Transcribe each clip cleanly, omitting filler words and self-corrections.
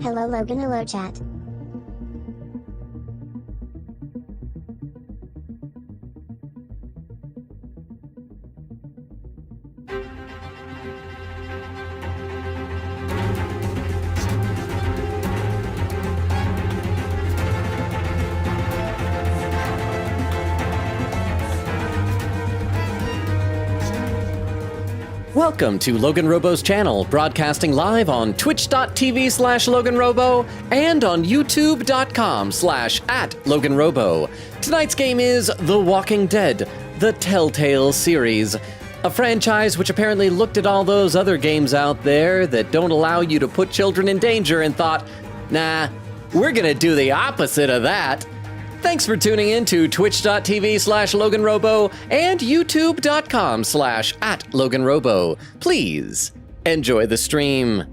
Hello Logan, hello chat. Welcome to LoganRobo's channel, broadcasting live on twitch.tv/LoganRobo and on youtube.com/@LoganRobo. Tonight's game is The Walking Dead, the Telltale series. A franchise which apparently looked at all those other games out there that don't allow you to put children in danger and thought, nah, we're gonna do the opposite of that. Thanks for tuning in to twitch.tv/LoganRobo and youtube.com/@LoganRobo. Please enjoy the stream.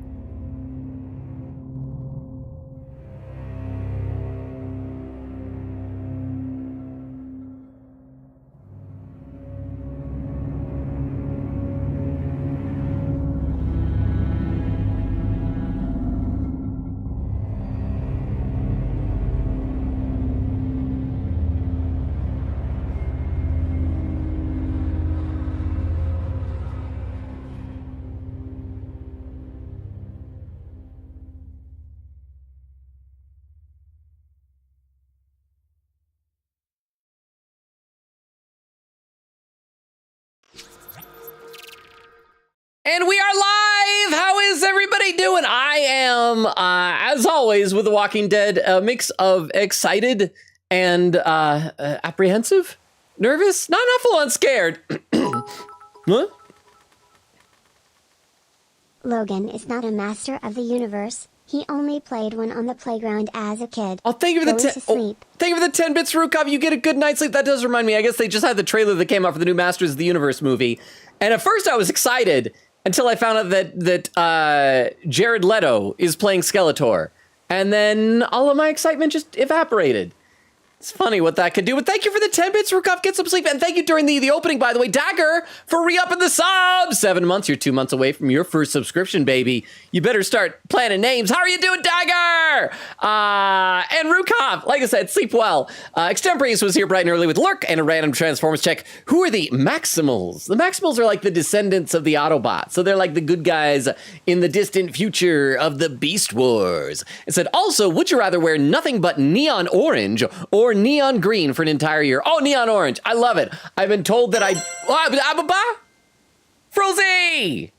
And we are live! How is everybody doing? I am, as always, with The Walking Dead, a mix of excited and apprehensive, nervous, not full on scared. What? Logan is not a master of the universe. He only played one on the playground as a kid. Oh, thank you for the thank you for the 10 bits, Rukov. You get a good night's sleep. That does remind me. I guess they just had the trailer that came out for the new Masters of the Universe movie, and at first I was excited. Until I found out that Jared Leto is playing Skeletor. And then all of my excitement just evaporated. It's funny what that could do, but thank you for the 10 bits, Rukov. Get some sleep. And thank you during the opening, by the way, Dagger, for re-upping the sub. 7 months, you're 2 months away from your first subscription, baby. You better start planning names. How are you doing, Dagger? And Rukov, like I said, sleep well. Extemporaneous was here bright and early with Lurk and a random Transformers check. Who are the Maximals? The Maximals are like the descendants of the Autobots. So they're like the good guys in the distant future of the Beast Wars. It said, also, would you rather wear nothing but neon orange or neon green for an entire year? Oh, neon orange. I love it. I've been told that Frozy!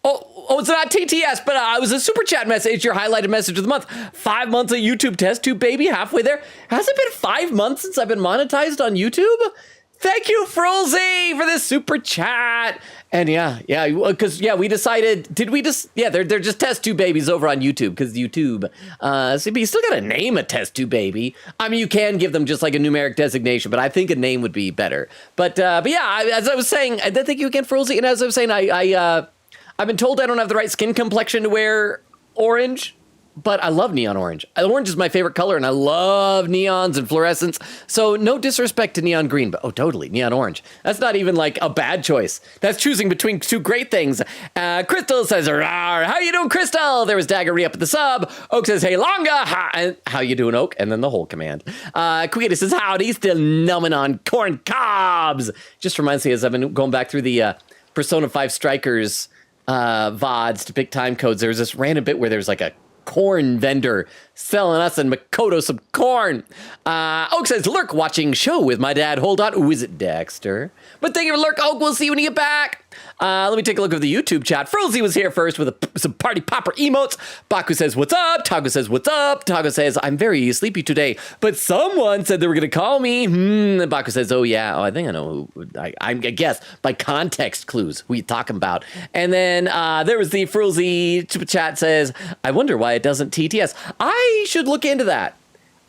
Oh, it's not TTS, but it was a super chat message, your highlighted message of the month. 5 months of YouTube test tube, baby, halfway there. Has it been 5 months since I've been monetized on YouTube? Thank you, Frozy, for this super chat. And because we decided, they're just test tube babies over on YouTube, because YouTube, so you still gotta name a test tube baby. I mean, you can give them just like a numeric designation, but I think a name would be better. But yeah, as I was saying, thank you again, Frozy, and as I was saying, I've been told I don't have the right skin complexion to wear orange, but I love neon orange. Orange is my favorite color, and I love neons and fluorescence. So no disrespect to neon green, but totally, neon orange. That's not even like a bad choice. That's choosing between two great things. Crystal says, rawr. How you doing, Crystal? There was Dagger re-up at the sub. Oak says, hey, Longa. And how you doing, Oak? And then the whole command. Quita says, howdy, still numbing on corn cobs. Just reminds me, as I've been going back through the Persona 5 Strikers VODs to pick time codes, there's this random bit where there's like a corn vendor selling us and Makoto some corn. Oak says, Lurk watching show with my dad. Hold on. Ooh, is it Dexter? But thank you for Lurk. Oak, we'll see you when you get back. Let me take a look at the YouTube chat. Frozy was here first with some party popper emotes. Baku says, what's up? Tago says, what's up? Tago says, I'm very sleepy today, but someone said they were going to call me. And Baku says, oh, yeah. Oh, I think I know who. I guess by context clues who you talking about. And then there was the Frozy chat says, I wonder why it doesn't TTS. I should look into that.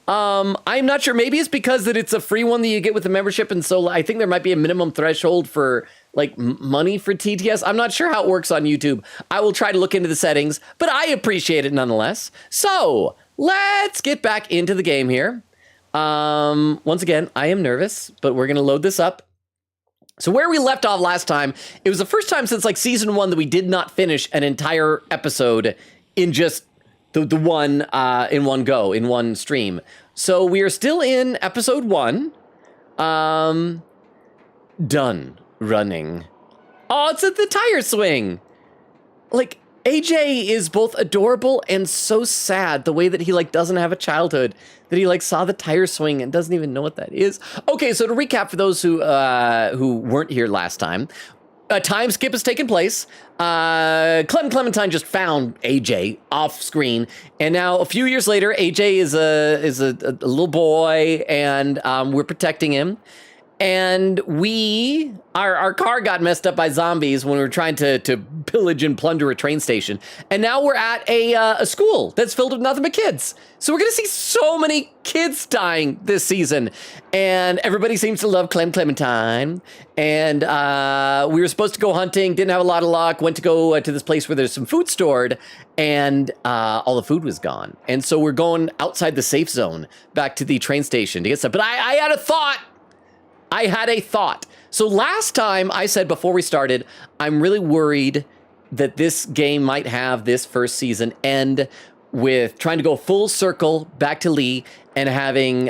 I'm not sure. Maybe it's because that it's a free one that you get with the membership, and so I think there might be a minimum threshold for like money for TTS. I'm not sure how it works on YouTube. I will try to look into the settings, but I appreciate it nonetheless. So let's get back into the game here. Once again, I am nervous, but we're gonna load this up. So where we left off last time, it was the first time since like season 1 that we did not finish an entire episode in just the one in one go, in one stream. So we are still in episode 1. Done running. Oh, it's at the tire swing. Like, AJ is both adorable and so sad the way that he like doesn't have a childhood, that he like saw the tire swing and doesn't even know what that is. Okay, so to recap for those who weren't here last time, a time skip has taken place. Clementine just found AJ off screen, and now a few years later, AJ is a little boy, and we're protecting him. And our car got messed up by zombies when we were trying to pillage and plunder a train station. And now we're at a school that's filled with nothing but kids. So we're going to see so many kids dying this season. And everybody seems to love Clementine. And we were supposed to go hunting, didn't have a lot of luck, went to go to this place where there's some food stored, and all the food was gone. And so we're going outside the safe zone back to the train station to get stuff. But I had a thought. So last time I said before we started, I'm really worried that this game might have this first season end with trying to go full circle back to Lee and having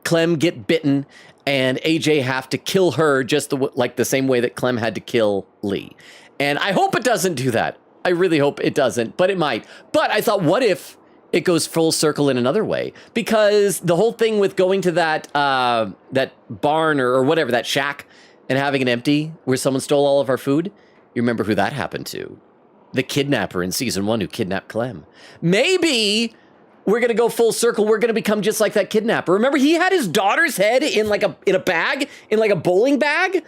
Clem get bitten and AJ have to kill her just like the same way that Clem had to kill Lee. And I hope it doesn't do that. I really hope it doesn't, but it might. But I thought, what if it goes full circle in another way? Because the whole thing with going to that barn or whatever, that shack, and having it empty where someone stole all of our food, you remember who that happened to? The kidnapper in season 1 who kidnapped Clem. Maybe we're going to go full circle. We're going to become just like that kidnapper. Remember, he had his daughter's head in a bag, in like a bowling bag.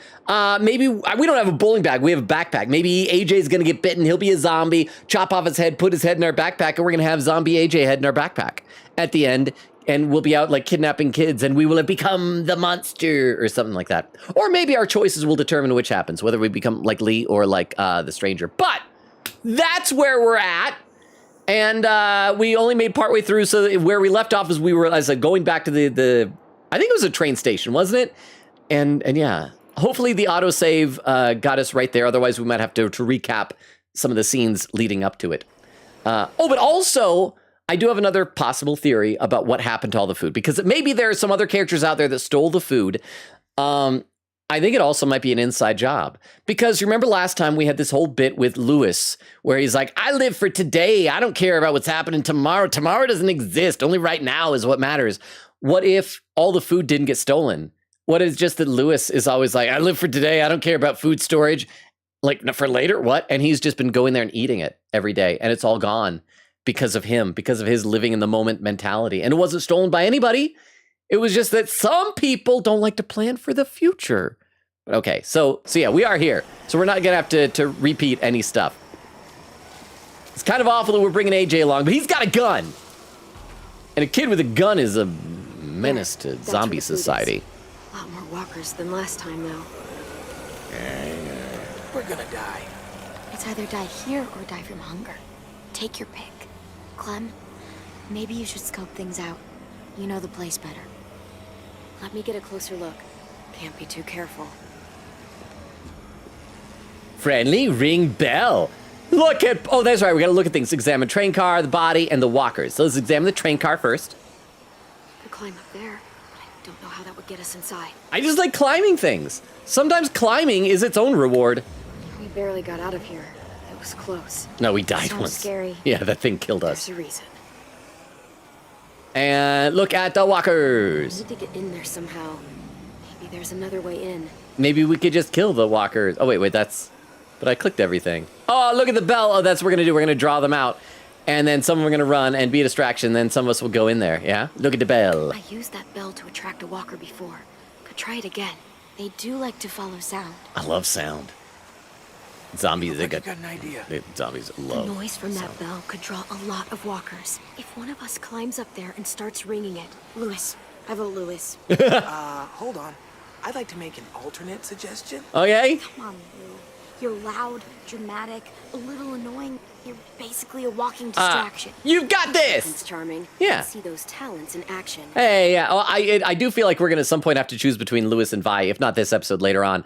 Maybe we don't have a bowling bag. We have a backpack. Maybe AJ's going to get bitten. He'll be a zombie, chop off his head, put his head in our backpack, and we're going to have zombie AJ head in our backpack at the end. And we'll be out like kidnapping kids, and we will have become the monster or something like that. Or maybe our choices will determine which happens, whether we become like Lee or like the stranger. But that's where we're at. And we only made partway through, so where we left off is we were, as going back to the I think it was a train station, wasn't it? And yeah, hopefully the autosave got us right there. Otherwise, we might have to recap some of the scenes leading up to it. But also, I do have another possible theory about what happened to all the food, because maybe there are some other characters out there that stole the food. I think it also might be an inside job, because remember last time we had this whole bit with Lewis where he's like, I live for today. I don't care about what's happening tomorrow. Tomorrow doesn't exist. Only right now is what matters. What if all the food didn't get stolen? What is just that Lewis is always like, I live for today. I don't care about food storage. Like, for later, what? And he's just been going there and eating it every day, and it's all gone because of him, because of his living in the moment mentality. And it wasn't stolen by anybody. It was just that some people don't like to plan for the future. Okay, so yeah, we are here. So we're not going to have to repeat any stuff. It's kind of awful that we're bringing AJ along, but he's got a gun. And a kid with a gun is a menace to zombie society. A lot more walkers than last time, though. We're gonna die. It's either die here or die from hunger. Take your pick. Clem, maybe you should scope things out. You know the place better. Let me get a closer look. Can't be too careful. Friendly ring bell. Look at, oh, that's right. We got to look at things. Examine train car, the body, and the walkers. So let's examine the train car first. Could climb up there, but I don't know how that would get us inside. I just like climbing things. Sometimes climbing is its own reward. We barely got out of here. It was close. No, we died Sounds once. Scary. Yeah, that thing killed us. There's a reason. And look at the walkers. We need to get in there somehow. Maybe there's another way in. Maybe we could just kill the walkers. Oh, wait, that's... But I clicked everything. Oh, look at the bell. Oh, that's what we're going to do. We're going to draw them out. And then some of them are going to run and be a distraction. Then some of us will go in there, yeah? Look at the bell. I used that bell to attract a walker before. Could try it again. They do like to follow sound. I love sound. Zombies, they got an idea. Zombies love The noise from that sound. bell could draw a lot of walkers. If one of us climbs up there and starts ringing it. Lewis. I vote Lewis. Hold on. I'd like to make an alternate suggestion. Okay. Come on, Lou. You're loud, dramatic, a little annoying. You're basically a walking distraction. You've got Prince this. Charming. Yeah. I see those talents in action. Hey, yeah. Oh, I do feel like we're going to at some point have to choose between Lewis and Vi, if not this episode, later on.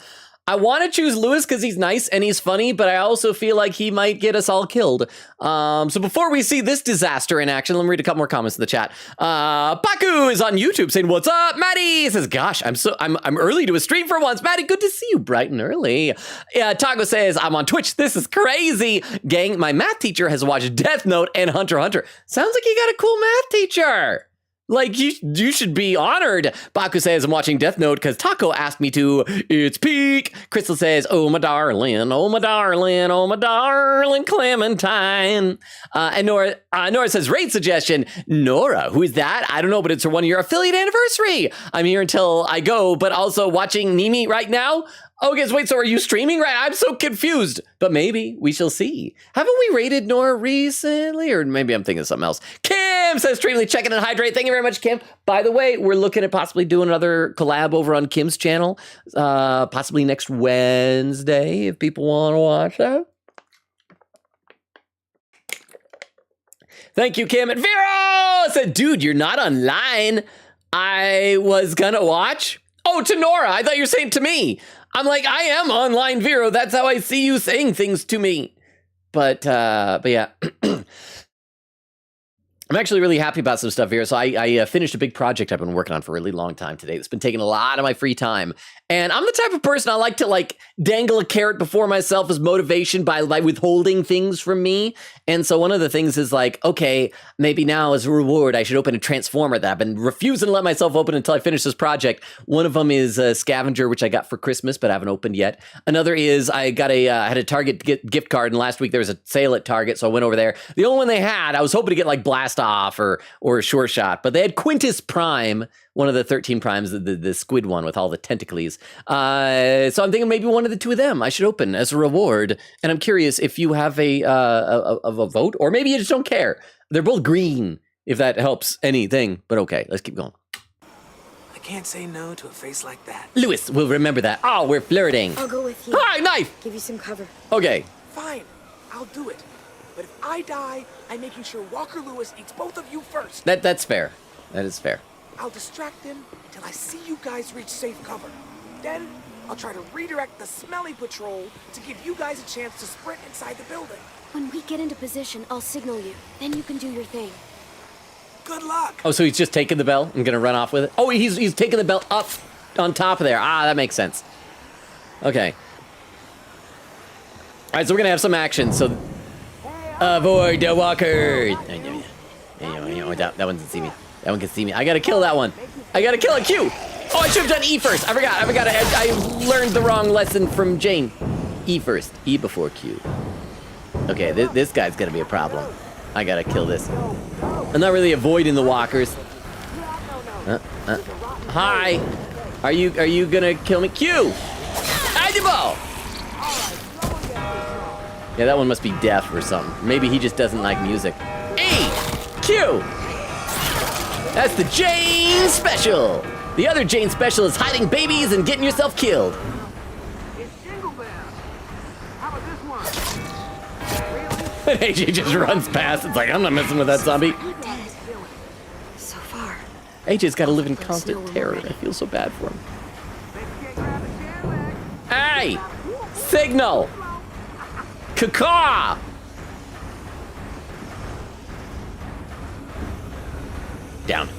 I want to choose Lewis because he's nice and he's funny, but I also feel like he might get us all killed. So before we see this disaster in action, let me read a couple more comments in the chat. Baku is on YouTube saying, "What's up?" Maddie says, "Gosh, I'm early to a stream for once." Maddie, good to see you bright and early. Tago says, "I'm on Twitch. This is crazy. Gang, my math teacher has watched Death Note and Hunter x Hunter. Sounds like you got a cool math teacher. Like, you should be honored." Baku says, "I'm watching Death Note because Taco asked me to. It's peak." Crystal says, "Oh, my darling, oh, my darling, oh, my darling Clementine." And Nora says, "Raid suggestion." Nora, who is that? I don't know, but it's her 1-year affiliate anniversary. I'm here until I go, but also watching Nimi right now. Okay, so wait, so are you streaming right? I'm so confused, but maybe we shall see. Haven't we rated Nora recently? Or maybe I'm thinking of something else. Kim says, "Streamly, check in and hydrate." Thank you very much, Kim. By the way, we're looking at possibly doing another collab over on Kim's channel, possibly next Wednesday, if people want to watch that. Thank you, Kim. And Vero said, "Dude, you're not online. I was gonna watch." Oh, to Nora. I thought you were saying to me. I'm like, I am online, Vero. That's how I see you saying things to me. But yeah. I'm actually really happy about some stuff here. So I finished a big project I've been working on for a really long time today. It's been taking a lot of my free time. And I'm the type of person I like to like dangle a carrot before myself as motivation by withholding things from me. And so one of the things is like, okay, maybe now as a reward, I should open a transformer that I've been refusing to let myself open until I finish this project. One of them is a scavenger, which I got for Christmas, but I haven't opened yet. Another is I got had a Target gift card, and last week there was a sale at Target, so I went over there. The only one they had, I was hoping to get like Blast Off or Sure Shot, but they had Quintus Prime, one of the 13 primes, the squid one with all the tentacles. So I'm thinking maybe one of the two of them I should open as a reward. And I'm curious if you have a vote, or maybe you just don't care. They're both green, if that helps anything. But okay, let's keep going. I can't say no to a face like that. Lewis will remember that. Oh, we're flirting. I'll go with you. Hi, knife. Give you some cover. Okay. Fine, I'll do it. But if I die, I'm making sure Walker Lewis eats both of you first. That's fair. That is fair. I'll distract him until I see you guys reach safe cover. Then, I'll try to redirect the smelly patrol to give you guys a chance to sprint inside the building. When we get into position, I'll signal you. Then you can do your thing. Good luck. Oh, so he's just taking the bell and gonna run off with it? Oh, he's taking the bell up on top of there. Ah, that makes sense. Okay. All right, so we're gonna have some action. So, avoid the walkers. That one can see me. That one can see me. I gotta kill that one. I gotta kill a Q. Oh, I should have done E first. I forgot. I learned the wrong lesson from Jane. E first. E before Q. Okay, this guy's gonna be a problem. I gotta kill this. I'm not really avoiding the walkers. Hi. Are you gonna kill me? Q. Agiball. Yeah, that one must be deaf or something. Maybe he just doesn't like music. E. Q. That's the Jane Special. The other Jane Special is hiding babies and getting yourself killed. It's Jingle Bells. How about this one? And AJ just runs past. It's like, I'm not messing with that zombie. Dead. So far. AJ's got to live in constant terror. I feel so bad for him. Hey! Signal! Caw! Down,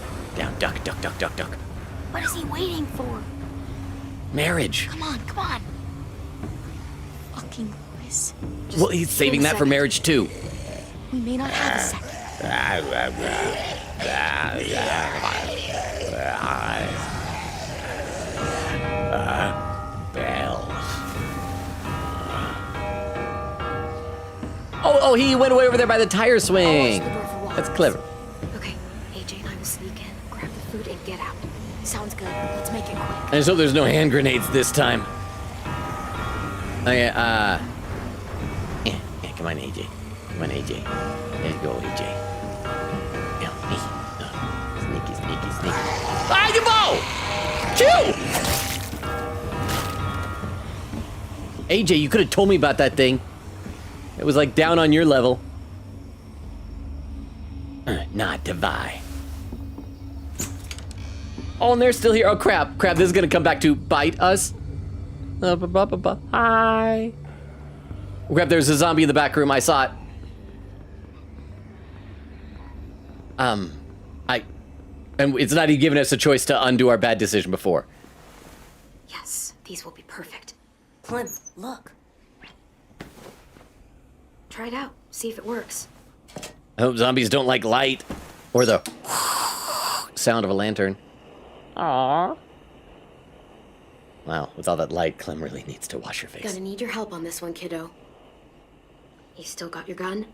duck. What is he waiting for? Marriage. Come on. Fucking Lewis. Just Well, he's saving give that a for second. marriage too. We may not have a second. Oh, he went away over there by the tire swing. I'll watch the door for walkers. That's clever. Okay, AJ and I will sneak in, grab the food, and get out. Sounds good. Let's make it quick. I just hope there's no hand grenades this time. Okay, come on, AJ. Come on, AJ. Let's go, AJ. Sneaky. Ah, you bow! Chew! AJ, you could have told me about that thing. It was like down on your level. Not Devi. Oh, and they're still here. Oh, crap. This is gonna come back to bite us. Hi. Grab, there's a zombie in the back room. I saw it. And it's not even giving us a choice to undo our bad decision before. Yes, these will be perfect. Clem, look. Try it out. See if it works. I hope zombies don't like light or the sound of a lantern. Aww. Wow, with all that light, Clem really needs to wash her face. Gonna need your help on this one, kiddo. You still got your gun?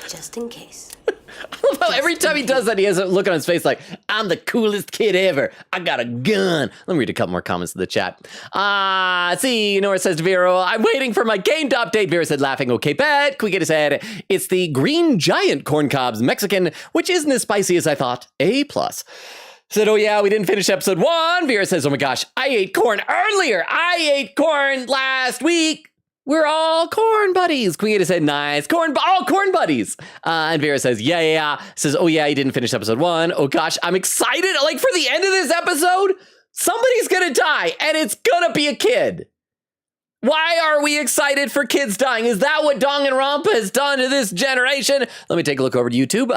Just in case. I love how every time he does that, he has a look on his face like, I'm the coolest kid ever. I got a gun. Let me read a couple more comments in the chat. See, Nora says to Vero, I'm waiting for my game to update. Vera said, laughing, okay, bet. Quick said, it's the green giant corn cobs Mexican, which isn't as spicy as I thought. A+. Said, oh yeah, we didn't finish episode 1. Vera says, oh my gosh, I ate corn earlier. I ate corn last week. We're all corn buddies. Queen said, nice. All corn buddies. And Vera says, yeah. Says, oh yeah, he didn't finish episode 1. Oh gosh, I'm excited. Like for the end of this episode, somebody's gonna die and it's gonna be a kid. Why are we excited for kids dying? Is that what Danganronpa has done to this generation? Let me take a look over to YouTube.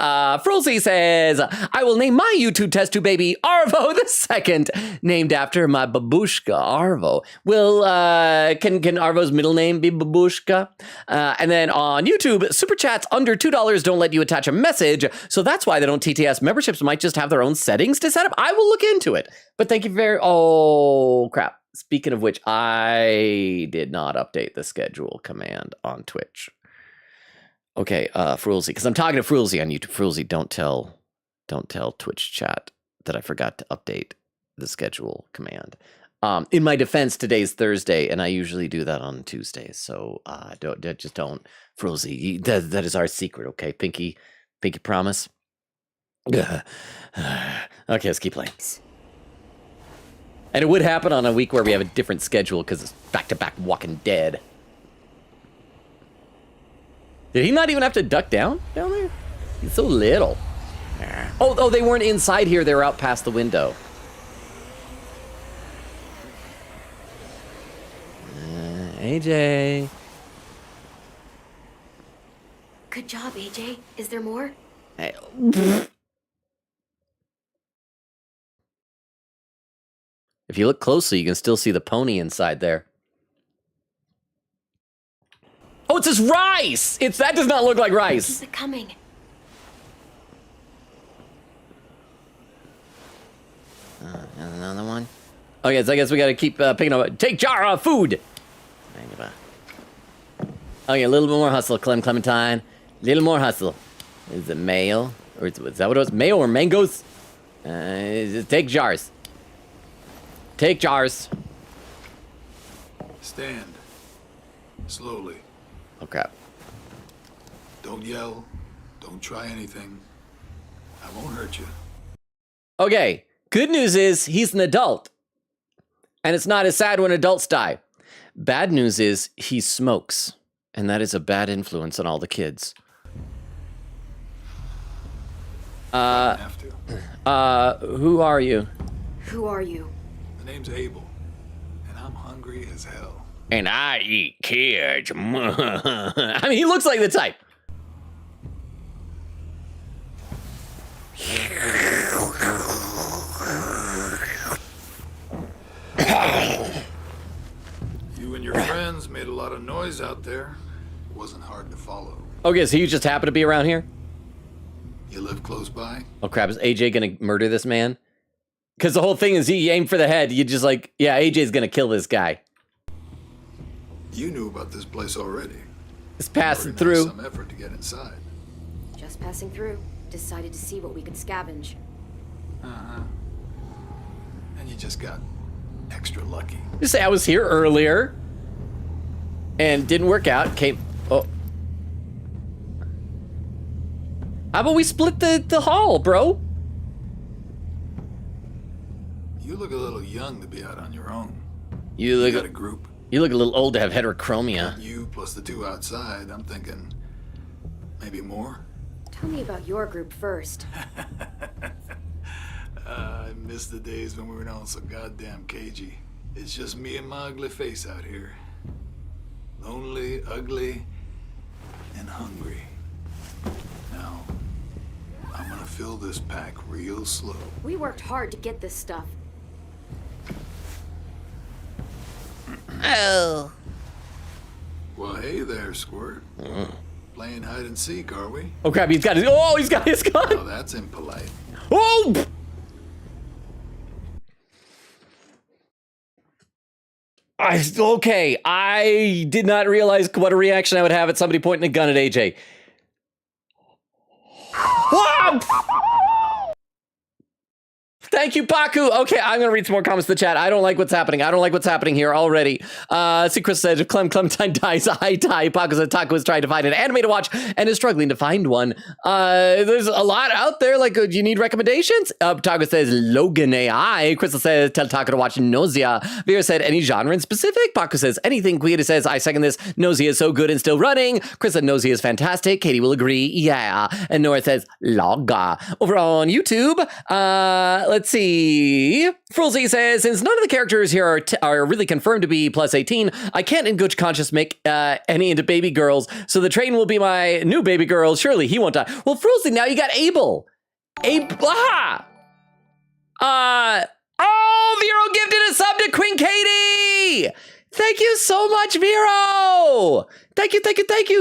Frolsey says, I will name my YouTube test tube baby Arvo the second, named after my babushka Arvo. Will, can Arvo's middle name be babushka? And then on YouTube, super chats under $2 don't let you attach a message. So that's why they don't TTS. Memberships might just have their own settings to set up. I will look into it. But thank you oh crap. Speaking of which, I did not update the schedule command on Twitch. Okay, Frulzy, because I'm talking to Frulzy on YouTube. Frulzy, don't tell Twitch chat that I forgot to update the schedule command. In my defense, today's Thursday, and I usually do that on Tuesdays. So don't Frulzy. That is our secret, okay? Pinky promise. Okay, let's keep playing. And it would happen on a week where we have a different schedule because it's back-to-back Walking Dead. Did he not even have to duck down there? He's so little. Oh, they weren't inside here. They were out past the window. AJ. Good job, AJ. Is there more? Hey. If you look closely, you can still see the pony inside there. Oh, it says rice! That does not look like rice. Is it coming? Another one. Okay, so I guess we gotta keep picking up. Take jar of food! Okay, a little bit more hustle, Clementine. A little more hustle. Is it mayo? Or is that what it was? Mayo or mangoes? Take jars. Take jars. Stand. Slowly. Oh, crap. Don't yell. Don't try anything. I won't hurt you. Okay, good news is he's an adult. And it's not as sad when adults die. Bad news is he smokes. And that is a bad influence on all the kids. I don't have to. Who are you? Who are you? The name's Abel. And I'm hungry as hell. And I eat kids. I mean, he looks like the type. You and your friends made a lot of noise out there. It wasn't hard to follow. Okay, so you just happen to be around here? You live close by? Oh crap, is AJ gonna murder this man? Because the whole thing is you aim for the head, you just like, yeah, AJ's gonna kill this guy. You knew about this place already. It's passing Already through. made some effort to get inside. Just passing through. Decided to see what we could scavenge. Uh-huh. And you just got extra lucky. Just say I was here earlier and didn't work out. Oh. How about we split the hall, bro? You look a little young to be out on your own. You You look got a group. a little old to have heterochromia. You plus the two outside, I'm thinking maybe more. Tell me about your group first. I miss the days when we were all so goddamn cagey. It's just me and my ugly face out here. Lonely, ugly, and hungry. Now, I'm gonna fill this pack real slow. We worked hard to get this stuff. Oh. Well, hey there, Squirt. Playing hide and seek, are we? Oh crap, he's got his gun. Oh, that's impolite. Oh! Okay, I did not realize what a reaction I would have at somebody pointing a gun at AJ. Whoa! Thank you, Baku. Okay, I'm going to read some more comments in the chat. I don't like what's happening. I don't like what's happening here already. See, Chris said, if Clementine dies, I die. Baku said, Taco is trying to find an anime to watch and is struggling to find one. There's a lot out there. Like, do you need recommendations? Taco says, Logan AI. Crystal says, tell Taco to watch Nausea. Vera said, any genre in specific? Baku says, anything. Guida says, I second this. Nausea is so good and still running. Chris said, Nausea is fantastic. Katie will agree. Yeah. And Nora says, Logga. Over on YouTube, let's see. Frulzy says, since none of the characters here are really confirmed to be plus 18, I can't in good conscience make any into baby girls, so the train will be my new baby girl. Surely he won't die. Well, Frulzy, now you got Abel. Oh, Vero gifted a sub to Queen Katie. Thank you so much, Vero. Thank you.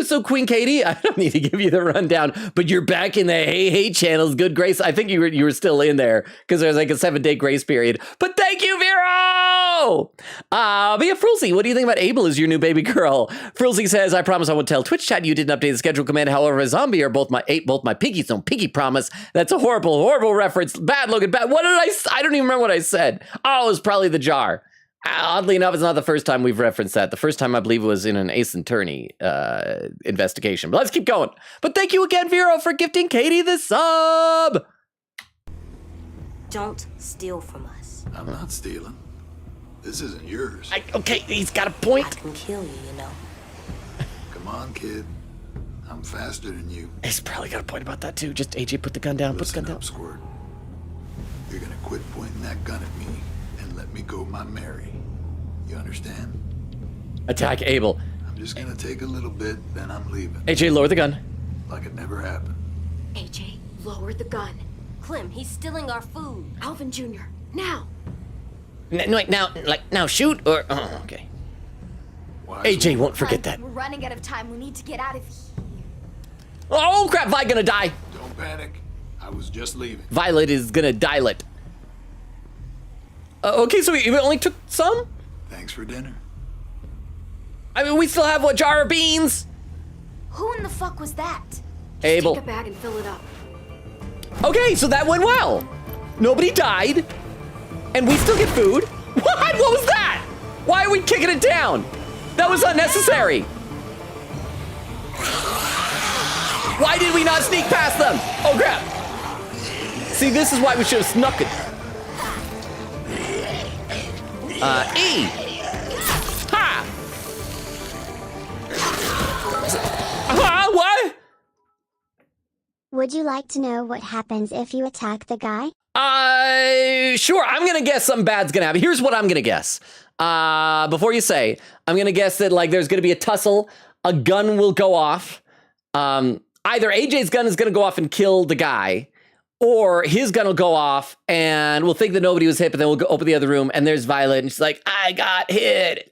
So, Queen Katie, I don't need to give you the rundown, but you're back in the Hey channel's good grace. I think you were still in there because there's like a 7-day grace period. But thank you, Vero. But yeah, Frulzy, what do you think about Abel as your new baby girl? Frulzy says, I promise I won't tell Twitch chat you didn't update the schedule command. However, a zombie are both my piggies. Don't piggy promise. That's a horrible reference. Bad, Logan, bad. What did I don't even remember what I said. Oh, it was probably the jar. Oddly enough, it's not the first time we've referenced that. The first time, I believe, was in an Ace Attorney investigation. But let's keep going. But thank you again, Vero, for gifting Katie the sub. Don't steal from us. I'm not stealing. This isn't yours. Okay, he's got a point. I can kill you, you know. Come on, kid. I'm faster than you. He's probably got a point about that, too. Just, AJ, put the gun down. Listen Put the gun up, down. Squirt. You're gonna quit pointing that gun at me and let me go my Mary. You understand? Attack Abel. I'm just gonna take a little bit, then I'm leaving. AJ, lower the gun. Like it never happened. AJ, lower the gun. Clem, he's stealing our food. Alvin Jr., now. Now shoot or... Oh, okay. Wise AJ woman. won't forget that. We're running out of time. We need to get out of here. Oh, crap. Vi gonna die. Don't panic. I was just leaving. Violet is gonna dilate. Okay, so we only took some? Thanks for dinner. I mean, we still have, what, jar of beans? Who in the fuck was that? Abel. Take a bag and fill it up. Okay, so that went well. Nobody died. And we still get food. What? What was that? Why are we kicking it down? That was unnecessary. Why did we not sneak past them? Oh, crap. See, this is why we should have snuck it. E. Ha! What? Would you like to know what happens if you attack the guy? Sure. I'm gonna guess something bad's gonna happen. Here's what I'm gonna guess. Before you say, I'm gonna guess that, like, there's gonna be a tussle, a gun will go off. Either AJ's gun is gonna go off and kill the guy, or his gun will go off and we'll think that nobody was hit, but then we'll go open the other room and there's Violet and she's like, I got hit.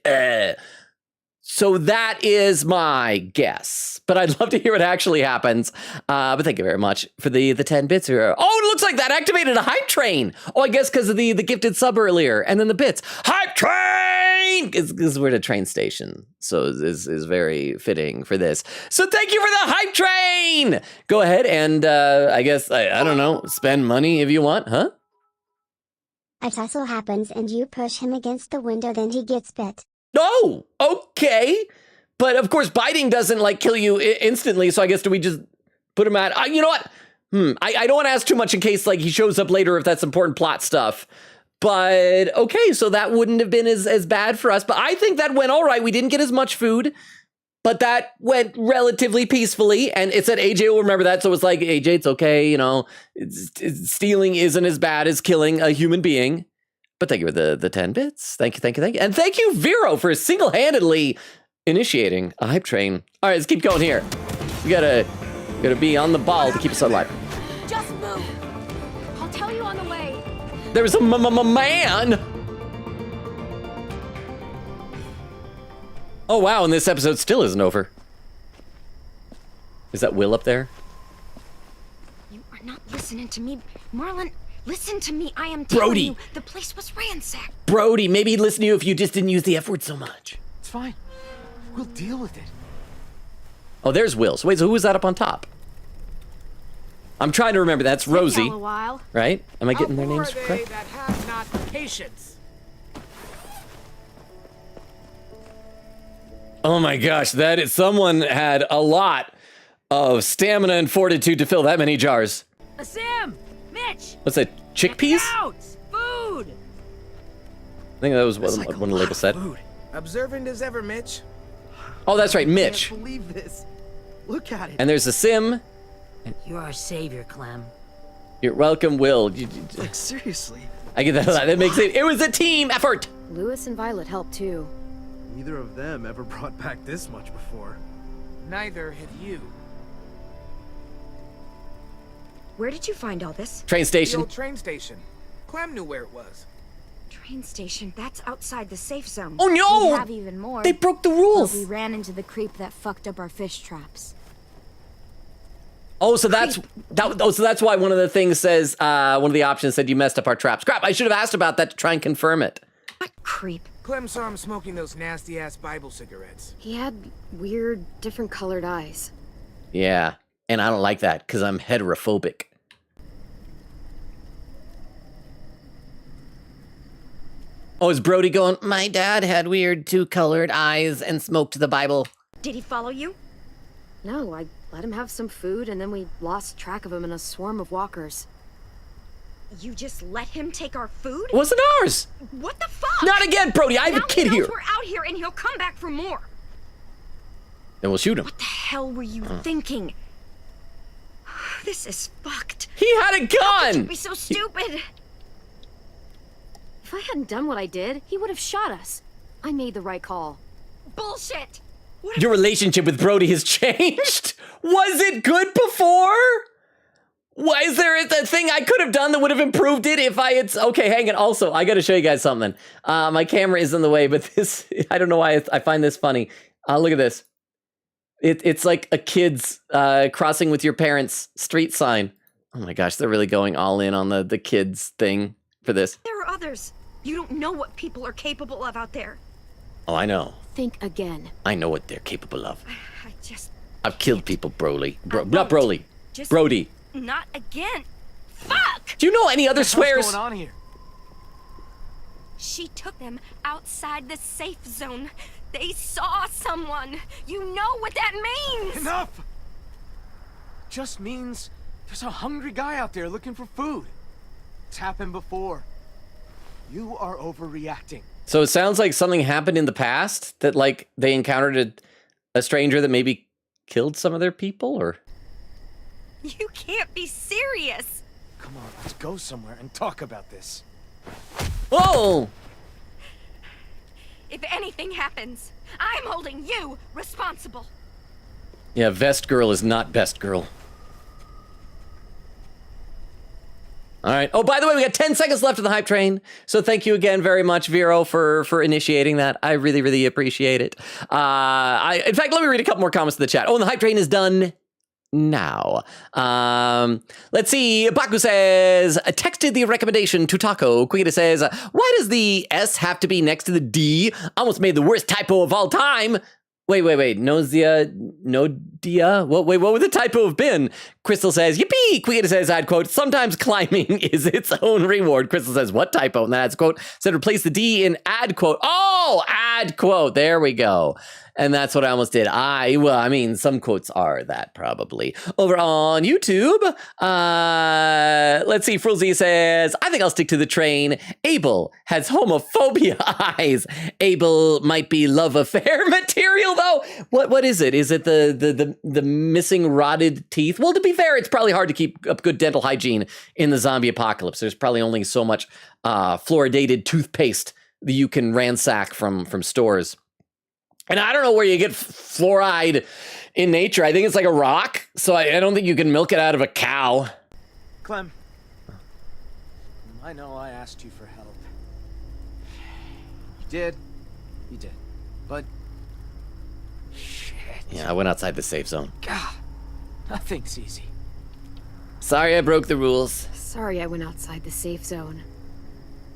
So that is my guess, but I'd love to hear what actually happens. But thank you very much for the 10 bits here. Oh, it looks like that activated a hype train. Oh, I guess because of the gifted sub earlier and then the bits. Hype train! Because we're at a train station, so is very fitting for this. So thank you for the hype train! Go ahead and, I guess, I don't know, spend money if you want, huh? A tussle happens and you push him against the window, then he gets bit. Oh, okay. But of course, biting doesn't like kill you instantly. So I guess do we just put him at, you know what? I don't want to ask too much in case like he shows up later if that's important plot stuff. But okay, so that wouldn't have been as bad for us. But I think that went all right. We didn't get as much food. But that went relatively peacefully, and it said AJ will remember that, so it's like, AJ, it's okay, you know, stealing isn't as bad as killing a human being. But thank you for the 10 bits. Thank you. And thank you, Vero, for single-handedly initiating a hype train. All right, let's keep going here. We gotta be on the ball to keep us alive. Just move. I'll tell you on the way. There's a man. Oh, wow, and this episode still isn't over. Is that Will up there? You are not listening to me. Marlon, listen to me. I am telling Brody. you, the place was ransacked. Brody, maybe he'd listen to you if you just didn't use the F word so much. It's fine. We'll deal with it. Oh, there's Will. So wait, so who was that up on top? I'm trying to remember. That's Rosie, A while. right? Am I getting their How poor names are they correct? that have not patience? Oh my gosh, that is, someone had a lot of stamina and fortitude to fill that many jars. Sam! Mitch! What's that, chickpeas? Out! Food! I think that was That's what like one a of the lot labels of said. food. Observant as ever, Mitch. Oh, that's right, Mitch. Can't believe this. Look at it. And there's a sim. You're our savior, Clem. You're welcome, Will. Like, seriously. I get that a lot. That makes it was a team effort. Lewis and Violet helped too. Neither of them ever brought back this much before. Neither have you. Where did you find all this? Train The station. old train station. Clem knew where it was. Train station. That's outside the safe zone. Oh We no! have even more. They broke the But we rules. ran into the creep that fucked up our fish traps. Oh, so that's so that's why one of the things says one of the options said you messed up our traps. Crap! I should have asked about that to try and confirm it. What creep? Clem saw him smoking those nasty-ass Bible cigarettes. He had weird, different colored eyes. Yeah, and I don't like that because I'm heterophobic. Oh, is Brody going, my dad had weird two-colored eyes and smoked the Bible. Did he follow you? No, I let him have some food and then we lost track of him in a swarm of walkers. You just let him take our food? It wasn't ours. What the fuck? Not again, Brody. I have a kid here. We're out here and he'll come back for more. Then we'll shoot him. What the hell were you thinking? This is fucked. He had a gun. Don't be so stupid. If I hadn't done what I did, he would have shot us. I made the right call. Bullshit! Your relationship with Brody has changed? Was it good before? Why is there a thing I could have done that would have improved it if I had... Okay, hang on. Also, I got to show you guys something. My camera is in the way, but this... I don't know why I find this funny. Look at this. It's like a kid's crossing with your parents' street sign. Oh my gosh, they're really going all in on the kids thing for this. There are others. You don't know what people are capable of out there. Oh, I know. Think again. I know what they're capable of. I just... I've killed people, Broly. Not won't. Broly. Just- Brody. Not again. Fuck! Do you know any other swears? What's going on here? She took them outside the safe zone. They saw someone. You know what that means. Enough! Just means there's a hungry guy out there looking for food. It's happened before. You are overreacting. So it sounds like something happened in the past that, like, they encountered a stranger that maybe killed some of their people, or... You can't be serious. Come on, let's go somewhere and talk about this. Whoa! If anything happens, I'm holding you responsible. Yeah, Vest Girl is not Best Girl. All right. Oh, by the way, we got 10 seconds left of the hype train. So thank you again very much, Vero, for initiating that. I really, really appreciate it. In fact, let me read a couple more comments in the chat. Oh, and the hype train is done now. Let's see. Baku says, texted the recommendation to Taco. Quita says, why does the S have to be next to the D? Almost made the worst typo of all time. Wait. Nodia? What would the typo have been? Crystal says, yippee! Quita says, I'd quote, sometimes climbing is its own reward. Crystal says, what typo? And then adds quote, said replace the D in add quote. Oh, add quote. There we go. And that's what I almost did. Well, I mean, some quotes are that probably. Over on YouTube, let's see, Frulzy says, I think I'll stick to the train. Abel has homophobia eyes. Abel might be love affair material, though. What is it? Is it the missing rotted teeth? Well, to be fair, it's probably hard to keep up good dental hygiene in the zombie apocalypse. There's probably only so much fluoridated toothpaste that you can ransack from stores. And I don't know where you get fluoride in nature. I think it's like a rock, so I don't think you can milk it out of a cow. Clem, I know I asked you for help. You did, but shit. Yeah, I went outside the safe zone. God, nothing's easy. Sorry I broke the rules. Sorry I went outside the safe zone.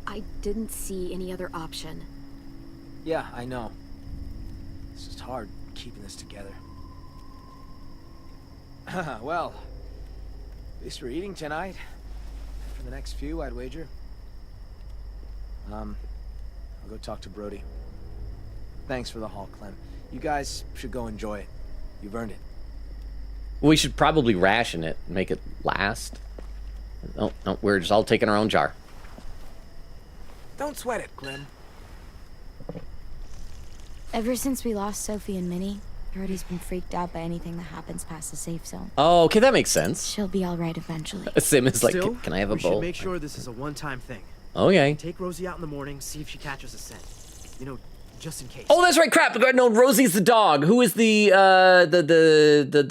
I didn't see any other option. Yeah, I know. It's just hard keeping this together. Well, at least we're eating tonight. For the next few, I'd wager. I'll go talk to Brody. Thanks for the haul, Clem. You guys should go enjoy it. You've earned it. We should probably ration it and make it last. Oh, no, we're just all taking our own jar. Don't sweat it, Clem. Ever since we lost Sophie and Minnie, Brody's been freaked out by anything that happens past the safe zone. Oh, okay, that makes sense. She'll be all right eventually. Sim is like, Still, can I have a we bowl? should make sure this is a one-time thing. Okay. Take Rosie out in the morning, see if she catches a scent. You know, just in case. Oh, that's right. Crap. No, Rosie's the dog. Who is the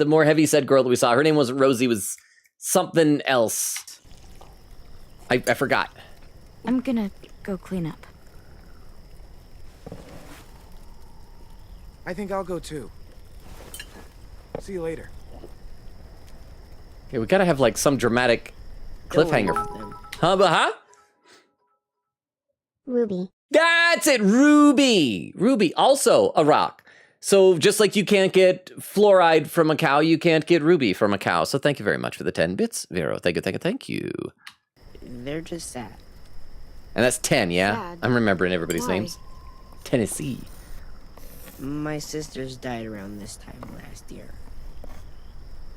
more heavy set girl that we saw? Her name wasn't Rosie. Was something else. I forgot. I'm gonna go clean up. I think I'll go too. See you later. Okay, we gotta have like some dramatic cliffhanger. Huh? Ruby. That's it, Ruby. Ruby, also a rock. So just like you can't get fluoride from a cow, you can't get ruby from a cow. So thank you very much for the 10 bits, Vero. Thank you. They're just sad. And that's 10, yeah? Sad? I'm remembering everybody's Why? names. Tennessee. My sisters died around this time last year.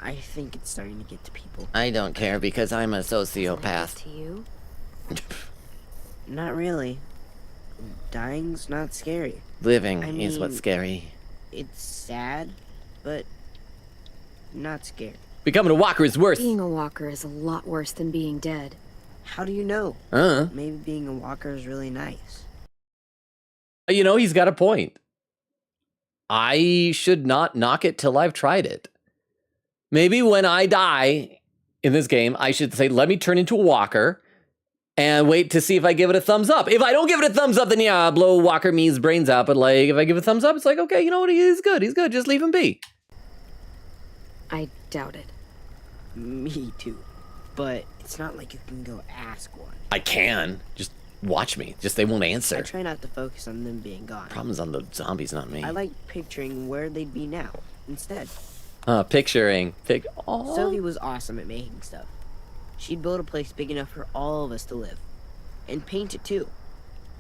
I think it's starting to get to people. I don't care because I'm a To sociopath. you? Not really. Dying's not scary. Living I is what's mean- scary. It's sad, but not scary. Becoming a walker is worse. Being a walker is a lot worse than being dead. How do you know? Uh, Maybe being a walker is really nice. you know, he's got a point. I should not knock it till I've tried it. Maybe when I die in this game, I should say, let me turn into a walker and wait to see if I give it a thumbs up. If I don't give it a thumbs up, then yeah, blow Walker Me's brains out. But like, if I give it a thumbs up, it's like, okay, you know what? He's good. Just leave him be. I doubt it. Me too. But it's not like you can go ask one. I can. Just watch me. Just they won't I answer. try not to focus on them being gone. Problem's on the zombies, not me. I like picturing where they'd be now instead. Picturing. Sophie was awesome at making stuff. She'd build a place big enough for all of us to live. And paint it too.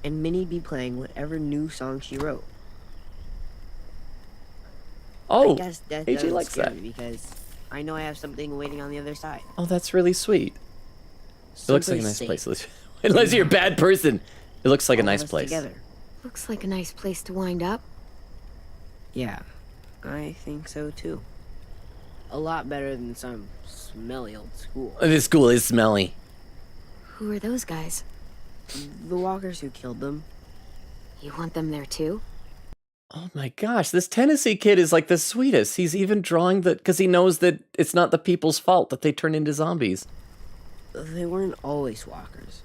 And Minnie'd be playing whatever new song she wrote. Oh, I guess that AJ doesn't likes scare that. me because I know I have something waiting on the other side. Oh, that's really sweet. It looks like a nice Someplace place. safe. Unless you're a bad person. It looks like a All of nice us place. Together. Looks like a nice place to wind up. Yeah, I think so too. A lot better than some smelly old school. This school is smelly. Who are those guys? The walkers who killed them. You want them there too? Oh my gosh, this Tennessee kid is like the sweetest. He's even drawing because he knows that it's not the people's fault that they turn into zombies. They weren't always walkers.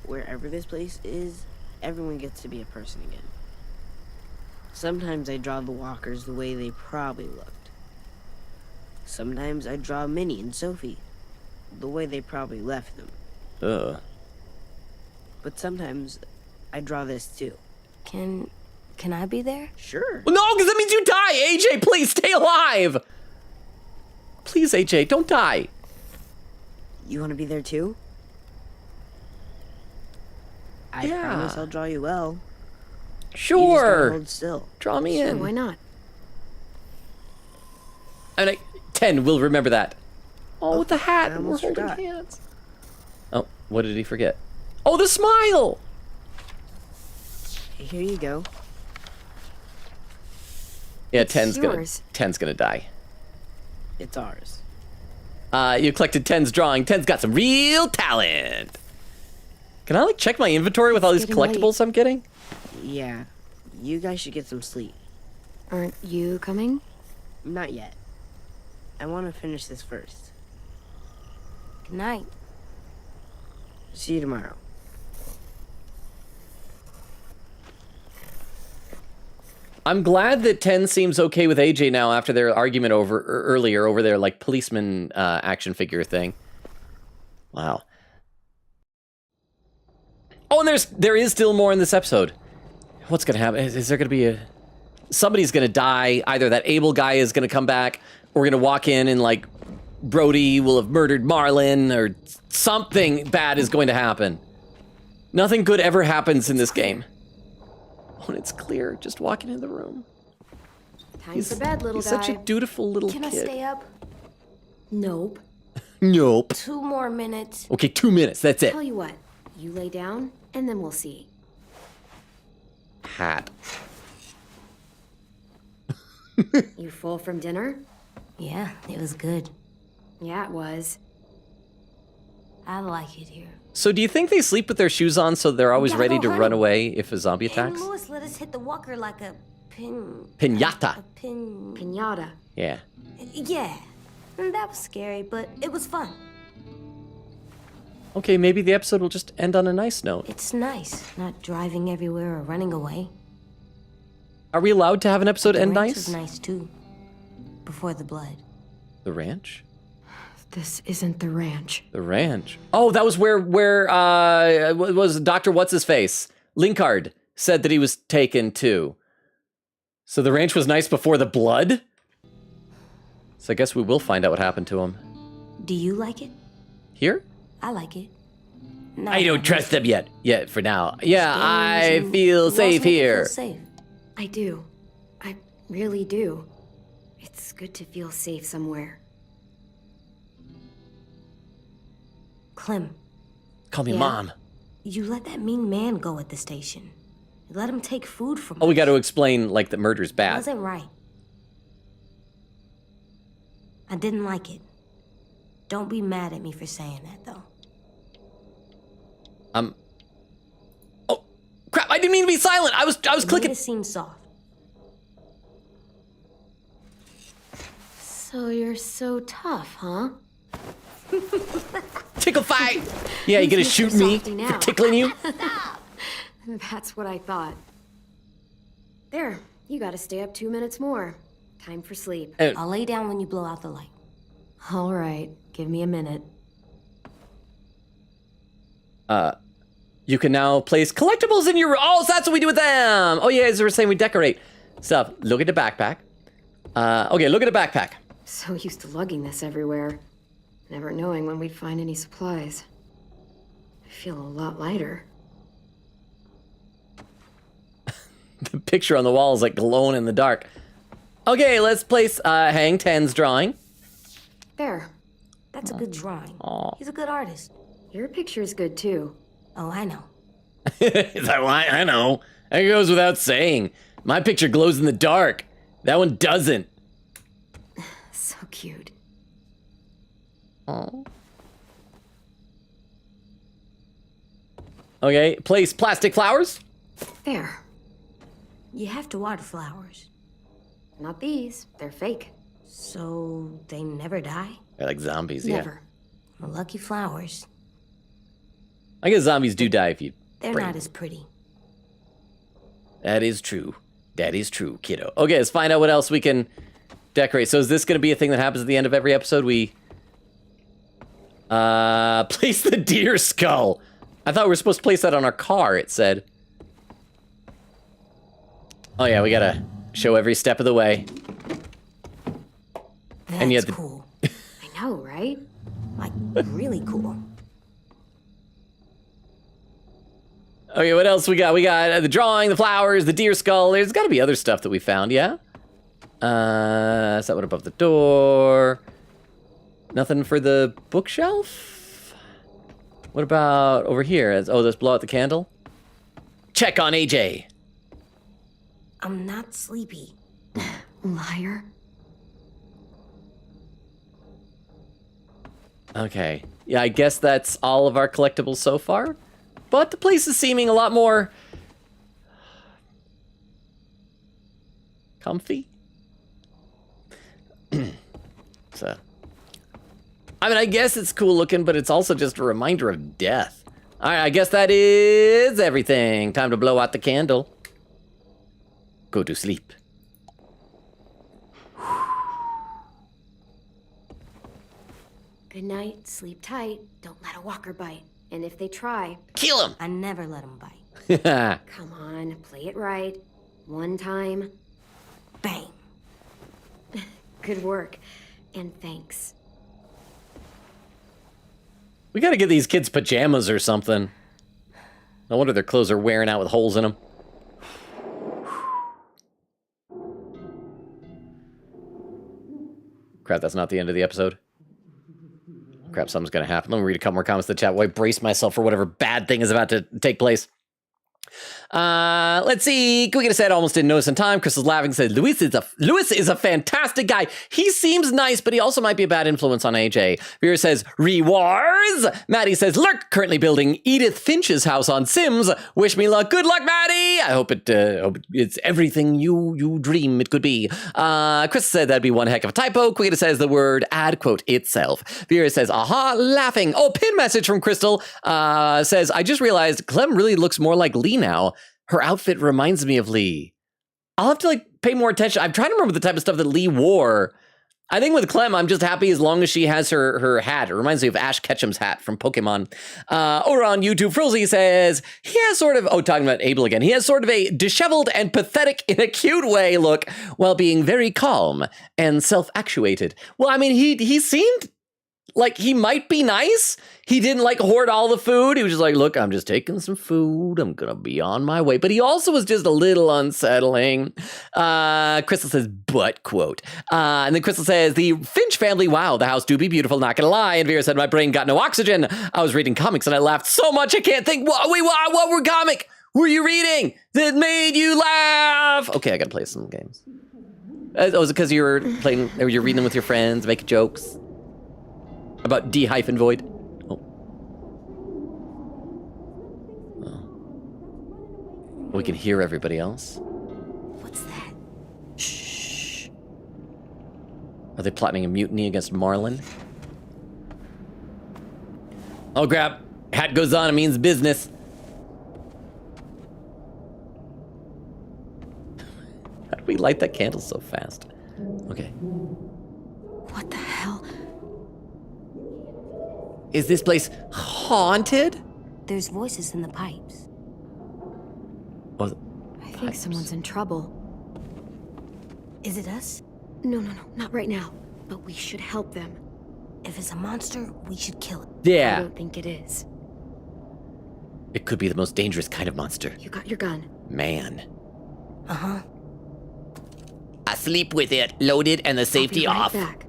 Wherever this place is, everyone gets to be a person again. Sometimes I draw the walkers the way they probably looked. Sometimes I draw Minnie and Sophie the way they probably left them. Ugh. But sometimes I draw this too. Can I be there? Sure. Well, no, because that means you die. AJ, please stay alive. Please, AJ, don't die. You want to be there too? I Yeah. promise I'll draw you well. You just gotta Sure. hold still. Draw me Sure, in. why not? And 10 will remember that. Oh, with the hat. I And we're almost holding forgot. hands. Oh, what did he forget? Oh, the smile. Here you go. Yeah, It's 10's yours. gonna die. It's ours. You collected 10's drawing. 10's got some real talent. Can I like check my inventory with all these getting late. collectibles I'm getting? Yeah. You guys should get some sleep. Aren't you coming? Not yet. I want to finish this first. Good night. See you tomorrow. I'm glad that 10 seems okay with AJ now after their argument earlier over their like policeman action figure thing. Wow. Oh, and there is still more in this episode. What's gonna happen? Is there gonna be somebody's gonna die? Either that Abel guy is gonna come back, or we're gonna walk in and like Brody will have murdered Marlin, or something bad is going to happen. Nothing good ever happens in this game. When it's clear, just walking in the room. Time for bed, little He's guy. such a dutiful little Can I kid. stay up? Nope. Nope. 2 more minutes. Okay, 2 minutes. That's it. Tell you what, you lay down, and then we'll see. Hat. You full from dinner? Yeah, it was good. Yeah, it was. I like it here. So do you think they sleep with their shoes on so they're always gotta ready go to hunting. run away if a zombie And attacks? Lewis let us hit the walker like a pin. Piñata. A pin. Pinata. Yeah. Yeah. And that was scary, but it was fun. Okay, maybe the episode will just end on a nice note. It's nice, not driving everywhere or running away. Are we allowed to have an episode The end ranch nice? was nice too. Before the blood. The ranch? This isn't the ranch. The ranch. Oh, that was where was Dr. What's-His-Face? Linkard said that he was taken too. So the ranch was nice before the blood? So I guess we will find out what happened to him. Do you like it? Here? I like it. No, I don't trust them yet. Yeah, for now. Yeah, I games and feel walls safe make you feel here. safe. I do. I really do. It's good to feel safe somewhere. Clem, Call me Yeah? Mom. you let that mean man go at the station. You let him take food from Oh, we us. got to explain, like, that murder's It bad. wasn't right. I didn't like it. Don't be mad at me for saying that, though. Oh, crap, I didn't mean to be silent. I was It made clicking. it seem soft. So you're so tough, huh? Tickle fight. Yeah, you gonna Mr. shoot me Softy for now. tickling you? That's what I thought. There, you gotta stay up 2 minutes more. Time for sleep. I'll lay down when you blow out the light. All right, give me a minute. You can now place collectibles in your... Oh, so that's what we do with them. Oh, yeah, as we were saying, we decorate stuff. Look at the backpack. Okay, look at the backpack. So used to lugging this everywhere, never knowing when we'd find any supplies. I feel a lot lighter. The picture on the wall is like glowing in the dark. Okay, let's place Hang 10's drawing. There, That's a good drawing. Aw. He's a good artist. your picture's good too. Oh, I know. Is that why? I know. That goes without saying. My picture glows in the dark. That one doesn't. So cute. Aww. Okay, place plastic flowers. There, You have to water flowers. not these. They're fake. So they never die? They're like zombies, yeah. Never. Well, lucky flowers. I guess zombies do die if you They're break. not as pretty. That is true. That is true, kiddo. Okay, let's find out what else we can decorate. So is this going to be a thing that happens at the end of every episode? We place the deer skull. I thought we were supposed to place that on our car, it said. Oh yeah, we gotta show every step of the way. That's And yet the- cool. I know, right? Like, really cool. Okay, what else we got? We got the drawing, the flowers, the deer skull. There's got to be other stuff that we found, yeah? Is that one above the door? Nothing for the bookshelf? What about over here? Oh, let's blow out the candle. Check on AJ. I'm not sleepy. Liar. Okay. Yeah, I guess that's all of our collectibles so far. But the place is seeming a lot more comfy. So, I mean, I guess it's cool looking, but it's also just a reminder of death. All right, I guess that is everything. Time to blow out the candle. Go to sleep. Good night, sleep tight, don't let a walker bite. And if they try, Kill him! I never let him bite. come on, play it right. One time. Bang. Good work. And thanks. We gotta get these kids pajamas or something. No wonder their clothes are wearing out with holes in them. Crap, that's not the end of the episode. Crap, something's gonna happen. Let me read a couple more comments in the chat while I brace myself for whatever bad thing is about to take place. Let's see. Can we get a set? Almost didn't notice in time. Crystal's laughing. Said Luis is a fantastic guy. He seems nice, but he also might be a bad influence on AJ. Vera says rewards. Maddie says lurk. Currently building Edith Finch's house on Sims. Wish me luck. Good luck, Maddie. I hope it's everything you dream it could be. Chris said that'd be one heck of a typo. Quita says the word ad quote itself. Vera says aha, laughing. Oh, pin message from Crystal. Says I just realized Clem really looks more like Lee now. Her outfit reminds me of Lee. I'll have to pay more attention. I'm trying to remember the type of stuff that Lee wore. I think with Clem, I'm just happy as long as she has her hat. It reminds me of Ash Ketchum's hat from Pokemon. Over on YouTube, Frilzy says, he has sort of, talking about Abel again, he has sort of a disheveled and pathetic in a cute way look while being very calm and self-actuated. Well, I mean, he seemed like he might be nice. He didn't hoard all the food. He was just like, look, I'm just taking some food. I'm going to be on my way. But he also was just a little unsettling. Crystal says, but quote. And then Crystal says, the Finch family, wow, the house do be beautiful, not going to lie. And Vera said, my brain got no oxygen. I was reading comics and I laughed so much I can't think. What were comic were you reading that made you laugh? Okay, I got to play some games. Oh, is it because you're playing, or you're reading them with your friends, making jokes? About D-Void. Oh. We can hear everybody else. What's that? Shh. Are they plotting a mutiny against Marlin? Oh, crap. Hat goes on, it means business. How do we light that candle so fast? Okay. What the hell? Is this place haunted? There's voices in the pipes. Oh, I think someone's in trouble. Is it us? No, not right now. But we should help them. If it's a monster, we should kill it. I yeah. don't think it is. It could be the most dangerous kind of monster. You got your gun. Man. Uh-huh. I sleep with it loaded and the safety I'll be right off. Back.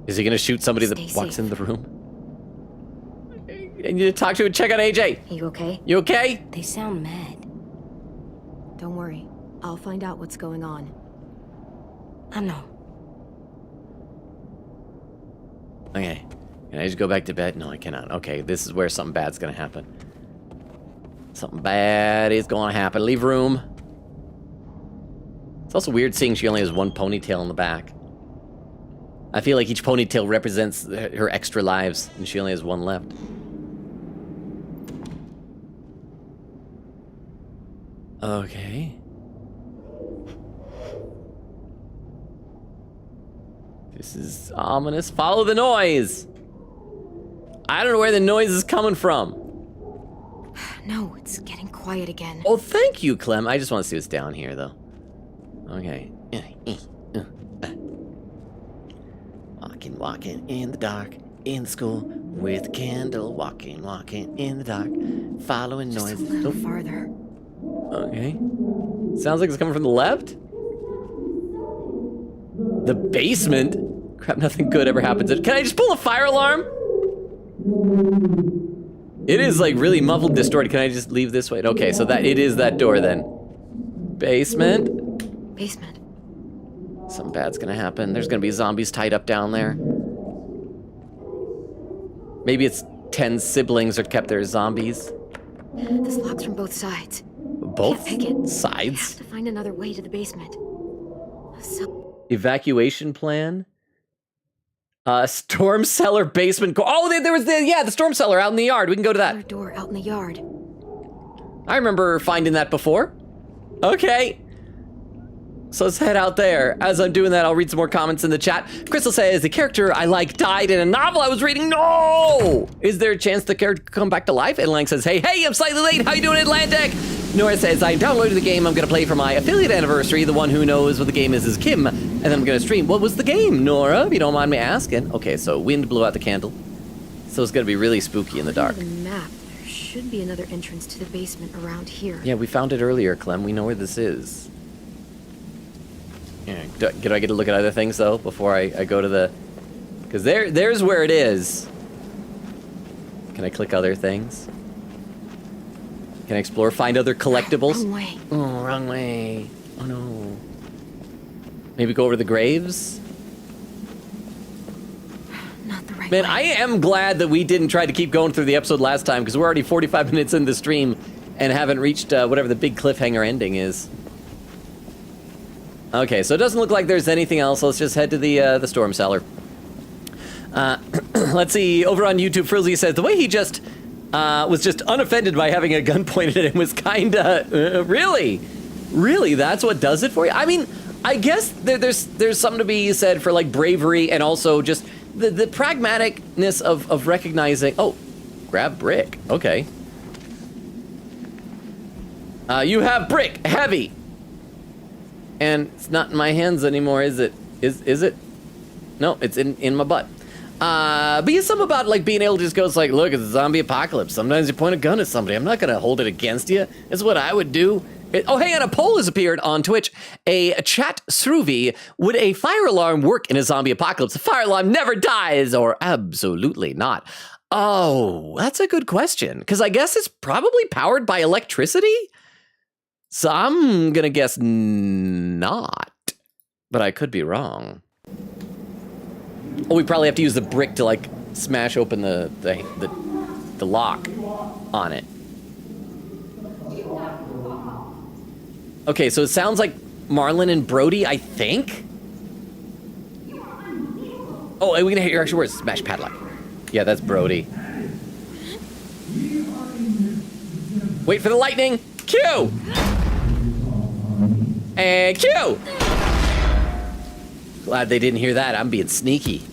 Is he gonna shoot somebody Stay that walks safe. in the room? I need to talk to and check on AJ. You okay? You okay? They sound mad. Don't worry. I'll find out what's going on. I know. Okay. Can I just go back to bed? No, I cannot. Okay, this is where something bad's gonna happen. Something bad is gonna happen. Leave room. It's also weird seeing she only has one ponytail in the back. I feel like each ponytail represents her extra lives, and she only has one left. Okay. This is ominous. Follow the noise! I don't know where the noise is coming from. No, it's getting quiet again. Oh, thank you, Clem. I just want to see what's down here, though. Okay. Walking in the dark, in school, with a candle, walking in the dark, following Just noises. a little farther. Okay. Sounds like it's coming from the left? The basement? Crap, nothing good ever happens. Can I just pull a fire alarm? It is like really muffled, distorted. Can I just leave this way? Okay, so that it is that door then. Basement. Basement. Something bad's gonna happen. There's gonna be zombies tied up down there. Maybe it's 10 siblings are kept there as zombies. This locks from both sides. Both Can't pick it. sides? Have to find another way to the basement. Evacuation plan. Storm cellar basement. Oh, there was the storm cellar out in the yard. We can go to that. Another door out in the yard. I remember finding that before. Okay. So let's head out there. As I'm doing that, I'll read some more comments in the chat. Crystal says, the character I like died in a novel I was reading. No! Is there a chance the character could come back to life? And Lang says, hey, I'm slightly late. How you doing, Atlantic? Nora says, I downloaded the game I'm gonna play for my affiliate anniversary. The one who knows what the game is Kim. And then I'm gonna stream. What was the game, Nora? If you don't mind me asking. Okay, so wind blew out the candle. So it's gonna be really spooky in the dark. The map. There should be another entrance to the basement around here. Yeah, we found it earlier, Clem. We know where this is. Yeah, do I get to look at other things, though, before I go to the... Because there's where it is. Can I click other things? Can I explore, find other collectibles? Wrong way. Oh, wrong way. Oh, no. Maybe go over to the graves? Not the right Man, way. I am glad that we didn't try to keep going through the episode last time, because we're already 45 minutes in the stream and haven't reached whatever the big cliffhanger ending is. Okay, so it doesn't look like there's anything else. Let's just head to the storm cellar. Let's see. Over on YouTube, Frizzy says the way he just was just unoffended by having a gun pointed at him was kinda really. That's what does it for you. I mean, I guess there's something to be said for like bravery and also just the pragmaticness of recognizing. Oh, grab brick. Okay. You have brick heavy. And it's not in my hands anymore, is it? Is it? No, it's in my butt. But it's something about like being able to just go, it's like, look, it's a zombie apocalypse. Sometimes you point a gun at somebody. I'm not gonna hold it against you. It's what I would do. Oh, hang on, a poll has appeared on Twitch. A chat Sruvi, would a fire alarm work in a zombie apocalypse? A fire alarm never dies, or absolutely not. Oh, that's a good question. Because I guess it's probably powered by electricity? So I'm gonna guess not, but I could be wrong. Oh, we probably have to use the brick to like smash open the lock on it. Okay, so it sounds like Marlon and Brody, I think. Oh, and we can hear actually words. Smash padlock. Yeah, that's Brody. Wait for the lightning. Q. And Q! Glad they didn't hear that. I'm being sneaky.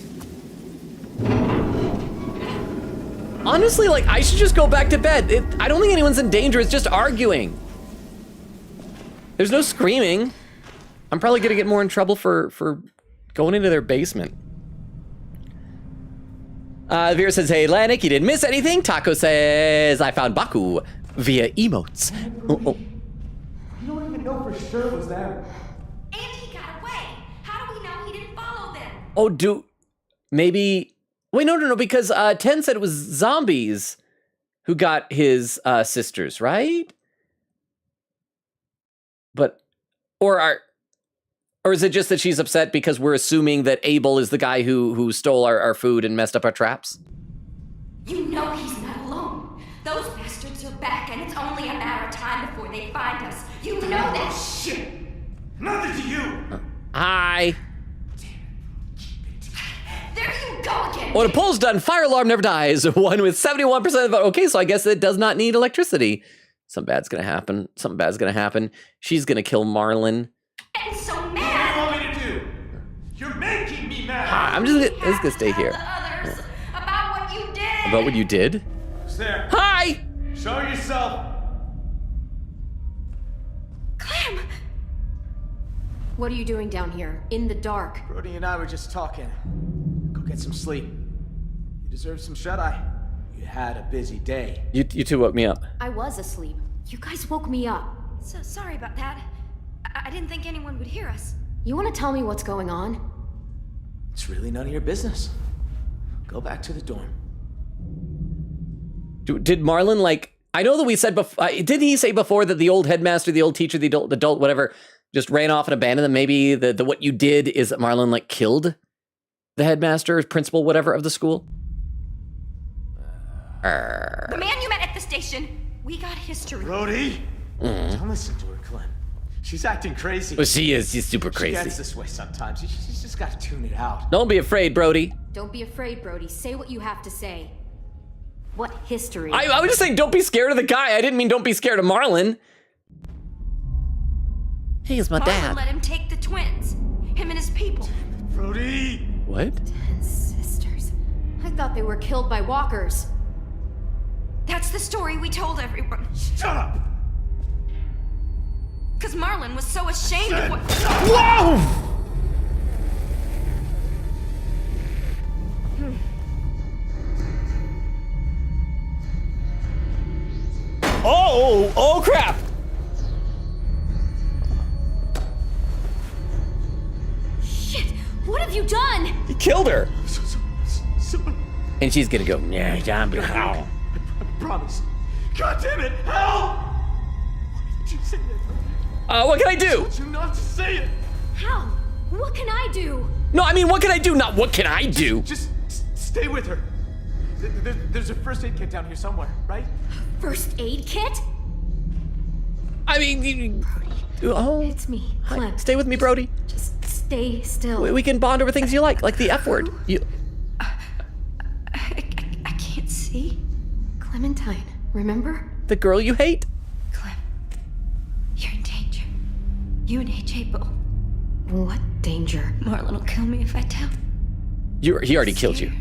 Honestly, like, I should just go back to bed. I don't think anyone's in danger. It's just arguing. There's no screaming. I'm probably gonna get more in trouble for going into their basement. Vera says, hey, Atlantic, you didn't miss anything. Taco says, I found Baku via emotes. Oh. You don't even know for sure it was them. And he got away. How do we know he didn't follow them? Oh, maybe... Wait, no, because Ten said it was zombies who got his sisters, right? But, or is it just that she's upset because we're assuming that Abel is the guy who stole our food and messed up our traps? You know he's not alone. Those bastards are back, and it's only a matter of time before they find us. You know that shit. Nothing to you. Hi. There you go again. Oh, the poll's done. Fire alarm never dies. One with 71% of the vote. Okay, so I guess it does not need electricity. Something bad's gonna happen. Something bad's gonna happen. She's gonna kill Marlon. And so mad. What do you want me to do? You're making me mad. I'm just gonna stay here. Others about what you did. About what you did? Who's there? Hi! Show yourself. Clem! What are you doing down here, in the dark? Brody and I were just talking. Go get some sleep. You deserve some shut-eye. You had a busy day. You two woke me up. I was asleep. You guys woke me up. So sorry about that. I didn't think anyone would hear us. You want to tell me what's going on? It's really none of your business. Go back to the dorm. Did Marlon, like, I know that we said before, did he say before that the old headmaster, the old teacher, the adult, whatever, just ran off and abandoned them? Maybe the what you did is that Marlon, like, killed the headmaster, principal, whatever, of the school? The man you met at the station, we got history. Brody! Don't listen to her, Clem. She's acting crazy. Well, she is. She's super crazy. She gets this way sometimes. She's just got to tune it out. Don't be afraid, Brody. Don't be afraid, Brody. Say what you have to say. What history? I was just saying, don't be scared of the guy. I didn't mean don't be scared of Marlon. He's my Marlon dad. let him take the twins. Him and his people. Brody! What? 10 sisters. I thought they were killed by walkers. That's the story we told everyone. Shut up! Because Marlon was so ashamed of what... Whoa! Oh crap! Shit! What have you done? He killed her. Someone... And she's gonna go, yeah, zombie. I promise. God damn it! Help! Why did you say that? What can I do? I told you not to say it! How? What can I do? No, I mean, what can I do? Not what can I do? Just stay with her. There's a first aid kit down here somewhere, right? First aid kit? I mean, oh, It's me, Clem. stay with me, Brody. Just stay still. We can bond over things you like the F word. You. I can't see. Clementine, remember? The girl you hate. Clem, you're in danger. You and AJ both. What danger? Marlon will kill me if I tell. He already killed you.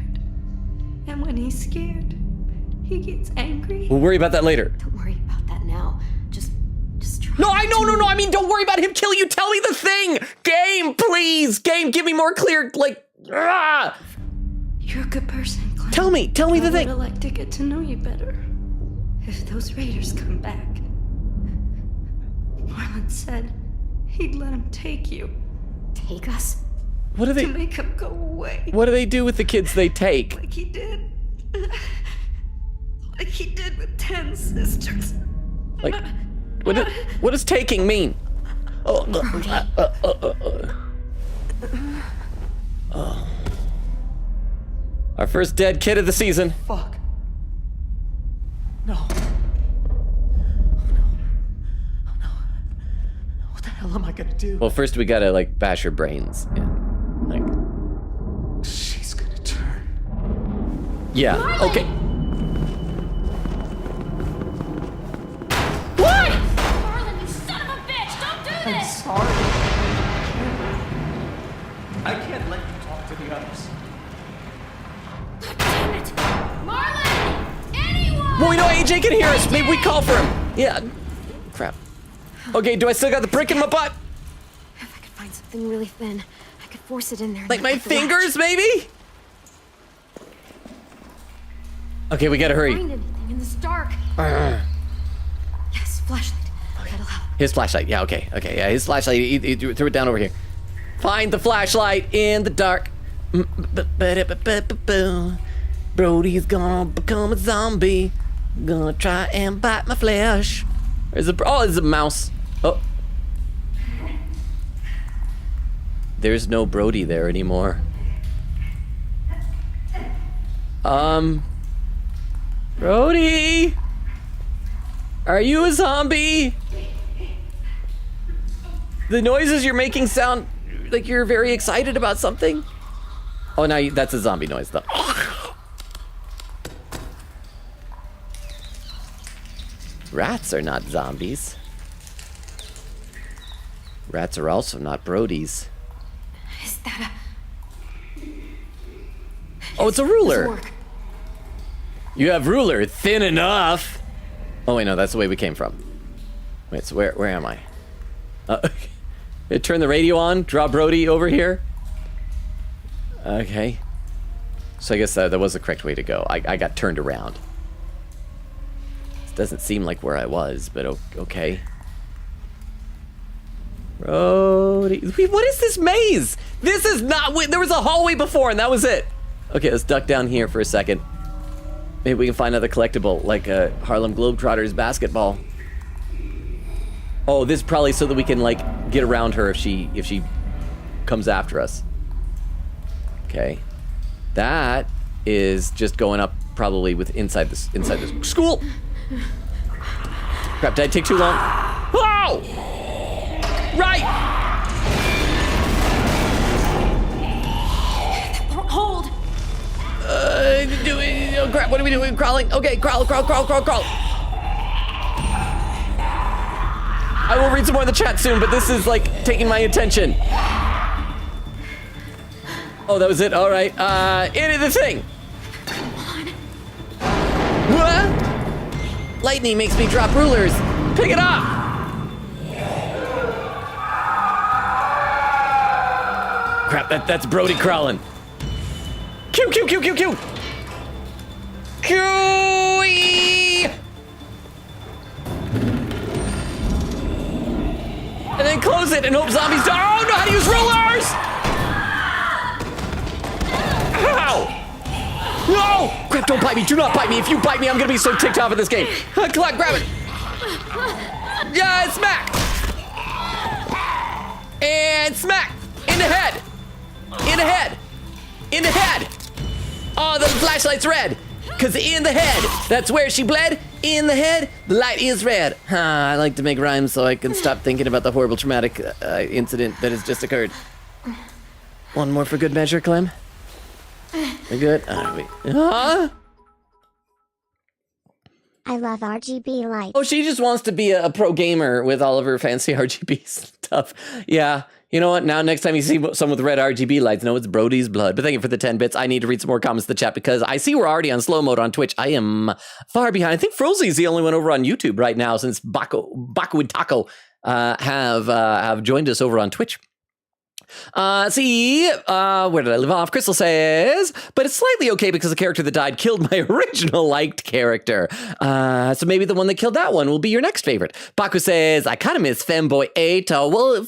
And when he's scared, he gets angry. We'll worry about that later. Don't worry about that now. Just try. No, I mean, don't worry about him killing you. Tell me the thing. Game, please. Game, give me more clear, like, You're a good person, Clem. Tell me the thing. I would like to get to know you better. If those raiders come back, Marlon said he'd let him take you. Take us? What do they? To make him go away. What do they do with the kids they take? Like he did. Like he did with 10 sisters. Like, what does taking mean? Oh. Our first dead kid of the season. Fuck. No. Oh no. What the hell am I gonna do? Well, first we gotta, like, bash her brains in. Like. She's gonna turn. Yeah, Marlon! okay. Marlon, you son of a bitch! Don't do I'm this! sorry. I can't let you talk to the others. Damn it! Marlon! Anyone! Well, we know AJ can hear us. Maybe we call for him. Yeah. Crap. Okay, do I still got the brick in my butt? If I could find something really thin, I could force it in there. and Like then my cut the latch. fingers, maybe? Okay, we gotta hurry. Find anything in this dark. Yes, flashlight. That'll help. His flashlight. Yeah, okay. Yeah, his flashlight. He threw it down over here. Find the flashlight in the dark. Brody's gonna become a zombie. Gonna try and bite my flesh. There's a mouse. Oh. There's no Brody there anymore. Brody! Are you a zombie? The noises you're making sound like you're very excited about something. Oh, now that's a zombie noise, though. Rats are not zombies. Rats are also not Brodies. Is that Oh, it's a Does it ruler. work? You have ruler, thin enough. Oh wait, no, that's the way we came from. Wait, so where am I? Turn the radio on, draw Brody over here. Okay. So I guess that was the correct way to go. I got turned around. This doesn't seem like where I was, but okay. Brody, what is this maze? This is not, there was a hallway before and that was it. Okay, let's duck down here for a second. Maybe we can find another collectible, like a Harlem Globetrotters basketball. Oh, this is probably so that we can like get around her if she comes after us. Okay. That is just going up probably with inside this school. Crap, did I take too long? Oh! Right! Hold! Crap, what are we doing? Crawling? Okay, crawl. I will read some more in the chat soon, but this is like taking my attention. Oh, that was it? All right. Into the thing. Come on. What? Lightning makes me drop rulers. Pick it up. Crap, that's Brody crawling. Q. Q-ee! And then close it and hope zombies don't. Oh, know how to use rulers! Ow! No! Crap, don't bite me. Do not bite me. If you bite me, I'm gonna be so ticked off at this game. Collect, grab it. Yeah, smack! And smack! In the head! In the head! Oh, the flashlight's red. Cause in the head, that's where she bled. In the head, the light is red. I like to make rhymes so I can stop thinking about the horrible traumatic incident that has just occurred. One more for good measure, Clem. We good? Wait. Huh? I love RGB lights. Oh, she just wants to be a pro gamer with all of her fancy RGB stuff. Yeah. You know what? Now, next time you see someone with red RGB lights, know it's Brody's blood. But thank you for the 10 bits. I need to read some more comments in the chat because I see we're already on slow mode on Twitch. I am far behind. I think Frozzy's the only one over on YouTube right now since Baku and Taco have joined us over on Twitch. Where did I leave off? Crystal says, but it's slightly okay because the character that died killed my original liked character. So maybe the one that killed that one will be your next favorite. Baku says, I kind of miss Femboy Eito. Well,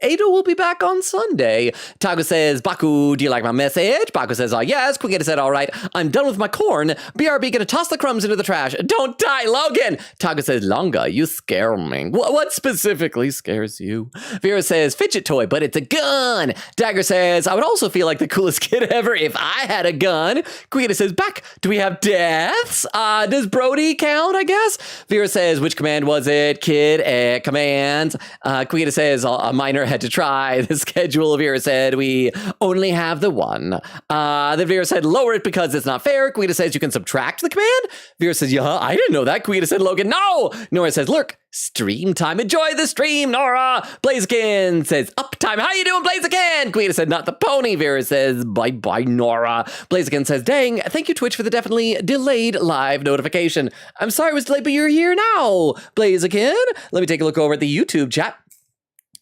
Ada will be back on Sunday. Tago says, Baku, do you like my message? Baku says, oh yes. Quicketa said, all right, I'm done with my corn. BRB gonna toss the crumbs into the trash. Don't die, Logan. Tago says, Longa, you scare me. What specifically scares you? Vera says, fidget toy, but it's a gun. Dagger says, I would also feel like the coolest kid ever if I had a gun. Quicketa says, back, do we have deaths? Does Brody count, I guess? Vera says, which command was it? Kid, command. Quicketa says, a minor had to try. The schedule, Vera said, we only have the one. Then Vera said, lower it because it's not fair. Quicketa says, you can subtract the command. Vera says, yeah, I didn't know that. Quicketa said, Logan, no. Nora says, lurk. Stream time. Enjoy the stream, Nora. Blaziken says, uptime. How you doing, Blaziken? Quicketa said, not the pony. Vera says, bye-bye, Nora. Blaziken says, dang, thank you, Twitch, for the definitely delayed live notification. I'm sorry it was delayed, but you're here now, Blaziken. Let me take a look over at the YouTube chat.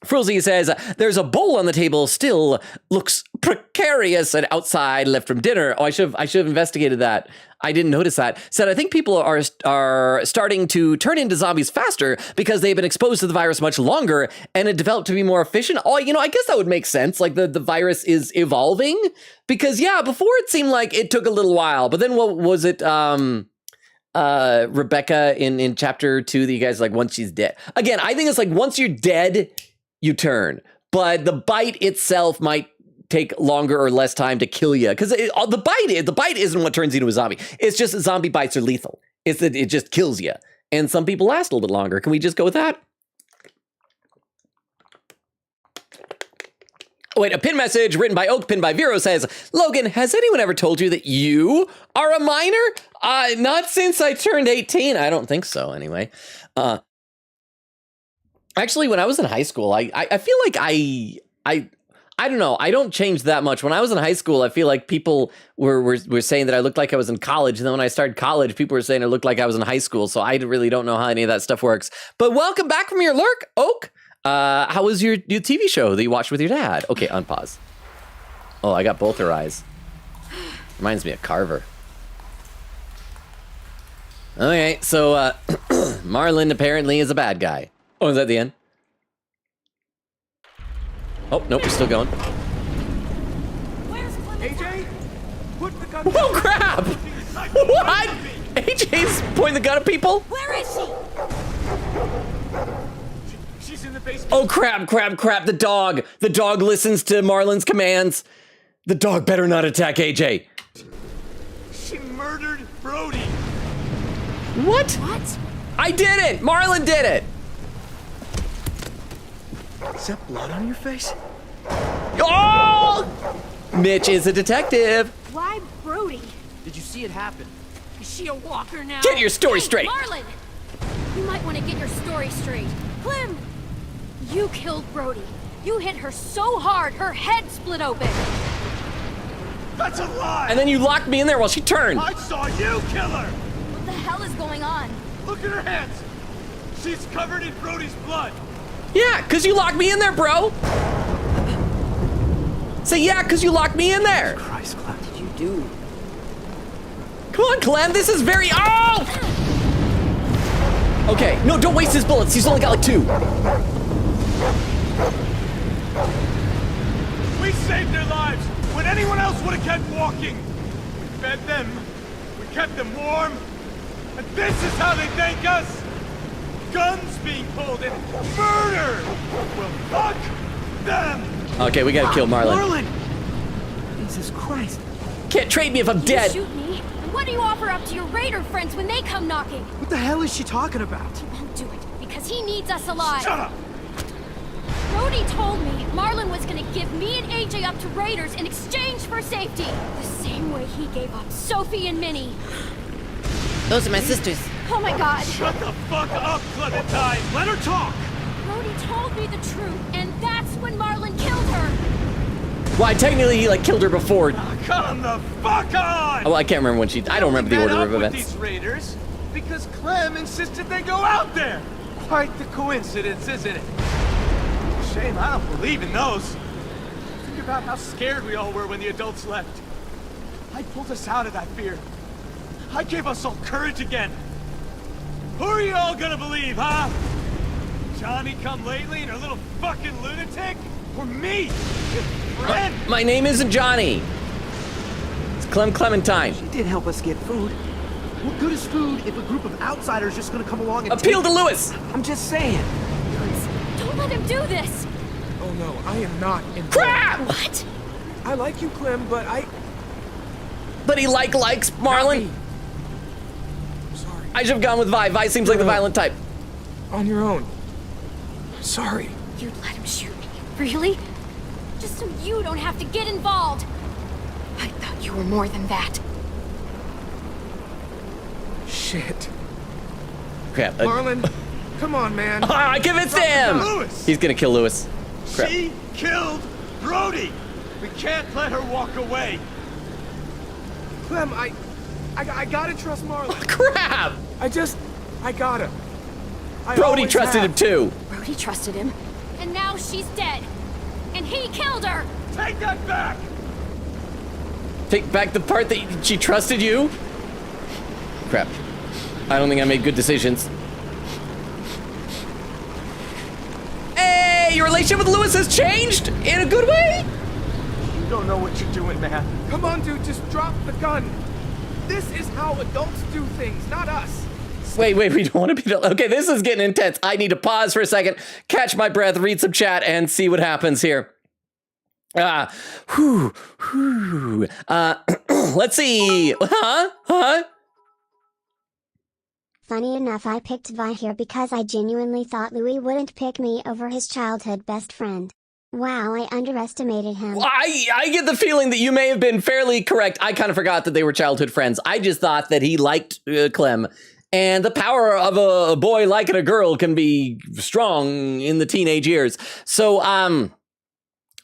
Frozzy says, there's a bowl on the table, still looks precarious and outside left from dinner. Oh, I should have investigated that. I didn't notice that. Said, I think people are starting to turn into zombies faster because they've been exposed to the virus much longer and it developed to be more efficient. Oh, you know, I guess that would make sense. Like the virus is evolving because, yeah, before it seemed like it took a little while. But then what was it? Rebecca in chapter 2 that you guys like once she's dead. Again, I think it's like once you're dead, you turn, but the bite itself might take longer or less time to kill you because the bite isn't what turns you into a zombie. It's just that zombie bites are lethal. It's that it just kills you, and some people last a little bit longer. Can we just go with that? Oh, wait, a pin message written by Oak, pinned by Vero says, Logan, has anyone ever told you that you are a minor? Not since I turned 18. I don't think so, anyway. Actually, when I was in high school, I feel like I don't know. I don't change that much. When I was in high school, I feel like people were saying that I looked like I was in college. And then when I started college, people were saying I looked like I was in high school. So I really don't know how any of that stuff works. But welcome back from your lurk, Oak. How was your TV show that you watched with your dad? Okay, unpause. Oh, I got both her eyes. Reminds me of Carver. Okay, so Marlon apparently is a bad guy. Oh, is that the end? Oh, nope, we're still going. AJ, put the gun. Oh crap! What? AJ's pointing the gun at people? Where is she? She's in the basement. Oh crap, crap, crap, the dog. The dog listens to Marlon's commands. The dog better not attack AJ. She murdered Brody. What? What? I did it! Marlon did it! Is that blood on your face? Oh! Mitch is a detective. Why Brody? Did you see it happen? Is she a walker now? Get your story Hey, straight. Marlon! You might want to get your story straight. Clem! You killed Brody. You hit her so hard, her head split open. That's a lie. And then you locked me in there while she turned. I saw you kill her. What the hell is going on? Look at her hands. She's covered in Brody's blood. Yeah, because you locked me in there, bro. Say yeah, because you locked me in there. Christ, Clem. What did you do? Come on, Clem, this is very, oh! Okay, no, don't waste his bullets. He's only got like 2. We saved their lives when anyone else would have kept walking. We fed them. We kept them warm. And this is how they thank us? Guns being pulled and murder! Well, fuck them! Okay, we gotta kill Marlon. Marlon! Jesus Christ. Can't trade me if I'm You dead. shoot me? And what do you offer up to your raider friends when they come knocking? What the hell is she talking about? He won't do it because he needs us alive. Shut up! Brody told me Marlon was gonna give me and AJ up to raiders in exchange for safety. The same way he gave up Sophie and Minnie. Those are my sisters. Oh my god. Shut the fuck up, Clementine! Let her talk! Brody told me the truth, and that's when Marlon killed her. Why, technically he like killed her before. Come the fuck on! Oh, I can't remember when she, I don't remember the We met order up of with events. these raiders because Clem insisted they go out there. Quite the coincidence, isn't it? Shame I don't believe in those. Think about how scared we all were when the adults left. I pulled us out of that fear. I gave us all courage again. Who are you all gonna believe, huh? Johnny come lately and her little fucking lunatic? Or me? Your friend? My name isn't Johnny. It's Clementine. She did help us get food. What good is food if a group of outsiders just gonna come along and Appeal take to it? Lewis. I'm just saying. Don't let him do this. Oh no, I am not involved. Crap! What? I like you, Clem, but But he likes Marlon. Sorry. I should have gone with Vi. Vi seems like the violent type. On your own. Sorry. You'd let him shoot me? Really? Just so you don't have to get involved. I thought you were more than that. Shit. Crap. Marlon, come on, man. I convinced him! Lewis! He's gonna kill Lewis. Crap. She killed Brody! We can't let her walk away. Clem, I gotta trust Marlon. Crap! I gotta. I Brody always trusted have. him too. Brody trusted him. And now she's dead. And he killed her! Take that back! Take back the part that she trusted you? Crap. I don't think I made good decisions. Hey, your relationship with Lewis has changed in a good way? You don't know what you're doing, man. Come on, dude, just drop the gun. This is how adults do things, not us. Wait, we don't want to be... Okay, this is getting intense. I need to pause for a second, catch my breath, read some chat, and see what happens here. Let's see. Huh? Funny enough, I picked Vi here because I genuinely thought Louis wouldn't pick me over his childhood best friend. Wow, I underestimated him. I get the feeling that you may have been fairly correct. I kind of forgot that they were childhood friends. I just thought that he liked Clem. And the power of a boy liking a girl can be strong in the teenage years. So, I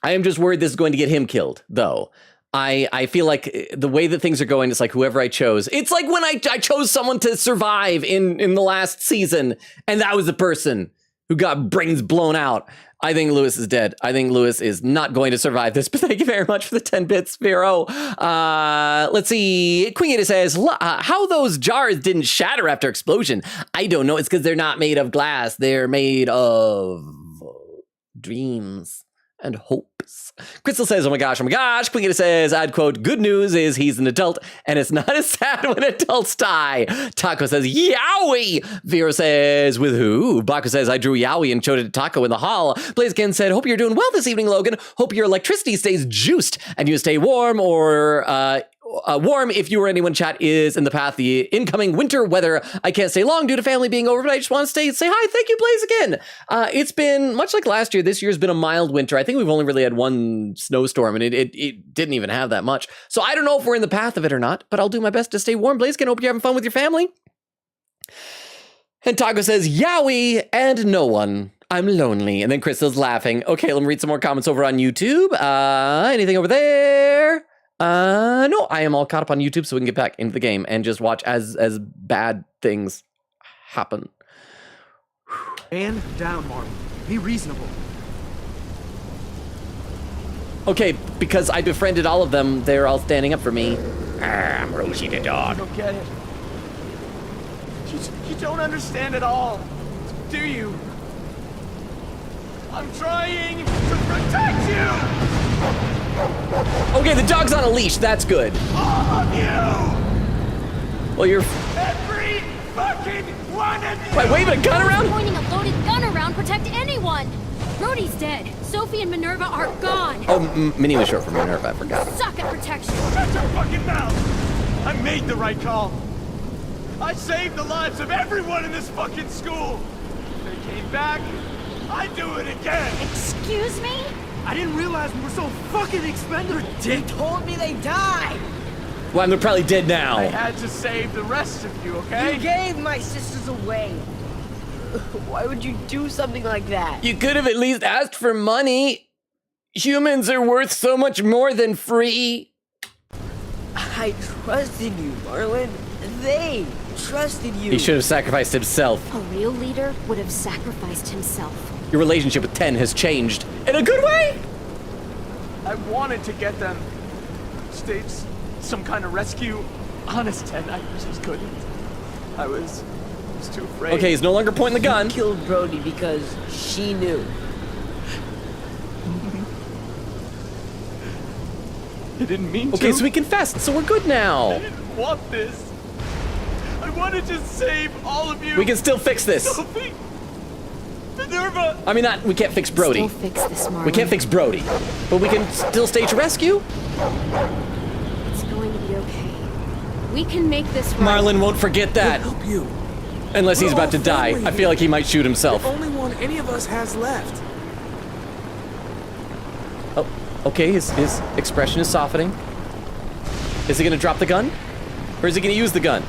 am just worried this is going to get him killed, though. I feel like the way that things are going, it's like whoever I chose. It's like when I chose someone to survive in the last season, and that was the person who got brains blown out. I think Lewis is dead. I think Lewis is not going to survive this, but thank you very much for the 10 bits, Vero. Let's see. Queen says, how those jars didn't shatter after explosion? I don't know. It's because they're not made of glass. They're made of dreams. and hopes. Crystal says, oh my gosh. Queen says, I'd quote, good news is he's an adult and it's not as sad when adults die. Taco says, Yowie. Vera says, with who? Baco says, I drew Yowie and showed it to Taco in the hall. Blaziken said, hope you're doing well this evening, Logan. Hope your electricity stays juiced and you stay warm or warm if you or anyone chat is in the path the incoming winter weather. I can't stay long due to family being over, but I just want to say hi. Thank you, Blaziken. It's been much like last year. This year's been a mild winter. I think we've only really had one snowstorm and it didn't even have that much. So I don't know if we're in the path of it or not, but I'll do my best to stay warm. Blaziken, hope you're having fun with your family. And Taco says, Yowie and no one. I'm lonely. And then Crystal's laughing. Okay, let me read some more comments over on YouTube. Anything over there? No, I am all caught up on YouTube so we can get back into the game and just watch as bad things happen. Man down, Marlon. Be reasonable. Okay, because I befriended all of them, they're all standing up for me. I'm Rosie the dog. I don't get it. You don't understand at all, do you? I'm trying to protect you! Okay, the dog's on a leash. That's good. All of you! Well, you're... Every fucking one of you! By waving a gun around? Pointing a loaded gun around protect anyone. Brody's dead. Sophie and Minerva are gone. Oh, Minnie was short for Minerva. I forgot. Suck at protection. Shut your fucking mouth! I made the right call. I saved the lives of everyone in this fucking school. They came back. I'd do it again. Excuse me? I didn't realize we were so fucking expendable. They told me they died. Well, they're probably dead now. I had to save the rest of you, okay? You gave my sisters away. Why would you do something like that? You could have at least asked for money. Humans are worth so much more than free. I trusted you, Marlon. They trusted you. He should have sacrificed himself. A real leader would have sacrificed himself. Your relationship with Ten has changed. In a good way? I wanted to get them. Stage some kind of rescue. Honest, Ted, I just couldn't. I was too afraid. Okay, he's no longer pointing the gun. You killed Brody because she knew. I didn't mean to. Okay, so we confessed, so we're good now. I didn't want this. I wanted to save all of you. We can still fix this. Sophie, Minerva. I mean, we can't fix Brody. Still fix this, Marlon. We can't fix Brody, but we can still stage a rescue. It's going to be okay. We can make this right. Marlon won't forget that. We'll help you. Unless he's We're about to all die. family I feel like he might shoot himself. The only one any of us has left. Oh, okay, his expression is softening. Is he gonna drop the gun? Or is he gonna use the gun?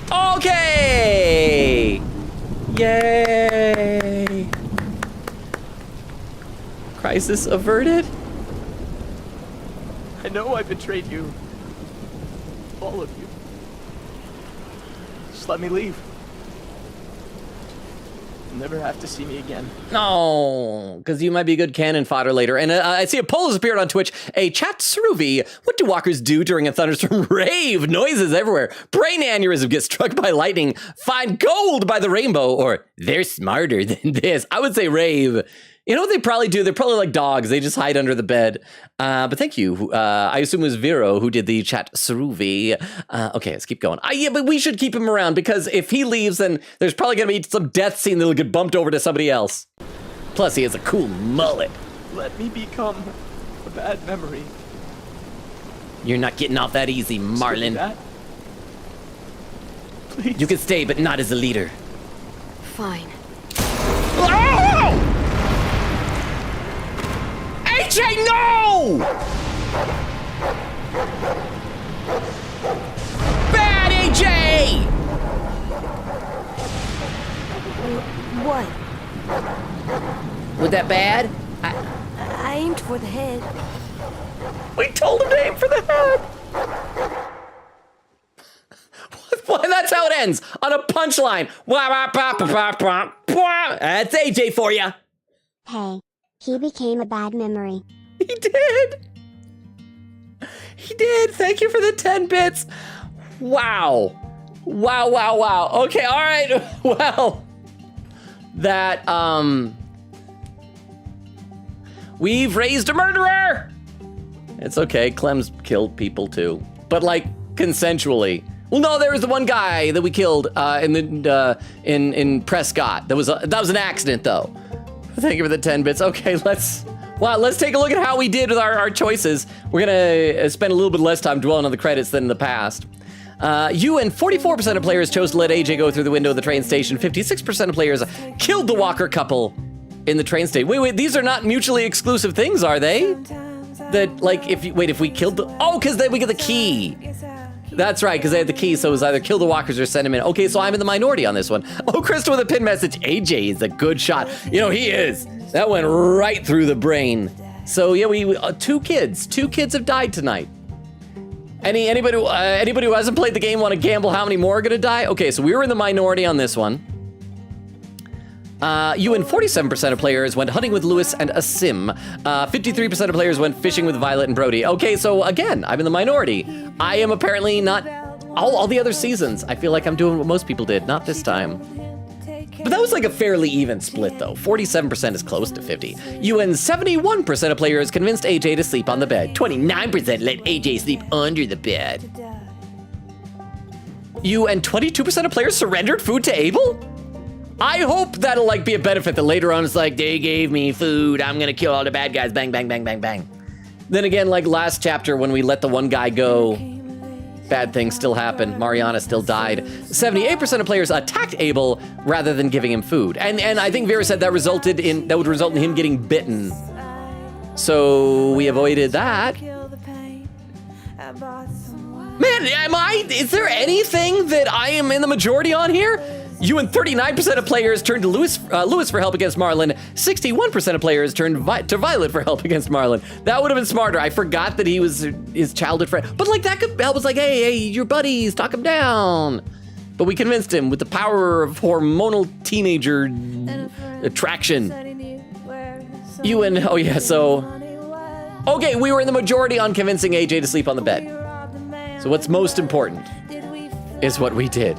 Okay! Yay! Crisis averted? I know I betrayed you. All of you. Just let me leave. You'll never have to see me again. No, because you might be good cannon fodder later. And I see a poll has appeared on Twitch. A chat Sruvi. What do walkers do during a thunderstorm? Rave. Noises everywhere. Brain aneurysm gets struck by lightning. Find gold by the rainbow. Or they're smarter than this. I would say rave. You know what they probably do? They're probably like dogs. They just hide under the bed. But thank you. I assume it was Vero who did the chat Sruvi. Okay, let's keep going. Yeah, but we should keep him around because if he leaves, then there's probably going to be some death scene that'll get bumped over to somebody else. Plus, he has a cool mullet. Let me become a bad memory. You're not getting off that easy, Marlon. That? Please. You can stay, but not as a leader. Fine. Oh! AJ, no! Bad AJ! What? Was that bad? I aimed for the head. We told him to aim for the head! Well, that's how it ends, on a punchline. That's AJ for you. Hey, he became a bad memory. He did. He did. Thank you for the 10 bits. Wow. Wow, wow, wow. Okay, all right. Well, that, We've raised a murderer! It's okay, Clem's killed people too. But like, consensually. Well, no, there was the one guy that we killed in Prescott. That was an accident though. Thank you for the 10 bits. Okay, let's take a look at how we did with our choices. We're gonna spend a little bit less time dwelling on the credits than in the past. You and 44% of players chose to let AJ go through the window of the train station. 56% of players killed the Walker couple in the train station. Wait, these are not mutually exclusive things, are they? That, like, if we killed because then we get the key. That's right, because they had the key, so it was either kill the walkers or send them in. Okay, so I'm in the minority on this one. Oh, Krista with a pin message. AJ is a good shot. You know, he is. That went right through the brain. So yeah, we two kids have died tonight. Anybody who hasn't played the game want to gamble how many more are gonna die? Okay, so we were in the minority on this one. You and 47% of players went hunting with Lewis and a sim. 53% of players went fishing with Violet and Brody. Okay, so again, I'm in the minority. I am apparently not all the other seasons. I feel like I'm doing what most people did, not this time. But that was like a fairly even split though. 47% is close to 50. You and 71% of players convinced AJ to sleep on the bed. 29% let AJ sleep under the bed. You and 22% of players surrendered food to Abel? I hope that'll like be a benefit that later on it's like, they gave me food, I'm gonna kill all the bad guys, bang, bang, bang, bang, bang. Then again, like last chapter when we let the one guy go, bad things still happened, Mariana still died. 78% of players attacked Abel rather than giving him food. And I think Vera said that would result in him getting bitten. So we avoided that. Man, is there anything that I am in the majority on here? You and 39% of players turned to Lewis for help against Marlon. 61% of players turned to Violet for help against Marlon. That would have been smarter. I forgot that he was his childhood friend. But like that could help us like, hey, your buddies, talk him down. But we convinced him with the power of hormonal teenager attraction. You and, okay, we were in the majority on convincing AJ to sleep on the bed. So what's most important is what we did.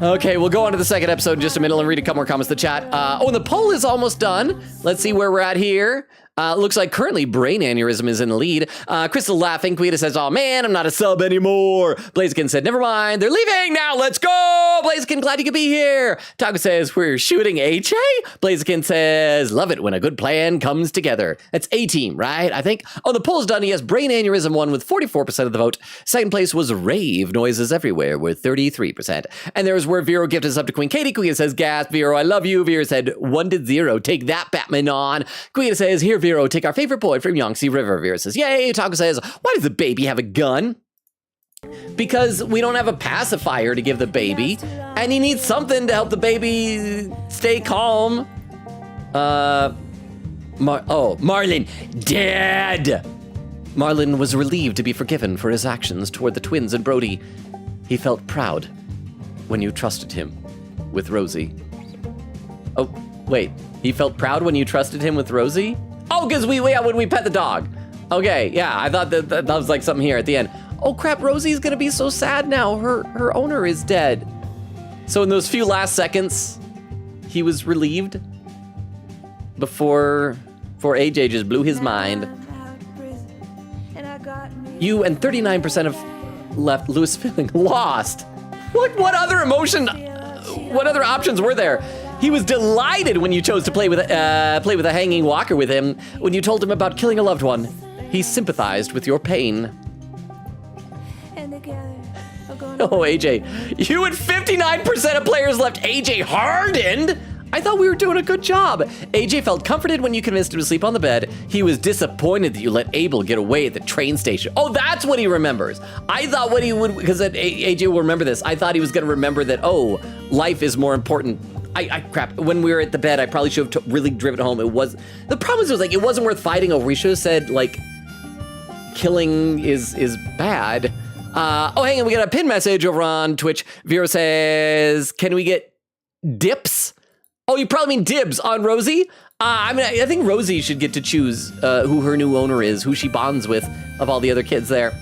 Okay, we'll go on to the second episode in just a minute and read a couple more comments in the chat. And the poll is almost done. Let's see where we're at here. Looks like currently Brain Aneurysm is in the lead. Crystal laughing. Quita says, oh man, I'm not a sub anymore. Blaziken said, never mind. They're leaving now. Let's go. Blaziken, glad you could be here. Taco says, we're shooting AJ. Blaziken says, love it when a good plan comes together. That's A-team, right? I think. Oh, the poll's done. Yes, Brain Aneurysm won with 44% of the vote. Second place was Rave Noises Everywhere with 33%. And there's where Vero gifted us up to Queen Katie. Quita says, gasp, Vero, I love you. Vero said, 1-0. Take that, Batman on. Quita says, here, Vero, take our favorite boy from Yangtze River. Vera says, yay. Taco says, why does the baby have a gun? Because we don't have a pacifier to give the baby, and he needs something to help the baby stay calm. Marlon, dead. Marlon was relieved to be forgiven for his actions toward the twins and Brody. He felt proud when you trusted him with Rosie. Oh, wait. He felt proud when you trusted him with Rosie? Oh, because when we pet the dog. Okay, yeah, I thought that was like something here at the end. Oh crap, Rosie's gonna be so sad now. Her owner is dead. So in those few last seconds, he was relieved before AJ just blew his mind. You and 39% of left Lewis feeling lost. What other emotion? What other options were there? He was delighted when you chose to play with a hanging walker with him. When you told him about killing a loved one, he sympathized with your pain. Oh, AJ, you and 59% of players left AJ hardened. I thought we were doing a good job. AJ felt comforted when you convinced him to sleep on the bed. He was disappointed that you let Abel get away at the train station. Oh, that's what he remembers. I thought what he would, because AJ will remember this. I thought he was going to remember that, oh, life is more important. Crap, when we were at the bed, I probably should have really driven home. The problem is, it wasn't worth fighting over. We should have said, like, killing is bad. Hang on, we got a pin message over on Twitch. Vera says, can we get dips? Oh, you probably mean dibs on Rosie? I think Rosie should get to choose who her new owner is, who she bonds with of all the other kids there.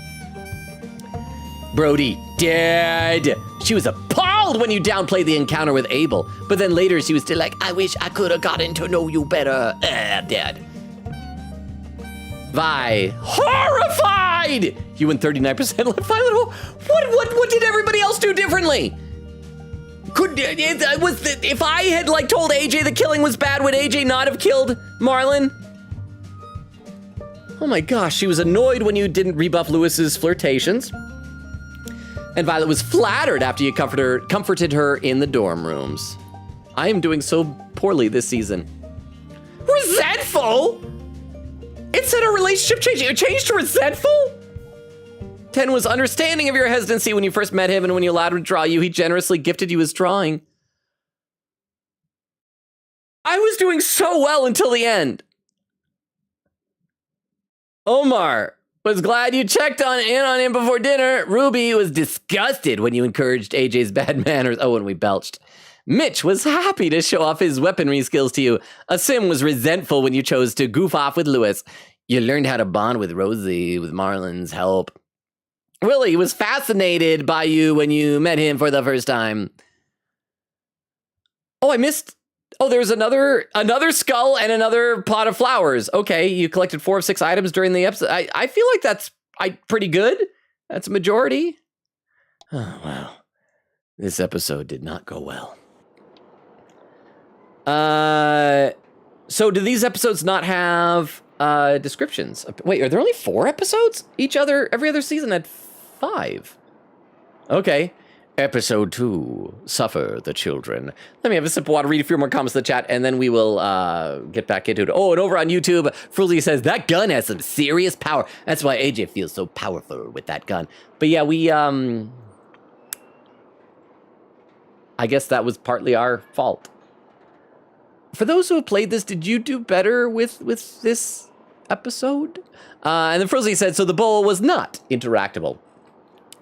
Brody, dead. She was appalled when you downplayed the encounter with Abel, but then later she was still like, I wish I could have gotten to know you better. Dead. Vi, horrified! You went 39% left Violet. What did everybody else do differently? If I had like told AJ the killing was bad, would AJ not have killed Marlon? Oh my gosh, she was annoyed when you didn't rebuff Lewis's flirtations. And Violet was flattered after you comforted her in the dorm rooms. I am doing so poorly this season. Resentful? It said our relationship changed. It changed to resentful? 10 was understanding of your hesitancy when you first met him, and when you allowed him to draw you, he generously gifted you his drawing. I was doing so well until the end. Omar was glad you checked in on him before dinner. Ruby was disgusted when you encouraged AJ's bad manners. Oh, and we belched. Mitch was happy to show off his weaponry skills to you. Asim was resentful when you chose to goof off with Lewis. You learned how to bond with Rosie with Marlon's help. Willie was fascinated by you when you met him for the first time. Oh, I missed. Oh, there was another skull and another pot of flowers. Okay, you collected 4 of 6 items during the episode. I feel like that's pretty good. That's a majority. Oh, wow. This episode did not go well. So do these episodes not have descriptions? Wait, are there only 4 episodes? Every other season had 5. Okay. Episode 2, Suffer the Children. Let me have a sip of water, read a few more comments in the chat, and then we will get back into it. Oh, and over on YouTube, Frulzy says, that gun has some serious power. That's why AJ feels so powerful with that gun. But yeah, we, I guess that was partly our fault. For those who have played this, did you do better with this episode? And then Frulzy said, so the bowl was not interactable.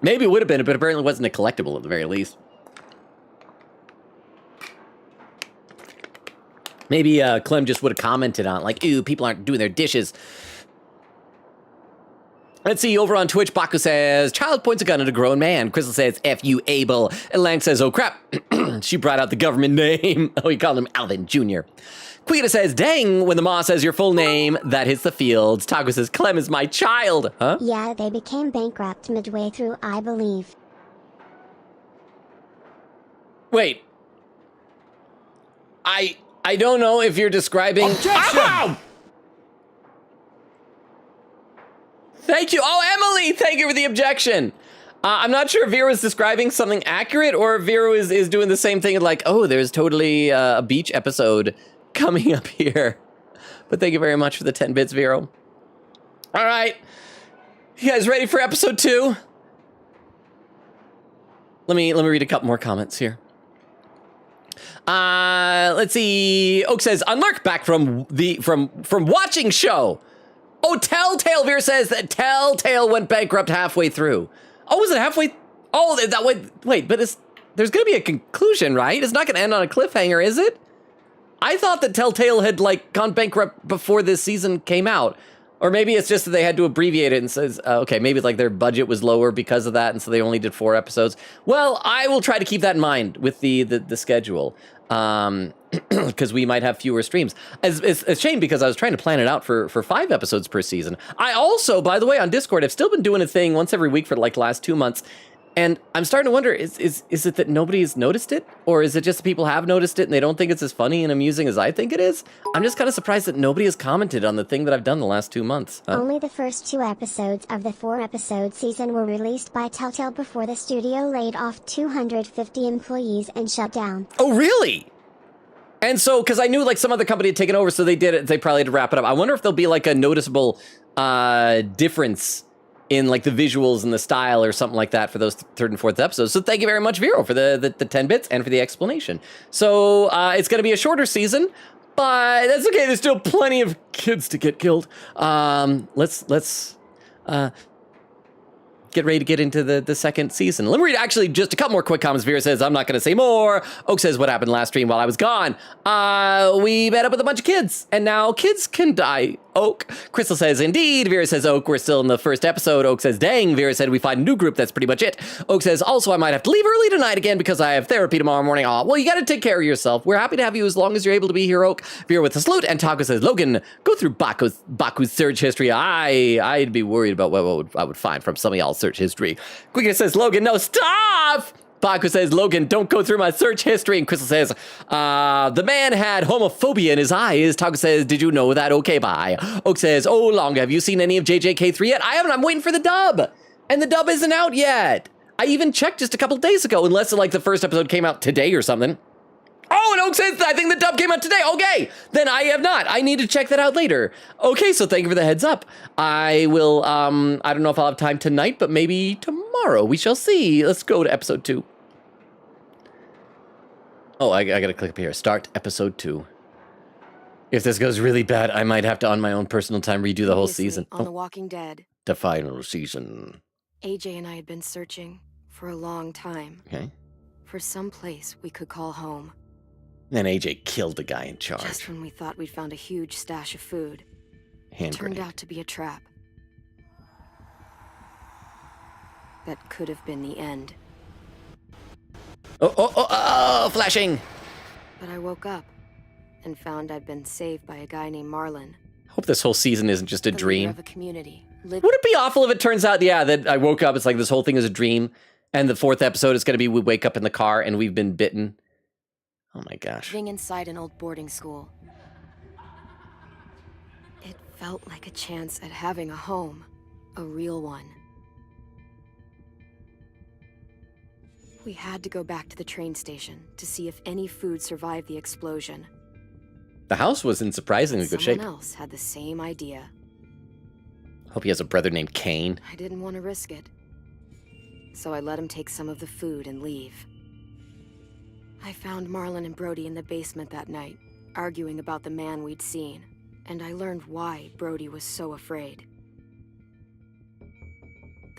Maybe it would have been, but apparently wasn't a collectible at the very least. Maybe Clem just would have commented on it, like, ew, people aren't doing their dishes. Let's see, over on Twitch, Baku says, child points a gun at a grown man. Crystal says, F you, Abel. And Lang says, oh crap, she brought out the government name. Oh, he called him Alvin Jr. Quita says, dang, when the Ma says your full name, that hits the fields. Taco says, Clem is my child. Huh? Yeah, they became bankrupt midway through, I believe. Wait. I don't know if you're describing... Objection! Ow! Thank you. Oh, Emily, thank you for the objection. I'm not sure if Vera is describing something accurate or if Vera is doing the same thing like, oh, there's totally a beach episode coming up here. But thank you very much for the 10 bits, Vero. All right. You guys ready for episode 2? Let me read a couple more comments here. Let's see. Oak says, unlurk back from watching show. Oh, Telltale, Vera says that Telltale went bankrupt halfway through. Oh, was it halfway? Oh, that wait, but there's going to be a conclusion, right? It's not going to end on a cliffhanger, is it? I thought that Telltale had, like, gone bankrupt before this season came out. Or maybe it's just that they had to abbreviate it and says, okay, maybe like their budget was lower because of that, and so they only did 4 episodes. Well, I will try to keep that in mind with the schedule. Because we might have fewer streams. It's a shame because I was trying to plan it out for 5 episodes per season. I also, by the way, on Discord, I've still been doing a thing once every week for like the last 2 months. And I'm starting to wonder, is it that nobody's noticed it? Or is it just that people have noticed it and they don't think it's as funny and amusing as I think it is? I'm just kind of surprised that nobody has commented on the thing that I've done the last 2 months. Only the first 2 episodes of the 4-episode season were released by Telltale before the studio laid off 250 employees and shut down. Oh, really? And so, because I knew like some other company had taken over, so they did it. They probably had to wrap it up. I wonder if there'll be like a noticeable difference in like the visuals and the style or something like that for those 3rd and 4th episodes. So thank you very much, Vero, for the 10 bits and for the explanation. So it's going to be a shorter season, but that's okay. There's still plenty of kids to get killed. Let's get ready to get into the second season. Let me read actually just a couple more quick comments. Vera says, I'm not going to say more. Oak says, what happened last stream while I was gone? We met up with a bunch of kids, and now kids can die. Oak. Crystal says, indeed. Vera says, Oak, we're still in the first episode. Oak says, dang. Vera said, we find a new group. That's pretty much it. Oak says, also, I might have to leave early tonight again because I have therapy tomorrow morning. Aw, well, you got to take care of yourself. We're happy to have you as long as you're able to be here, Oak. Vera with a salute. And Taco says, Logan, go through Baku's search history. I'd be worried about what I would find from some of y'all's search history. Quickness says, Logan, no, stop! Baku says, Logan, don't go through my search history. And Crystal says, the man had homophobia in his eyes. Taco says, did you know that? Okay, bye. Oak says, oh, Long, have you seen any of JJK3 yet? I haven't. I'm waiting for the dub. And the dub isn't out yet. I even checked just a couple days ago, unless like the first episode came out today or something. Oh, and Oak says, I think the dub came out today. Okay, then I have not. I need to check that out later. Okay, so thank you for the heads up. I will, I don't know if I'll have time tonight, but maybe tomorrow. We shall see. Let's go to episode 2. Oh, I gotta click up here. Start episode 2. If this goes really bad, I might have to, on my own personal time, redo the whole season. On The Walking Dead. The final season. AJ and I had been searching for a long time. Okay. For some place we could call home. Then AJ killed the guy in charge. Just when we thought we'd found a huge stash of food. Hand it turned grenade. out to be a trap. That could have been the end. Oh, flashing! But I woke up and found I'd been saved by a guy named Marlon. Hope this whole season isn't just a The leader dream. of a community. Would it be awful if it turns out, yeah, that I woke up, it's like this whole thing is a dream, and the 4th episode is going to be we wake up in the car and we've been bitten? Oh my gosh. Living inside an old boarding school. It felt like a chance at having a home. A real one. We had to go back to the train station to see if any food survived the explosion. The house was in surprisingly good shape. Someone else had the same idea. Hope he has a brother named Kane. I didn't want to risk it. So I let him take some of the food and leave. I found Marlon and Brody in the basement that night, arguing about the man we'd seen, and I learned why Brody was so afraid.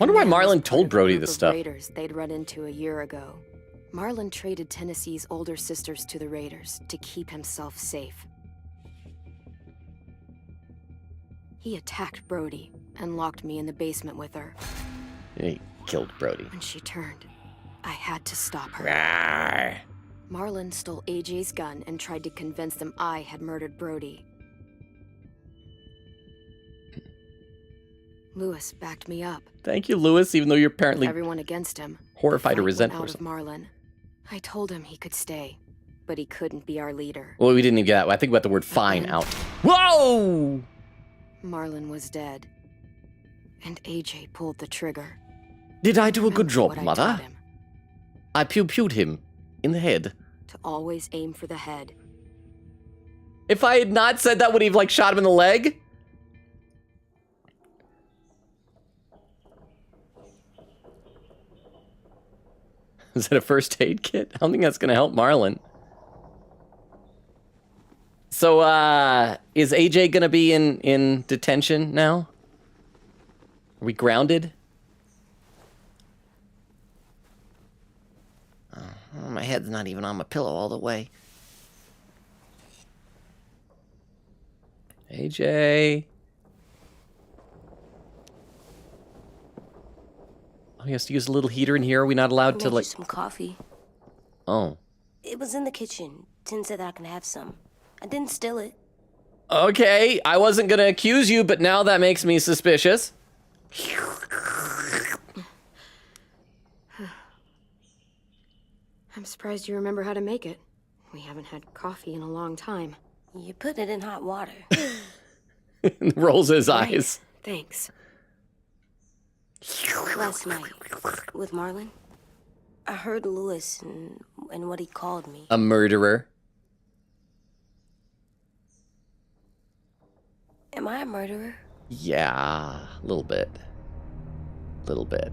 Wonder why Marlon told Brody this stuff. Raiders they'd run into a year ago. Marlon traded Tennessee's older sisters to the Raiders to keep himself safe. He attacked Brody and locked me in the basement with her. He killed Brody. When she turned, I had to stop her. Rawr. Marlon stole AJ's gun and tried to convince them I had murdered Brody. Lewis backed me up. Thank you, Lewis, even though you're apparently everyone against him. Horrified or Out resentful. of Marlon. I told him he could stay, but he couldn't be our leader. Well, we didn't even get that. I think about the word fine out. Whoa! Marlon was dead. And AJ pulled the trigger. Did I do a good job, What I Mother? taught him, I pew-pewed him in the head. to always aim for the head. If I had not said that, would he have, like, shot him in the leg? Is it a first aid kit? I don't think that's going to help Marlon. So, is AJ going to be in detention now? Are we grounded? Oh, my head's not even on my pillow all the way. AJ. Oh, he has to use a little heater in here. Are we not allowed to, Made you like... some coffee. Oh. It was in the kitchen. Tin said that I can have some. I didn't steal it. Okay, I wasn't gonna accuse you, but now that makes me suspicious. I'm surprised you remember how to make it. We haven't had coffee in a long time. You put it in hot water. Rolls his Right. eyes. Thanks. Last night, with Marlon, I heard Lewis and what he called me. A murderer. Am I a murderer? Yeah, a little bit. Little bit.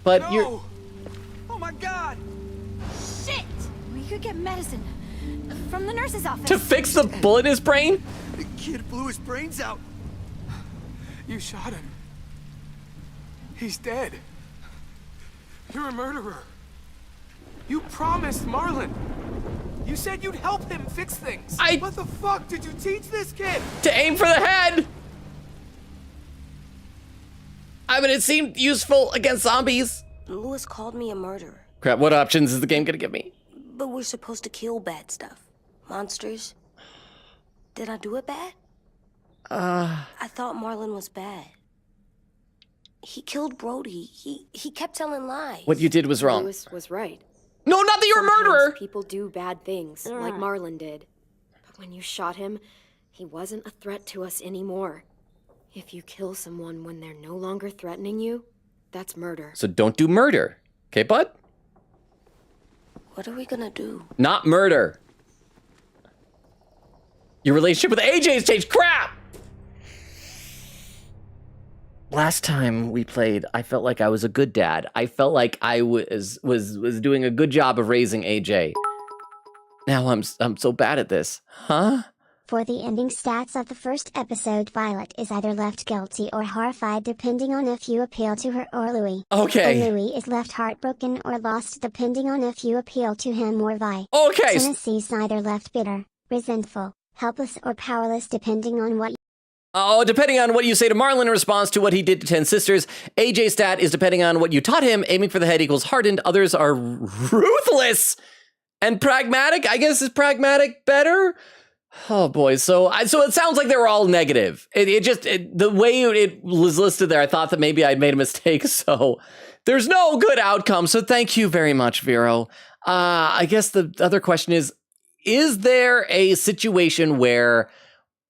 But No! you're... Oh my god! Shit! We could get medicine from the nurse's office. To fix the bullet in his brain? The kid blew his brains out. You shot him. He's dead. You're a murderer. You promised Marlon. You said you'd help him fix things. What the fuck did you teach this kid? To aim for the head! I mean, it seemed useful against zombies. Lewis called me a murderer. Crap, what options is the game gonna give me? But we're supposed to kill bad stuff. Monsters. Did I do it bad? I thought Marlon was bad. He killed Brody. He kept telling lies. What you did was wrong. Lewis was right. No, not that you're a Sometimes murderer! people do bad things, like Marlon did. But when you shot him, he wasn't a threat to us anymore. If you kill someone when they're no longer threatening you, that's murder. So don't do murder. Okay, bud? What are we gonna do? Not murder. Your relationship with AJ's changed. Crap! Last time we played, I felt like I was a good dad. I felt like I was doing a good job of raising AJ. Now I'm so bad at this. Huh? For the ending stats of the first episode, Violet is either left guilty or horrified depending on if you appeal to her or Louis. Okay. Or Louis is left heartbroken or lost depending on if you appeal to him or Vi. Okay. Tennessee's either left bitter, resentful, helpless or powerless depending on what Oh, depending on what you say to Marlon in response to what he did to 10 Sisters. AJ stat is depending on what you taught him. Aiming for the head equals hardened. Others are ruthless and pragmatic. I guess is pragmatic better? Oh boy, so it sounds like they were all negative. The way it was listed there, I thought that maybe I'd made a mistake, so there's no good outcome, so thank you very much, Vero. I guess the other question is there a situation where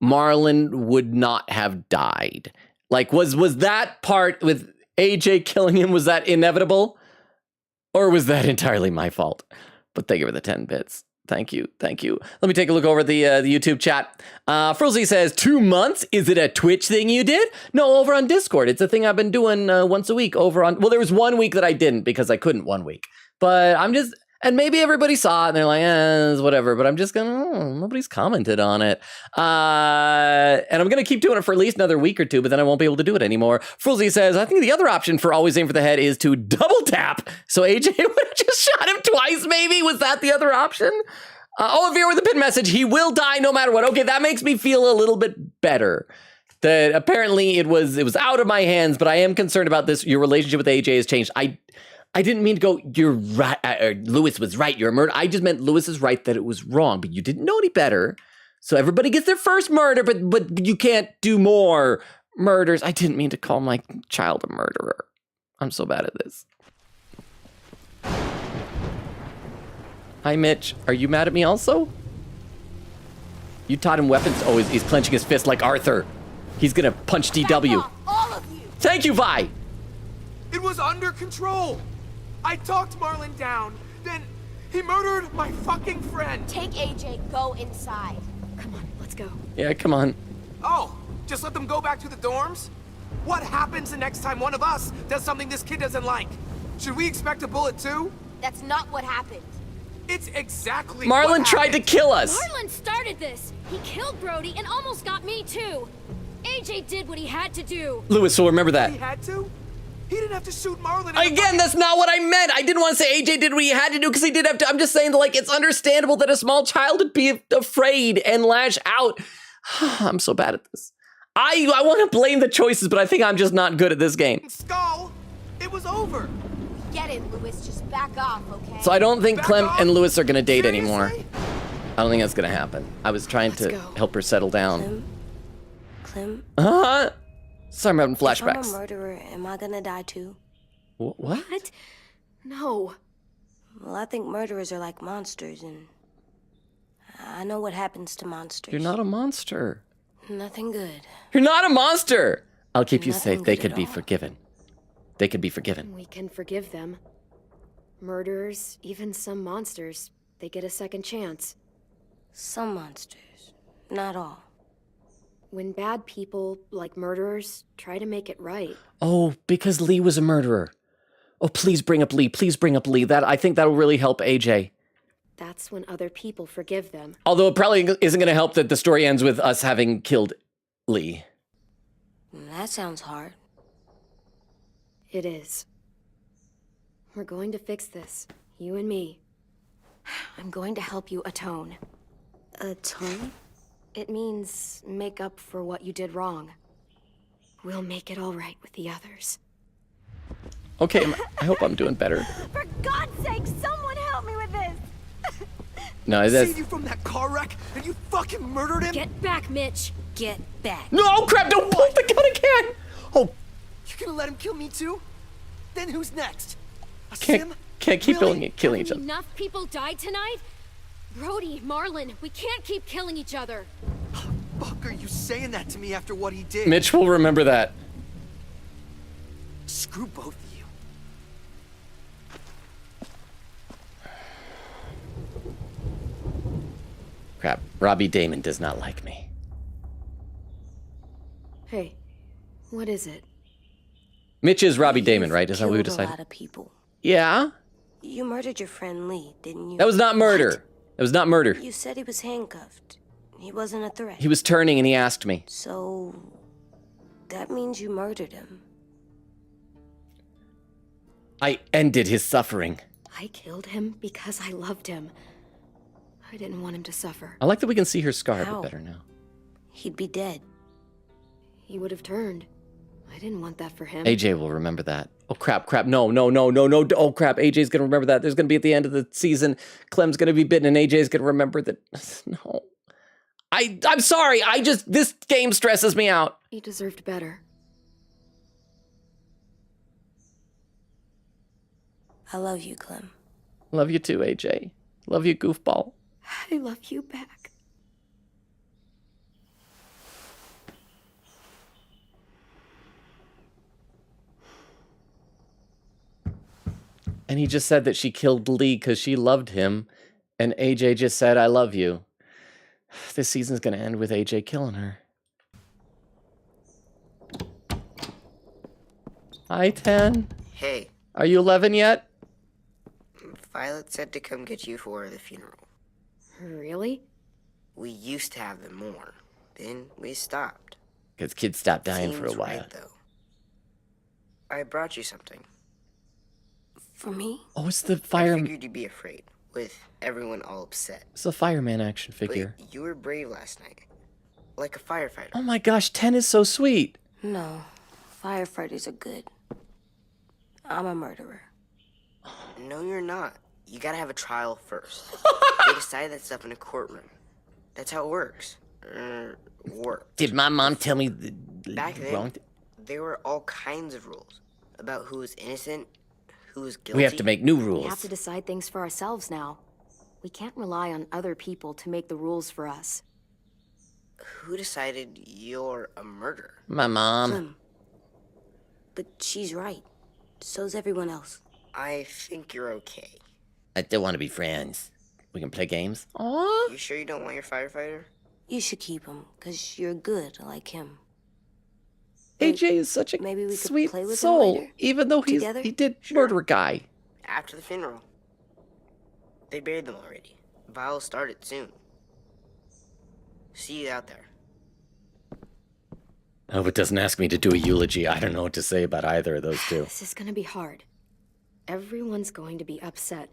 Marlon would not have died? Like, was that part with AJ killing him, was that inevitable? Or was that entirely my fault? But thank you for the 10 bits. Thank you. Let me take a look over the YouTube chat. Frozy says, 2 months? Is it a Twitch thing you did? No, over on Discord. It's a thing I've been doing once a week over on... Well, there was 1 week that I didn't because I couldn't 1 week. But I'm just... And maybe everybody saw it and they're like, it's whatever. But I'm just gonna, nobody's commented on it. And I'm gonna keep doing it for at least another week or two, but then I won't be able to do it anymore. Frozy says, I think the other option for always aim for the head is to double tap. So AJ would have just shot him twice, maybe? Was that the other option? Veer with a pin message, he will die no matter what. Okay, that makes me feel a little bit better. That apparently it was out of my hands, but I am concerned about this. Your relationship with AJ has changed. I didn't mean to go, you're right, Lewis was right, you're a murderer. I just meant Lewis is right that it was wrong, but you didn't know any better. So everybody gets their first murder, but you can't do more murders. I didn't mean to call my child a murderer. I'm so bad at this. Hi, Mitch. Are you mad at me also? You taught him weapons? Oh, he's clenching his fist like Arthur. He's gonna punch DW. Back off, all of you! Thank you, Vi! It was under control! I talked Marlon down, then he murdered my fucking friend! Take AJ, go inside. Come on, let's go. Yeah, come on. Oh, just let them go back to the dorms? What happens the next time one of us does something this kid doesn't like? Should we expect a bullet too? That's not what happened. It's exactly Marlon tried to kill us! Marlon started this! He killed Brody and almost got me too! AJ did what he had to do! Lewis will remember that. He had to? He didn't have to shoot Marlon. Again, that's not what I meant. I didn't want to say AJ did what he had to do because he did have to. I'm just saying that, like, it's understandable that a small child would be afraid and lash out. I'm so bad at this. I want to blame the choices, but I think I'm just not good at this game. Skull, it was over. Get it, Lewis. Just back off, okay? So I don't think Back Clem off? and Lewis are going to date Seriously? anymore. I don't think that's going to happen. I was trying to help her settle down. Clem? Sorry, I'm having If I'm a flashbacks. murderer, am I gonna die too? What? No. Well, I think murderers are like monsters, and I know what happens to monsters. You're not a monster. Nothing good. You're not a monster. I'll keep you Nothing safe. They good could at be all. forgiven. They could be forgiven. We can forgive them. Murderers, even some monsters, they get a second chance. Some monsters, not all. When bad people, like murderers, try to make it right. Oh, because Lee was a murderer. Oh, please bring up Lee. Please bring up Lee. I think that'll really help AJ. That's when other people forgive them. Although it probably isn't going to help that the story ends with us having killed Lee. That sounds hard. It is. We're going to fix this. You and me. I'm going to help you atone. Atone? It means make up for what you did wrong. We'll make it all right with the others. Okay, I hope I'm doing better. For God's sake, someone help me with this! No, that's... Saved you from that car wreck, and you fucking murdered him? Get back, Mitch! Get back! No, crap, don't pull the gun again! Oh. You gonna let him kill me too? Then who's next? Can't keep killing each other. Enough people died tonight? Brody, Marlon, we can't keep killing each other. Fuck are you saying that to me after what he did? Mitch will remember that. Screw both of you. Crap, Robbie Damon does not like me. Hey, what is it? Mitch is Robbie Damon, right? Is that what we Killed decided? a lot of people. Yeah? You murdered your friend Lee, didn't you? That was not murder. What? It was not murder. You said he was handcuffed. He wasn't a threat. He was turning and he asked me. So, that means you murdered him. I ended his suffering. I killed him because I loved him. I didn't want him to suffer. I like that we can see her scar a How? bit better now. He'd be dead. He would have turned. I didn't want that for him. AJ will remember that. Oh, crap. No. Oh, crap. AJ's going to remember that. There's going to be at the end of the season, Clem's going to be bitten and AJ's going to remember that. No. I'm sorry. This game stresses me out. He deserved better. I love you, Clem. Love you too, AJ. Love you, goofball. I love you back. And he just said that she killed Lee because she loved him. And AJ just said, I love you. This season's going to end with AJ killing her. Hi, 10. Hey. Are you 11 yet? Violet said to come get you for the funeral. Really? We used to have them more. Then we stopped. Because kids stopped dying for a Seems while. right, though. I brought you something. For me? Oh, it's the I fireman. figured you'd be afraid, with everyone all upset. It's the fireman action figure. But you were brave last night. Like a firefighter. Oh my gosh, 10 is so sweet. No. Firefighters are good. I'm a murderer. No, you're not. You gotta have a trial first. They decide that stuff in a courtroom. That's how it works. Did my mom tell me Back then, there were all kinds of rules about who was innocent, who was guilty. We have to make new We rules. have to decide things for ourselves now. We can't rely on other people to make the rules for us. Who decided you're a murderer? My mom. Clem. But she's right. So's everyone else. I think you're okay. I still want to be friends. We can play games. You sure you don't want your firefighter? You should keep him, because you're good like him. AJ is such a Maybe we could sweet play with him soul, later? even though he did murder a guy. After the funeral. They buried them already. Vile started soon. See you out there. I hope it doesn't ask me to do a eulogy. I don't know what to say about either of those two. This is gonna be hard. Everyone's going to be upset.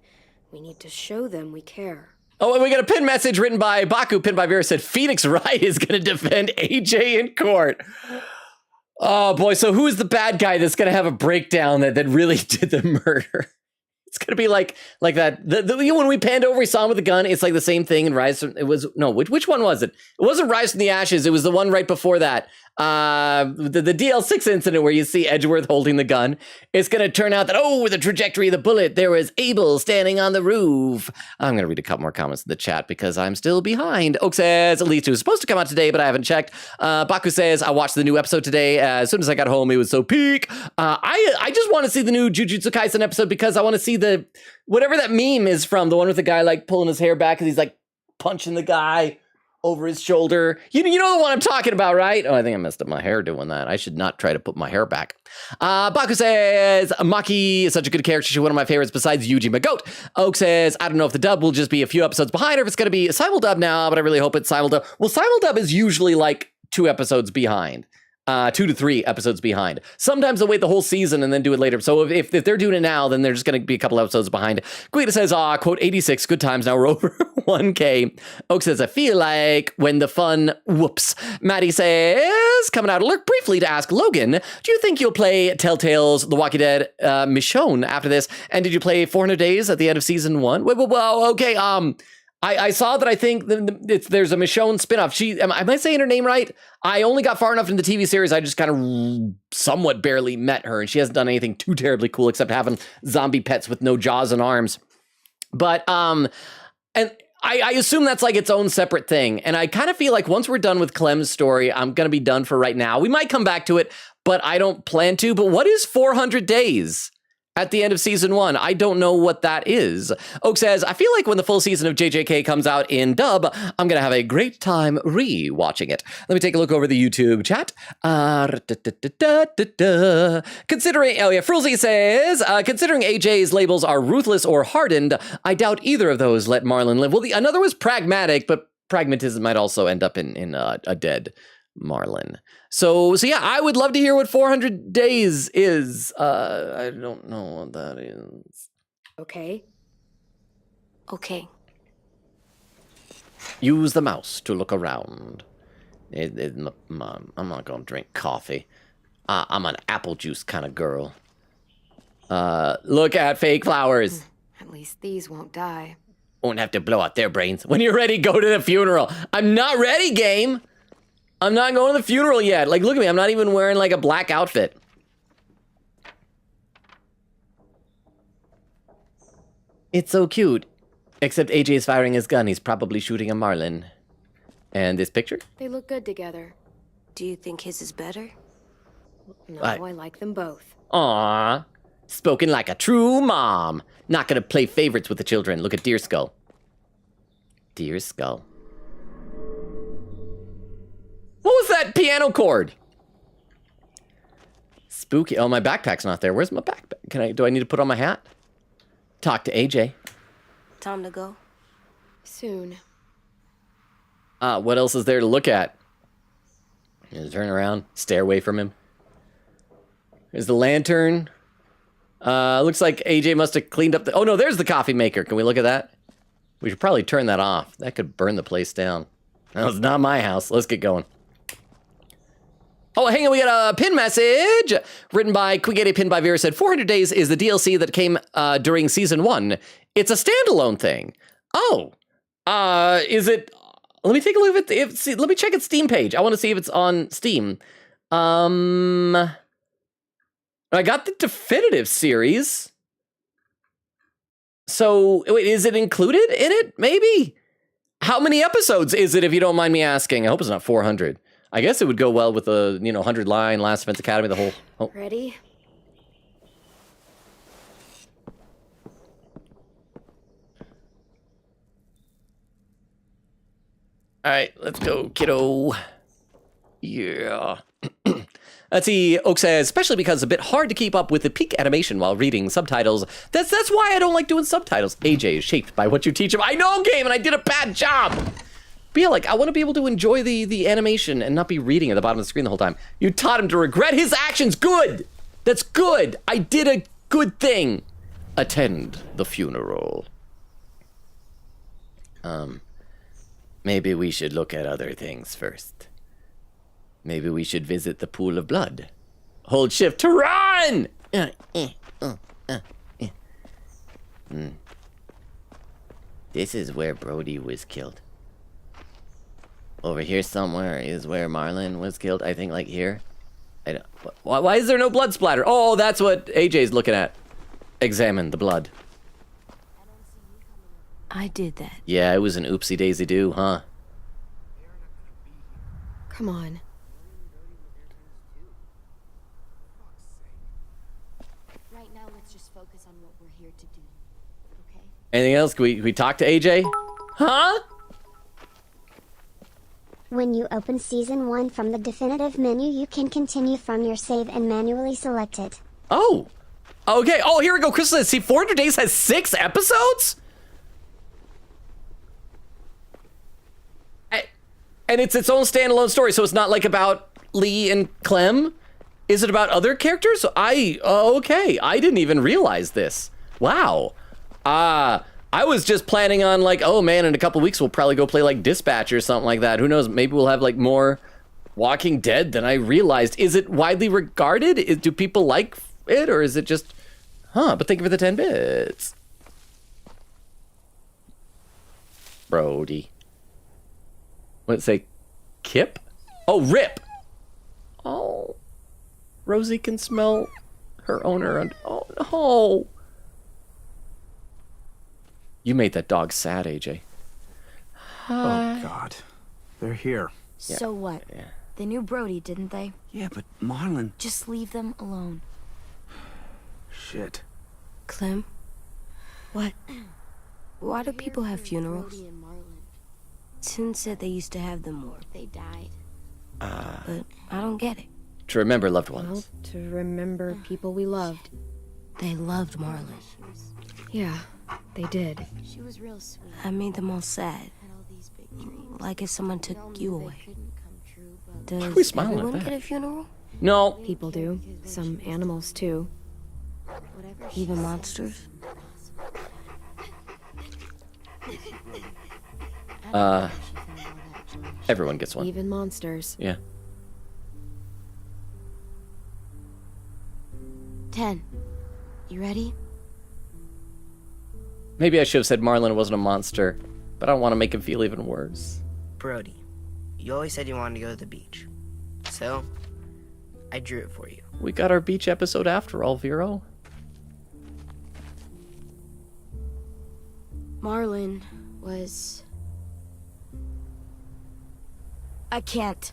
We need to show them we care. Oh, and we got a pin message written by Baku, pinned by Vera, said Phoenix Wright is going to defend AJ in court. Oh boy, so who is the bad guy that's going to have a breakdown that really did the murder? It's going to be like that. When we panned over, we saw him with a gun. It's like the same thing in Rise from, which one was it? It wasn't Rise from the Ashes. It was the one right before that. The DL6 incident where you see Edgeworth holding the gun. It's going to turn out that, the trajectory of the bullet, there was Abel standing on the roof. I'm going to read a couple more comments in the chat because I'm still behind. Oak says, Elite 2 is supposed to come out today, but I haven't checked. Baku says, I watched the new episode today. As soon as I got home, it was so peak. I just want to see the new Jujutsu Kaisen episode because I want to see whatever that meme is from, the one with the guy like pulling his hair back because he's like punching the guy over his shoulder. You know the one I'm talking about, right? Oh, I think I messed up my hair doing that. I should not try to put my hair back. Baku says, Maki is such a good character. She's one of my favorites besides Yuji Magote. Oak says, I don't know if the dub will just be a few episodes behind or if it's going to be a simuldub now, but I really hope it's simuldub. Well, simuldub is usually like 2 episodes behind. 2 to 3 episodes behind. Sometimes they'll wait the whole season and then do it later. So if they're doing it now, then they're just going to be a couple episodes behind. Guida says, quote, 86, good times, now we're over 1K. Oak says, I feel like when the fun, whoops. Maddie says, coming out alert briefly to ask Logan, do you think you'll play Telltale's The Walking Dead Michonne after this? And did you play 400 Days at the end of season 1? Well, okay, I saw that I think there's a Michonne spinoff. Am I saying her name right? I only got far enough in the TV series. I just kind of somewhat barely met her, and she hasn't done anything too terribly cool except having zombie pets with no jaws and arms. But, and I assume that's like its own separate thing. And I kind of feel like once we're done with Clem's story, I'm going to be done for right now. We might come back to it, but I don't plan to. But what is 400 Days? At the end of season 1, I don't know what that is. Oak says, I feel like when the full season of JJK comes out in dub, I'm going to have a great time re-watching it. Let me take a look over the YouTube chat. Considering, Frulzy says, considering AJ's labels are ruthless or hardened, I doubt either of those let Marlon live. Well, another was pragmatic, but pragmatism might also end up in a dead Marlon. So yeah, I would love to hear what 400 Days is. I don't know what that is. Okay. Use the mouse to look around. I'm not gonna drink coffee. I'm an apple juice kind of girl. Look at fake flowers. At least these won't die. Won't have to blow out their brains. When you're ready, go to the funeral. I'm not ready, game. I'm not going to the funeral yet. Like, look at me. I'm not even wearing, like, a black outfit. It's so cute. Except AJ's firing his gun. He's probably shooting a Marlin. And this picture? They look good together. Do you think his is better? No, I like them both. Aww. Spoken like a true mom. Not gonna play favorites with the children. Look at Deer Skull. Deer Skull. What was that piano chord? Spooky. Oh, my backpack's not there. Where's my backpack? Do I need to put on my hat? Talk to AJ. Time to go. Soon. What else is there to look at? Turn around, stare away from him. There's the lantern. Looks like AJ must have cleaned up oh no, there's the coffee maker. Can we look at that? We should probably turn that off. That could burn the place down. That was not my house. Let's get going. Oh, hang on, we got a pin message written by Quigate, pinned by Vera, said 400 Days is the DLC that came during season 1. It's a standalone thing. Oh, is it? Let me take a look at it. Let me check its Steam page. I want to see if it's on Steam. I got the definitive series. So wait, is it included in it? Maybe. How many episodes is it, if you don't mind me asking? I hope it's not 400. I guess it would go well with the, 100 line, Last Defense Academy, the whole... Oh. Ready? All right, let's go, kiddo. Yeah. Let's see, Oak says, especially because it's a bit hard to keep up with the peak animation while reading subtitles. That's why I don't like doing subtitles. AJ is shaped by what you teach him. I know, game, and I did a bad job. But yeah, like, I want to be able to enjoy the animation and not be reading at the bottom of the screen the whole time. You taught him to regret his actions. Good. That's good. I did a good thing. Attend the funeral. Maybe we should look at other things first. Maybe we should visit the pool of blood. Hold shift to run! This is where Brody was killed. Over here somewhere is where Marlon was killed. I think, like, here. I don't. Why is there no blood splatter? Oh, that's what AJ's looking at. Examine the blood. I did that. Yeah, it was an oopsie daisy do, huh? Come on. Right now, let's just focus on what we're here to do. Okay? Anything else? Can we talk to AJ? Huh? When you open Season 1 from the definitive menu, you can continue from your save and manually select it. Oh. Okay. Oh, here we go. Crystal says, see, 400 Days has 6 episodes? And it's its own standalone story, so it's not like about Lee and Clem? Is it about other characters? Okay, I didn't even realize this. Wow. I was just planning on like, oh man, in a couple weeks we'll probably go play like Dispatch or something like that. Who knows? Maybe we'll have like more Walking Dead than I realized. Is it widely regarded? Do people like it, or is it just, but thank you for the 10 bits. Brody. What did it say? Kip? Oh, Rip. Oh. Rosie can smell her owner. Oh, no. You made that dog sad, AJ. Oh, God. They're here. So what? Yeah. They knew Brody, didn't they? Yeah, but Marlon... Just leave them alone. Shit. Clem? What? Why do people have funerals? Sin said they used to have them more. They died. But I don't get it. To remember loved ones. Well, to remember people we loved. They loved Marlon. Yeah, they did. She was real sweet. I made them all sad. Like if someone took you away. Does Why are we smiling everyone at that? get a funeral? No. People do. Some animals too. Even monsters? Everyone gets one. Even monsters. Yeah. 10. You ready? Maybe I should have said Marlon wasn't a monster, but I don't want to make him feel even worse. Brody, you always said you wanted to go to the beach. So, I drew it for you. We got our beach episode after all, Vero. Marlon was... I can't.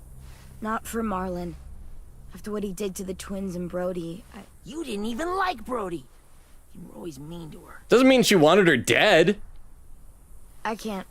Not for Marlon. After what he did to the twins and Brody, You didn't even like Brody. You were always mean to her. Doesn't mean she wanted her dead. I can't.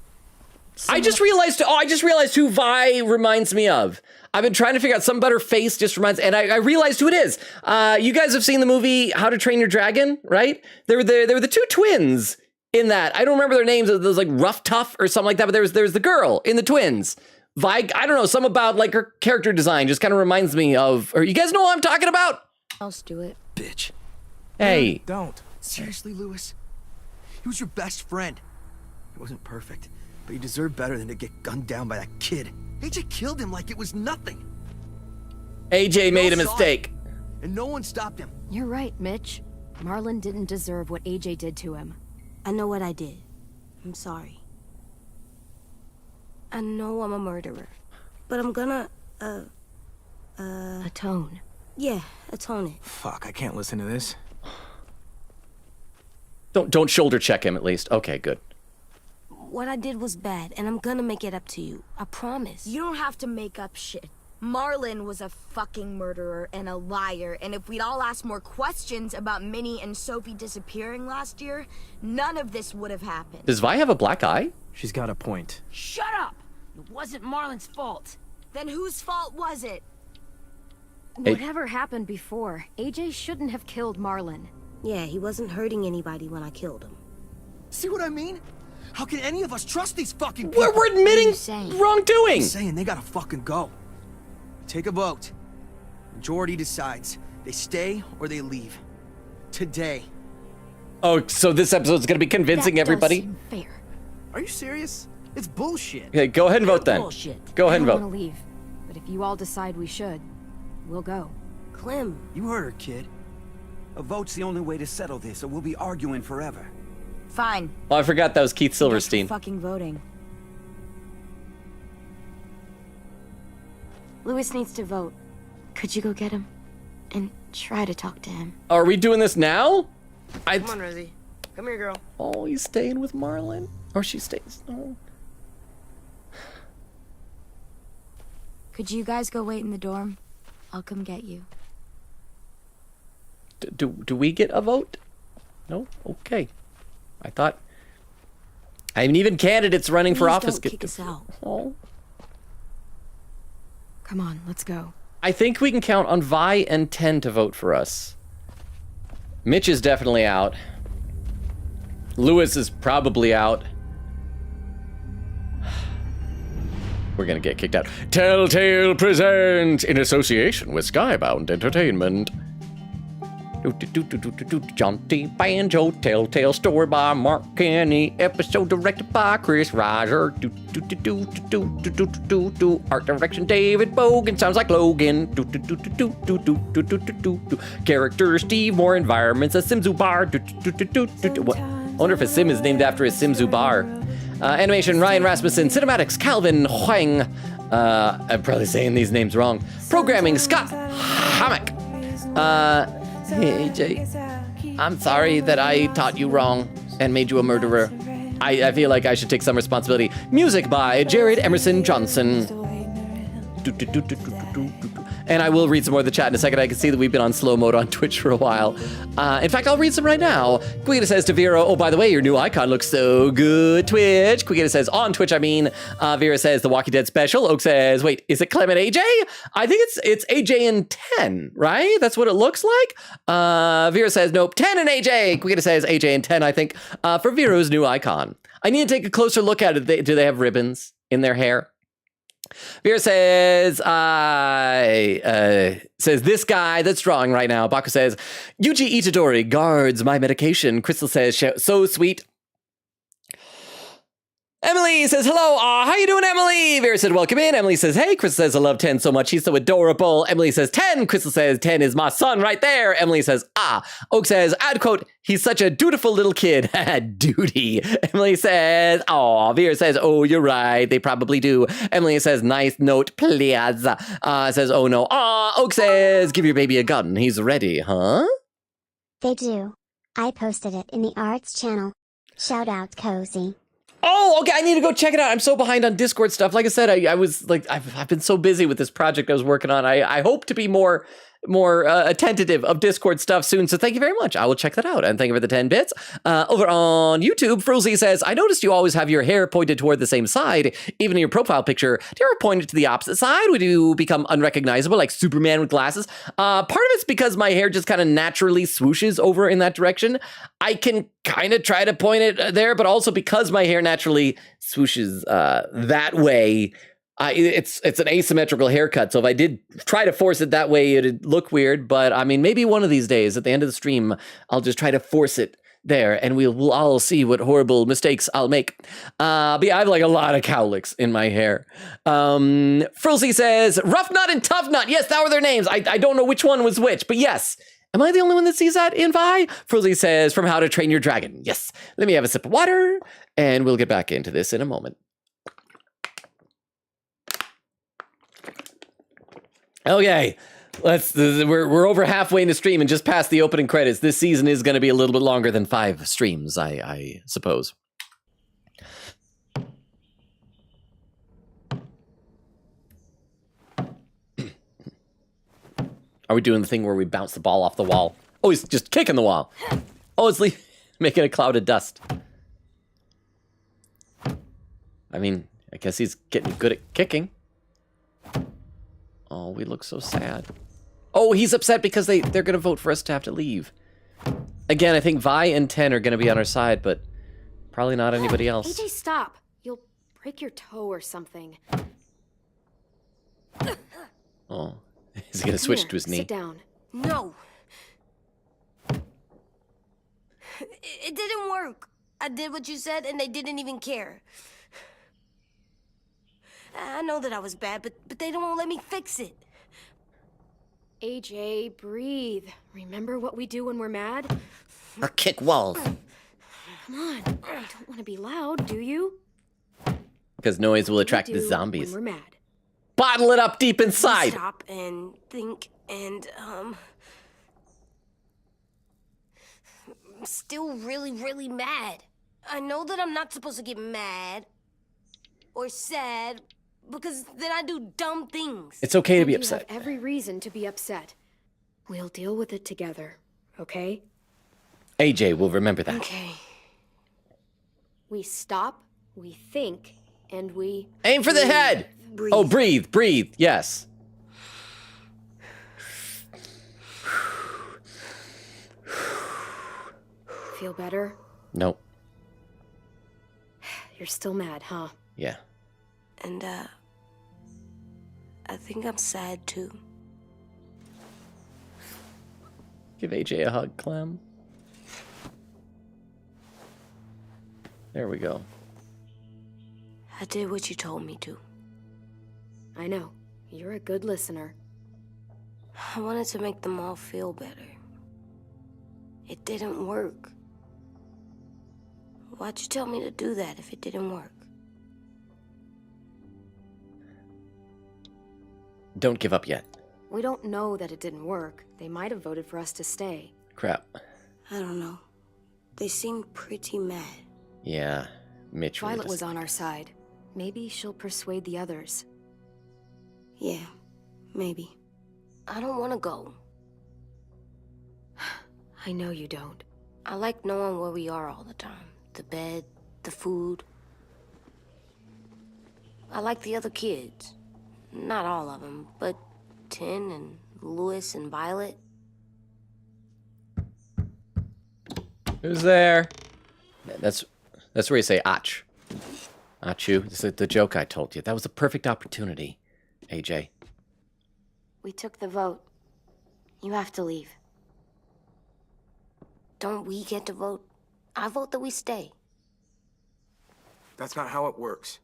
I just realized who Vi reminds me of. I've been trying to figure out some better face just reminds, and I realized who it is. You guys have seen the movie How to Train Your Dragon, right? They were the two twins in that. I don't remember their names. It was like Rough Tough or something like that, but there's the girl in the twins. Vi, I don't know, something about like her character design just kind of reminds me of, or you guys know what I'm talking about? I'll do it. Bitch. Hey. Don't. Seriously, Lewis? He was your best friend. He wasn't perfect, but he deserved better than to get gunned down by that kid. AJ killed him like it was nothing. AJ made a mistake. And no one stopped him. You're right, Mitch. Marlon didn't deserve what AJ did to him. I know what I did. I'm sorry. I know I'm a murderer. But I'm gonna, Atone. yeah, atone it. Fuck, I can't listen to this. Don't shoulder check him at least. Okay, good. What I did was bad, and I'm gonna make it up to you. I promise. You don't have to make up shit. Marlon was a fucking murderer and a liar, and if we'd all asked more questions about Minnie and Sophie disappearing last year, none of this would have happened. Does Vi have a black eye? She's got a point. Shut up! It wasn't Marlon's fault. Then whose fault was it? Whatever happened before, AJ shouldn't have killed Marlon. Yeah, he wasn't hurting anybody when I killed him. See what I mean? How can any of us trust these fucking people? We're admitting wrongdoing. I'm saying they gotta fucking go. Take a vote. Majority decides. They stay or they leave. Today. Oh, so this episode's gonna be convincing everybody? Does seem fair. Are you serious? It's bullshit. Okay, go ahead and vote then. Bullshit. Go ahead and I vote. want to leave, but if you all decide we should, we'll go. Clem. You heard her, kid. A vote's the only way to settle this, or we'll be arguing forever. Fine. Oh, I forgot that was Keith Silverstein. Fucking voting. Lewis needs to vote. Could you go get him? And try to talk to him. Are we doing this now? Come on, Rosie. Come here, girl. Oh, he's staying with Marlon? Or she stays? Oh. Could you guys go wait in the dorm? I'll come get you. Do we get a vote? No? Okay. I thought... I mean, even candidates running for Please office don't get... kick us out. Oh. Come on, let's go. I think we can count on Vi and 10 to vote for us. Mitch is definitely out. Lewis is probably out. we're gonna get kicked out. Telltale presents in association with Skybound Entertainment. Jaunty Banjo, Telltale, story by Mark Kenny, episode directed by Chris Reiser. Art direction David Bogan, sounds like Logan. Character Steve Moore, environments a Simzu bar. I wonder if a sim is named after a Simzu bar. Animation Ryan Rasmussen, cinematics Calvin Huang. I'm probably saying these names wrong. Programming Scott Hammock. Hey, AJ, I'm sorry that I taught you wrong and made you a murderer. I feel like I should take some responsibility. Music by Jared Emerson Johnson. And I will read some more of the chat in a second. I can see that we've been on slow mode on Twitch for a while. In fact, I'll read some right now. Quigita says to Vera, oh, by the way, your new icon looks so good, Twitch. Quigita says, on Twitch, I mean. Vera says, The Walking Dead special. Oak says, wait, is it Clem and AJ? I think it's AJ and 10, right? That's what it looks like. Vera says, nope, 10 and AJ. Quigita says, AJ and 10, I think, for Vera's new icon. I need to take a closer look at it. Do they have ribbons in their hair? Vera says, says this guy that's drawing right now. Baku says, Yuji Itadori guards my medication. Crystal says, so sweet. Emily says, hello, how you doing, Emily? Vera said, welcome in. Emily says, hey. Crystal says, I love 10 so much. He's so adorable. Emily says, 10. Crystal says, 10 is my son right there. Emily says, Oak says, add quote, he's such a dutiful little kid. Duty. Emily says, aw. Vera says, oh, you're right. They probably do. Emily says, nice note, please. Says, oh, no. Oak says, give your baby a gun. He's ready, huh? They do. I posted it in the Arts channel. Shout out, Cozy. Oh, okay. I need to go check it out. I'm so behind on Discord stuff. Like I said, I was like, I've been so busy with this project I was working on. I hope to be more attentive of Discord stuff soon. So thank you very much. I will check that out. And thank you for the 10 bits. Over on YouTube, Frozy says, I noticed you always have your hair pointed toward the same side, even in your profile picture. Do you ever point it to the opposite side? Would you become unrecognizable like Superman with glasses? Part of it's because my hair just kind of naturally swooshes over in that direction. I can kind of try to point it there, but also because my hair naturally swooshes that way, it's an asymmetrical haircut, so if I did try to force it that way, it'd look weird, but I mean, maybe one of these days at the end of the stream, I'll just try to force it there, and we'll all see what horrible mistakes I'll make. But yeah, I have like a lot of cowlicks in my hair. Frilzy says, Rough Nut and Tough Nut. Yes, that were their names. I don't know which one was which, but yes. Am I the only one that sees that in Vi? Frilzy says, From How to Train Your Dragon. Yes. Let me have a sip of water, and we'll get back into this in a moment. Okay, we're over halfway in the stream and just past the opening credits. This season is going to be a little bit longer than 5 streams, I suppose. Are we doing the thing where we bounce the ball off the wall? Oh, he's just kicking the wall. Oh, it's making a cloud of dust. I mean, I guess he's getting good at kicking. Oh, we look so sad. Oh, he's upset because they're going to vote for us to have to leave. Again, I think Vi and 10 are going to be on our side, but probably not anybody else. AJ, stop. You'll break your toe or something. Oh, he's going to switch to his knee. Sit down. No. It didn't work. I did what you said, and they didn't even care. I know that I was bad, but they don't let me fix it. AJ, breathe. Remember what we do when we're mad? Or kick walls. Come on. You don't want to be loud, do you? Because noise will attract the zombies. When we're mad. Bottle it up deep inside. Stop and think and, I'm still really, really mad. I know that I'm not supposed to get mad or sad, because then I do dumb things. It's okay to be upset. You have every reason to be upset. We'll deal with it together, okay? AJ will remember that. Okay. We stop, we think, and we... Aim for the head! Breathe. Oh, breathe, yes. Feel better? Nope. You're still mad, huh? Yeah. And, I think I'm sad too. Give AJ a hug, Clem. There we go. I did what you told me to. I know. You're a good listener. I wanted to make them all feel better. It didn't work. Why'd you tell me to do that if it didn't work? Don't give up yet. We don't know that it didn't work. They might have voted for us to stay. Crap. I don't know. They seemed pretty mad. Yeah, Mitch. Violet was on our side. Maybe she'll persuade the others. Yeah, maybe. I don't want to go. I know you don't. I like knowing where we are all the time. The bed, the food. I like the other kids. Not all of them, but Tin and Louis and Violet. Who's there? That's where you say "ach." Achu. This is the joke I told you. That was a perfect opportunity, AJ. We took the vote. You have to leave. Don't we get to vote? I vote that we stay. That's not how it works.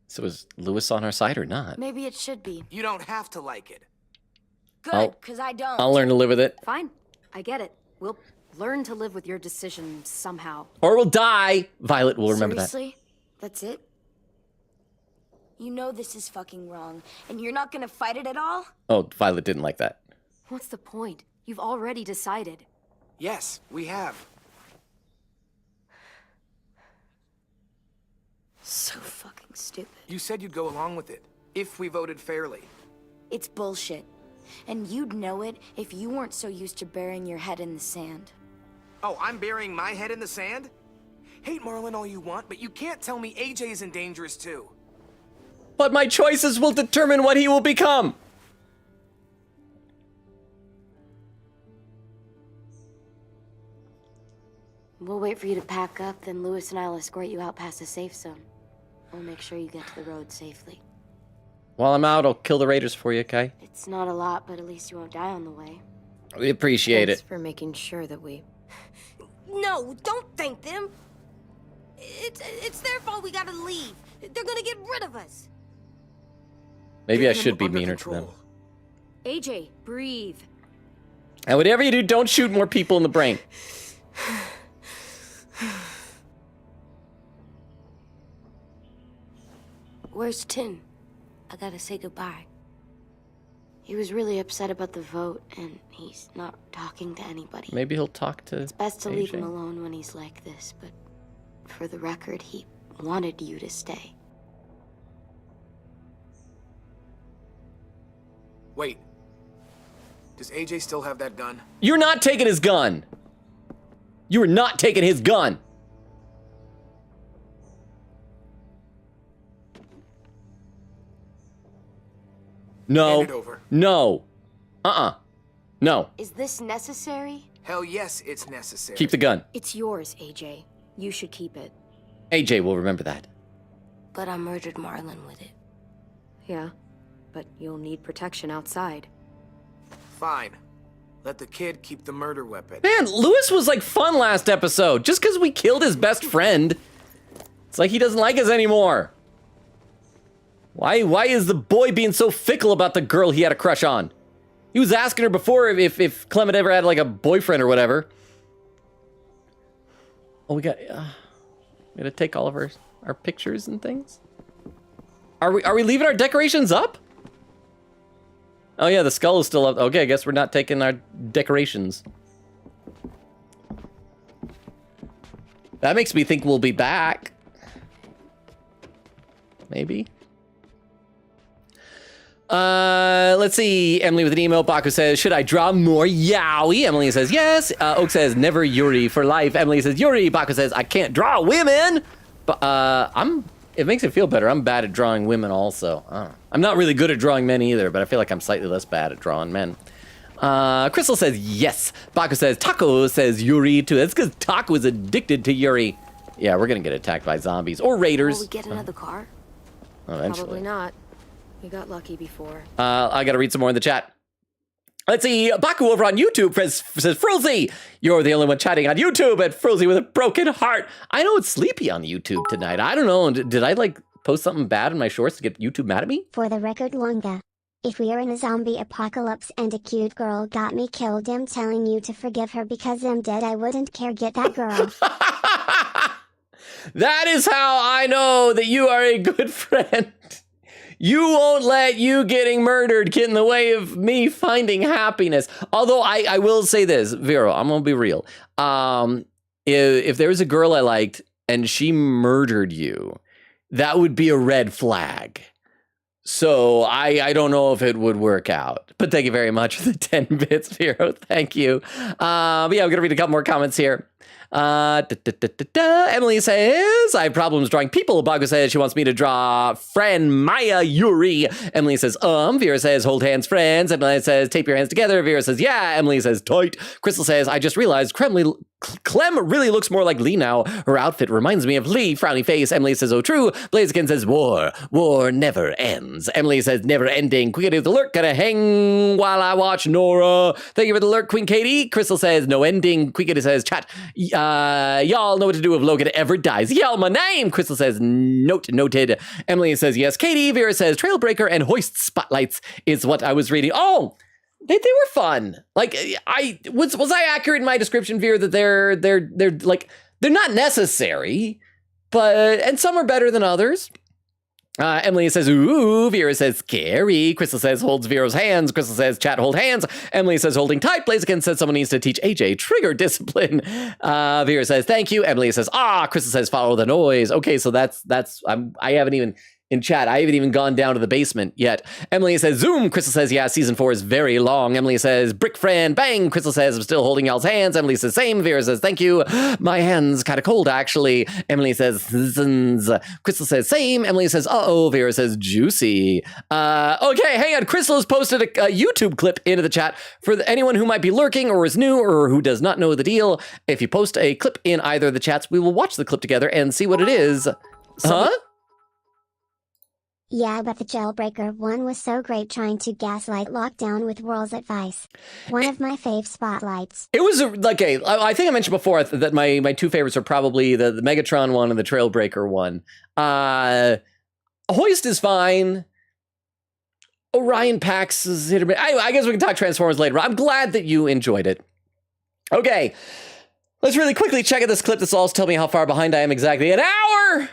So is Louis on our side or not? Maybe it should be. You don't have to like it. Good, because I don't. I'll learn to live with it. Fine. I get it. We'll learn to live with your decision somehow. Or we'll die. Violet will remember Seriously? That's it? You know this is fucking wrong, and you're not gonna fight it at all? that. Oh, Violet didn't like that. What's the point? You've already decided. Yes, we have. So fucking stupid. You said you'd go along with it, if we voted fairly. It's bullshit. And you'd know it if you weren't so used to burying your head in the sand. Oh, I'm burying my head in the sand? Hate Marlin all you want, but you can't tell me AJ's in dangerous too. But my choices will determine what he will become. We'll wait for you to pack up, then Louis and I'll escort you out past the safe zone. We'll make sure you get to the road safely. While I'm out, I'll kill the raiders for you, okay? It's not a lot, but at least you won't die on the way. We appreciate Thanks it. for making sure that we... No, don't thank them. It's their fault we gotta leave. They're gonna get rid of us. Maybe I Get him should be under meaner to them. control. AJ, breathe. And whatever you do, don't shoot more people in the brain. Where's Tin? I gotta say goodbye. He was really upset about the vote, and he's not talking to anybody. Maybe he'll talk to It's best to AJ. leave him alone when he's like this, but for the record, he wanted you to stay. Wait. Does AJ still have that gun? You're not taking his gun. You are not taking his gun. No. Hand it over. No. No. Is this necessary? Hell yes, it's necessary. Keep the gun. It's yours, AJ. You should keep it. AJ will remember that. But I murdered Marlin with it. Yeah, but you'll need protection outside. Fine. Let the kid keep the murder weapon. Man, Louis was like fun last episode. Just because we killed his best friend, it's like he doesn't like us anymore. Why is the boy being so fickle about the girl he had a crush on? He was asking her before if Clement ever had like a boyfriend or whatever. Oh, we gotta take all of our pictures and things. Are we leaving our decorations up? Oh yeah, the skull is still up. Okay, I guess we're not taking our decorations. That makes me think we'll be back. Maybe. Let's see. Emily with an email. Baku says, should I draw more yaoi? Emily says, yes. Oak says, never Yuri for life. Emily says, Yuri. Baku says, I can't draw women. But it makes it feel better. I'm bad at drawing women also. I'm not really good at drawing men either, but I feel like I'm slightly less bad at drawing men. Crystal says, yes. Baku says, Taco says Yuri too. That's because Taco is addicted to Yuri. Yeah, we're gonna get attacked by zombies or raiders. Will we get another car? Eventually. Probably not. We got lucky before. I gotta read some more in the chat. Let's see, Baku over on YouTube says, Frozy, you're the only one chatting on YouTube, and Frozy with a broken heart. I know it's sleepy on YouTube tonight. I don't know, did I like post something bad in my shorts to get YouTube mad at me? For the record, Lunga, if we are in a zombie apocalypse and a cute girl got me killed, I'm telling you to forgive her because I'm dead. I wouldn't care. Get that girl. That is how I know that you are a good friend. You won't let you getting murdered get in the way of me finding happiness. Although I will say this, Vero, I'm gonna be real. If there was a girl I liked and she murdered you, that would be a red flag. So I don't know if it would work out. But thank you very much for the 10 bits, Vero. Thank you. But yeah, I'm gonna read a couple more comments here. Emily says, I have problems drawing people. Bago says she wants me to draw friend Maya Yuri. Emily says, Vera says, hold hands, friends. Emily says, tape your hands together. Vera says, yeah. Emily says, tight. Crystal says, I just realized Clem really looks more like Lee now. Her outfit reminds me of Lee. Frowny face. Emily says, oh, true. Blaziken says, war never ends. Emily says, never ending. Queen Katie with the lurk. Gonna hang while I watch Nora. Thank you for the lurk, Queen Katie. Crystal says, no ending. Queen Katie says, chat. Y'all know what to do if Logan ever dies. Yell my name. Crystal says, noted. Emily says, yes, Katie. Vera says, Trailbreaker and Hoist Spotlights is what I was reading. Oh, they were fun. Like, was I accurate in my description, Vera, that they're not necessary, and some are better than others. Emily says, ooh. Vera says, scary. Crystal says, holds Vera's hands. Crystal says, chat, hold hands. Emily says, holding tight. Blaziken says, someone needs to teach AJ trigger discipline. Vera says, thank you. Emily says, Crystal says, follow the noise. Okay, so I haven't even... In chat, I haven't even gone down to the basement yet. Emily says, zoom. Crystal says, yeah, season 4 is very long. Emily says, brick friend, bang. Crystal says, I'm still holding y'all's hands. Emily says, same. Vera says, thank you. My hand's kind of cold, actually. Emily says, zins. Crystal says, same. Emily says, uh-oh. Vera says, juicy. Okay, hang on. Crystal has posted a YouTube clip into the chat for anyone who might be lurking or is new or who does not know the deal. If you post a clip in either of the chats, we will watch the clip together and see what it is. Huh? Yeah, but the Jailbreaker one was so great, trying to gaslight Lockdown with Whirl's advice. One of my fave spotlights. It was I think I mentioned before that my two favorites are probably the Megatron one and the Trailbreaker one. Hoist is fine. Orion Pax is hit or miss. I guess we can talk Transformers later. I'm glad that you enjoyed it. Okay, let's really quickly check out this clip. This will also tell me how far behind I am exactly. An hour!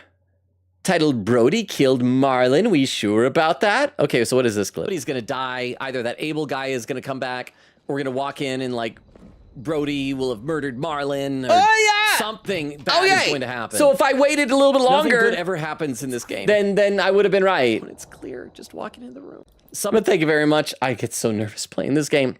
Titled Brody Killed Marlin. We sure about that? Okay, so what is this clip? Brody's gonna die. Either that Abel guy is gonna come back, or we're gonna walk in and like Brody will have murdered Marlin. Or something bad is going to happen. So if I waited a little bit longer, nothing good ever happens in this game. Then I would have been right. When it's clear, just walking in the room. But thank you very much. I get so nervous playing this game.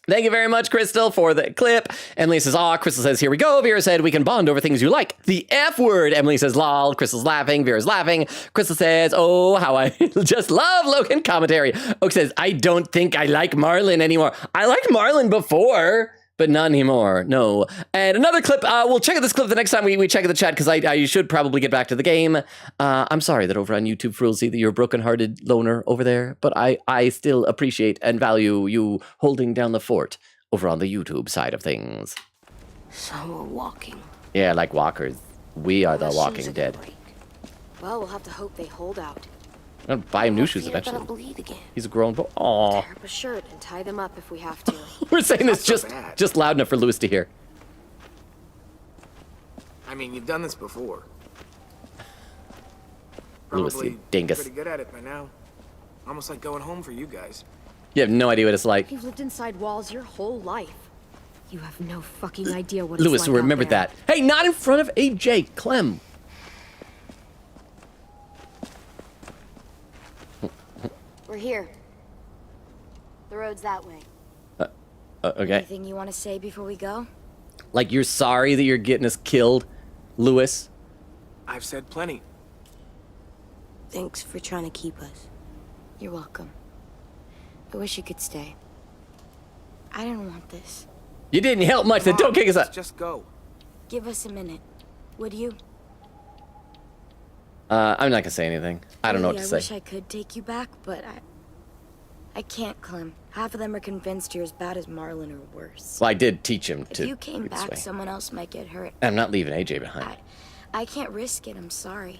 Thank you very much, Crystal, for the clip. Emily says, Crystal says, here we go. Vera said, we can bond over things you like. The F word. Emily says, lol. Crystal's laughing. Vera's laughing. Crystal says, oh, how I just love Logan commentary. Oak says, I don't think I like Marlin anymore. I liked Marlin before, but not anymore. No. And another clip. We'll check out this clip the next time we check out the chat, because I should probably get back to the game. I'm sorry that over on YouTube, Frulzy, that you're a broken-hearted loner over there, but I still appreciate and value you holding down the fort over on the YouTube side of things. So we're walking. Yeah, like walkers. We are the Walking Dead. Well, we'll have to hope they hold out. I'm gonna buy him new shoes eventually. He's a grown boy. Aww. Tear up a shirt and tie them up if we have to. We're saying this just loud enough for Lewis to hear. I mean, you've done this before. Lewis, you dingus. Pretty good at it by now. Almost like going home for you guys. You have no idea what it's like. You've lived inside walls your whole life. You have no fucking idea what Lewis, it's like. Lewis, remember that. Hey, not in front of AJ, Clem. We're here. The road's that way. Okay. Anything you want to say before we go? Like you're sorry that you're getting us killed, Lewis? I've said plenty. Thanks for trying to keep us. You're welcome. I wish you could stay. I didn't want this. You didn't help much, then don't kick us out. Just go. Give us a minute, would you? I'm not gonna say anything. I don't know what to say. I wish I could take you back, but I can't, Clem. Half of them are convinced you're as bad as Marlon or worse. Well, I did teach him to. If you came back, someone else might get hurt. I'm not leaving AJ behind. I can't risk it, I'm sorry.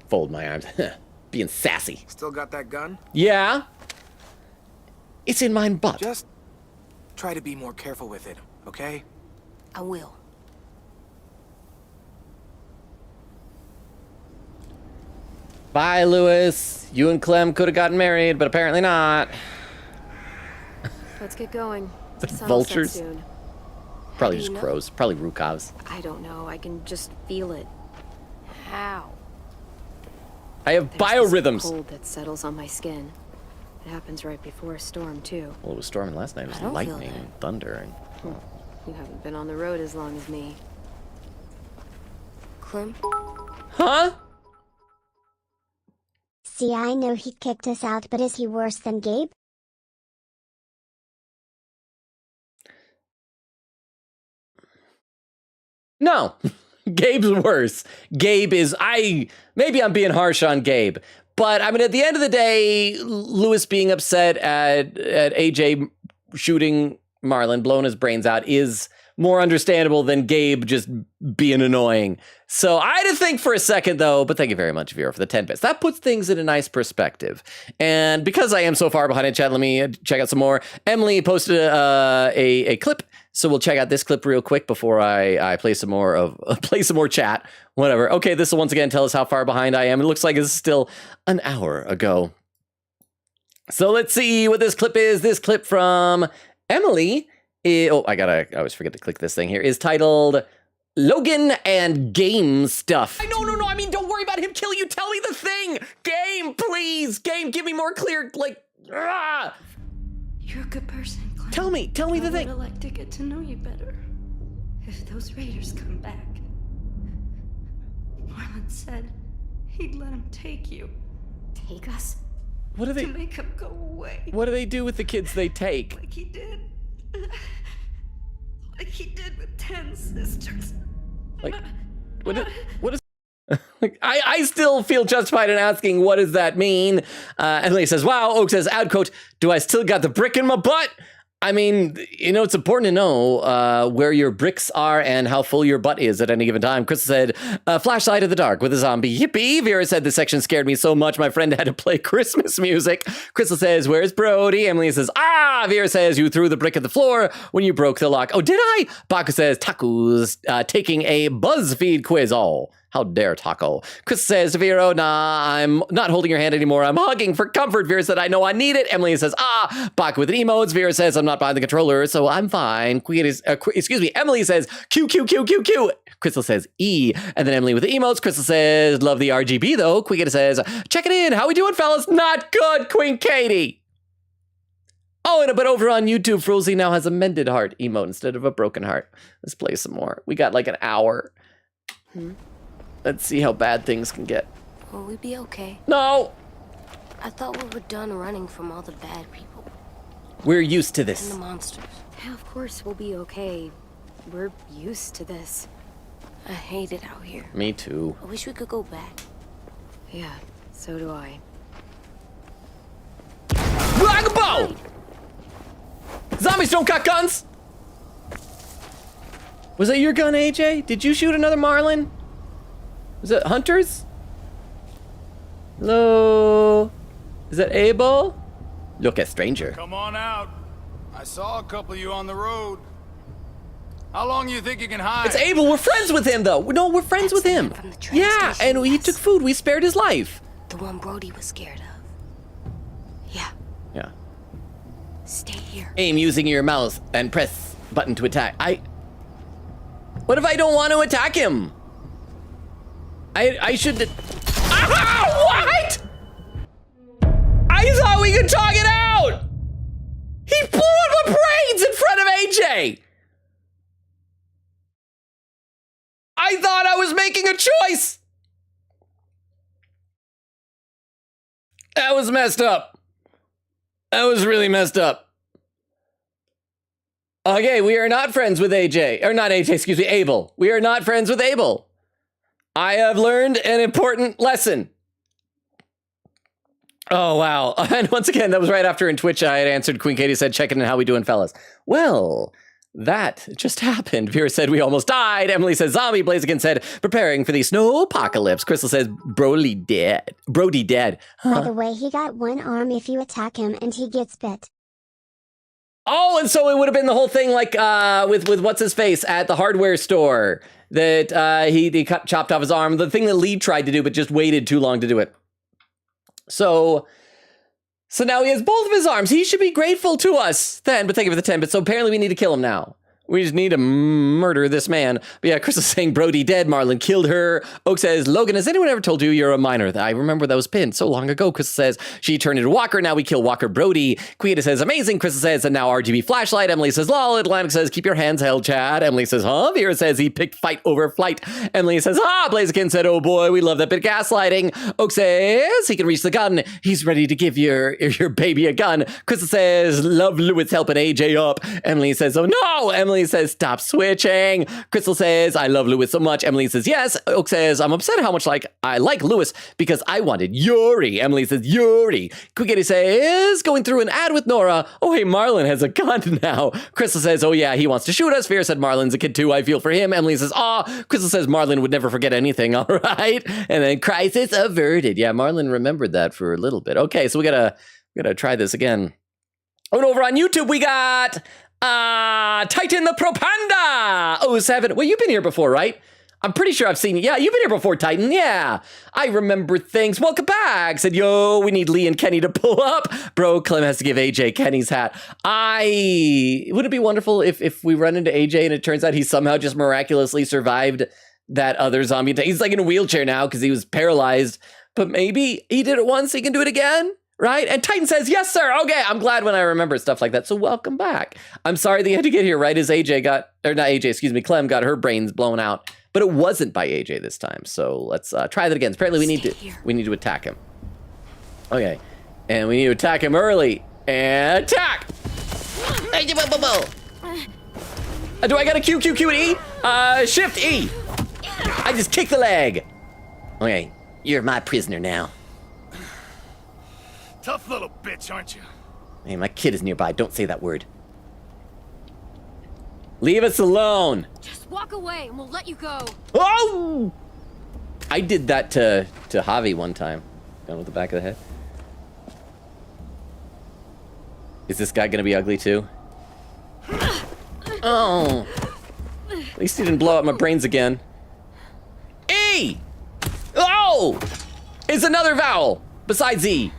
Fold my arms. Being sassy. Still got that gun? Yeah. It's in mine butt. Just try to be more careful with it, okay? I will. Bye, Lewis. You and Clem could have gotten married, but apparently not. Let's get going. Vultures? Soon. Probably just crows. Probably Rukovs. I don't know. I can just feel it. How? I have biorhythms. Cold that settles on my skin. It happens right before a storm, too. Well, it was storming last night. It was lightning and thunder. And, You haven't been on the road as long as me. Clem? Huh? See, I know he kicked us out, but is he worse than Gabe? No. Gabe's worse. Gabe is... Maybe I'm being harsh on Gabe. But, I mean, at the end of the day, Lewis being upset at AJ shooting Marlon, blowing his brains out, is more understandable than Gabe just being annoying. So I had to think for a second, though, but thank you very much, Vera, for the 10 bits. That puts things in a nice perspective. And because I am so far behind in chat, let me check out some more. Emily posted a clip, so we'll check out this clip real quick before I play some more chat. Whatever. Okay, this will once again tell us how far behind I am. It looks like it's still an hour ago. So let's see what this clip is. This clip from Emily. I always forget to click this thing here. Is titled Logan and Game Stuff. No, I mean, don't worry about him killing you. Tell me the thing. Game, please. Game, give me more clear, You're a good person, Clem. Tell me the thing. I would like to get to know you better. If those raiders come back, Marlon said he'd let him take you. Take us? What do they... To make him go away. What do they do with the kids they take? Like he did. Like he did with 10 sisters. Like, what is... I still feel justified in asking, what does that mean? Emily says, wow. Oak says, out quote, do I still got the brick in my butt? I mean, it's important to know where your bricks are and how full your butt is at any given time. Crystal said, flashlight in the dark with a zombie. Yippee. Vera said, this section scared me so much my friend had to play Christmas music. Crystal says, where's Brody? Emily says, Vera says, you threw the brick at the floor when you broke the lock. Oh, did I? Baku says, Taku's taking a BuzzFeed quiz. Oh, how dare Taco. Chris says, Vera, nah, I'm not holding your hand anymore. I'm hugging for comfort. Vera said, I know I need it. Emily says, Baku with an emotes. Vera says, I'm not behind the controller, so I'm fine. Emily says, Q, Q, Q, Q, Q. Crystal says, E. And then Emily with the emotes. Crystal says, love the RGB though. Quiggity says, check it in. How we doing, fellas? Not good, Queen Katie. Oh, but over on YouTube, Frozy now has a mended heart emote instead of a broken heart. Let's play some more. We got like an hour. Let's see how bad things can get. Will we be okay? No! I thought we were done running from all the bad people. We're used to this. And the monsters. Yeah, of course we'll be okay. We're used to this. I hate it out here. Me too. I wish we could go back. Yeah, so do I. Bow! Zombies don't got guns! Was that your gun, AJ? Did you shoot another Marlin? Was it Hunters? Hello? Is that Abel? Look at stranger. Come on out. I saw a couple of you on the road. How long you think you can hide? It's Abel. We're friends with him, though. No, we're friends with him. Yeah, and he took food. We spared his life. The one Brody was scared of. Yeah. Yeah. Stay here. Aim using your mouse and press button to attack. What if I don't want to attack him? I should... What? I thought we could talk it out! He blew up my brains in front of AJ! I thought I was making a choice! That was messed up. That was really messed up. Okay, we are not friends with AJ. Or not AJ, excuse me, Abel. We are not friends with Abel. I have learned an important lesson. Oh, wow. And once again, that was right after in Twitch I had answered. Queen Katie said, checking in, how we doing, fellas? Well, that just happened. Vera said, we almost died. Emily says, zombie. Blaziken said, preparing for the snow apocalypse. Crystal says, Brody dead. Brody dead. By the way, he got one arm if you attack him and he gets bit. Oh, and so it would have been the whole thing like with what's his face at the hardware store that he chopped off his arm. The thing that Lee tried to do, but just waited too long to do it. So now he has both of his arms. He should be grateful to us then, but thank you for the 10 bits. So apparently we need to kill him now. We just need to murder this man. But yeah, Chris is saying Brody dead. Marlon killed her. Oak says, Logan, has anyone ever told you you're a minor? I remember that was pinned so long ago. Chris says, she turned into Walker. Now we kill Walker Brody. Queen says, amazing. Chris says, and now RGB flashlight. Emily says, lol. Atlantic says, keep your hands held, Chad. Emily says, huh? Vera says, he picked fight over flight. Emily says, Blaziken said, oh boy, we love that bit of gaslighting. Oak says, he can reach the gun. He's ready to give your baby a gun. Chris says, love Lewis helping AJ up. Emily says, oh no. Emily says, stop switching. Crystal says, I love Lewis so much. Emily says, yes. Oak says, I'm upset how much I like Lewis because I wanted Yuri. Emily says, Yuri. Quickity says, going through an ad with Nora. Oh, hey, Marlon has a gun now. Crystal says, oh yeah, he wants to shoot us. Fear said, Marlon's a kid too. I feel for him. Emily says, Crystal says, Marlon would never forget anything. All right. And then crisis averted. Yeah, Marlon remembered that for a little bit. Okay, so we gotta try this again. Oh, and over on YouTube, we got Titan the Propanda 07. Well, you've been here before, right? I'm pretty sure I've seen you. Yeah, you've been here before, Titan. Yeah, I remember things. Welcome back. Said, yo, we need Lee and Kenny to pull up. Bro, Clem has to give AJ Kenny's hat. Would it be wonderful if we run into AJ and it turns out he somehow just miraculously survived that other zombie? He's like in a wheelchair now because he was paralyzed, but maybe he did it once, he can do it again. Right? And Titan says, yes, sir. Okay, I'm glad when I remember stuff like that. So welcome back. I'm sorry that you had to get here right as Clem got her brains blown out. But it wasn't by AJ this time. So let's try that again. Apparently we need to attack him. Okay. And we need to attack him early. And attack! Do I got a Q and E? Shift E. I just kicked the leg. Okay, you're my prisoner now. Tough little bitch, aren't you? Hey, my kid is nearby. Don't say that word. Leave us alone. Just walk away and we'll let you go. Oh! I did that to Javi one time. Going with the back of the head. Is this guy gonna be ugly too? Oh. At least he didn't blow out my brains again. E! Oh! It's another vowel besides E.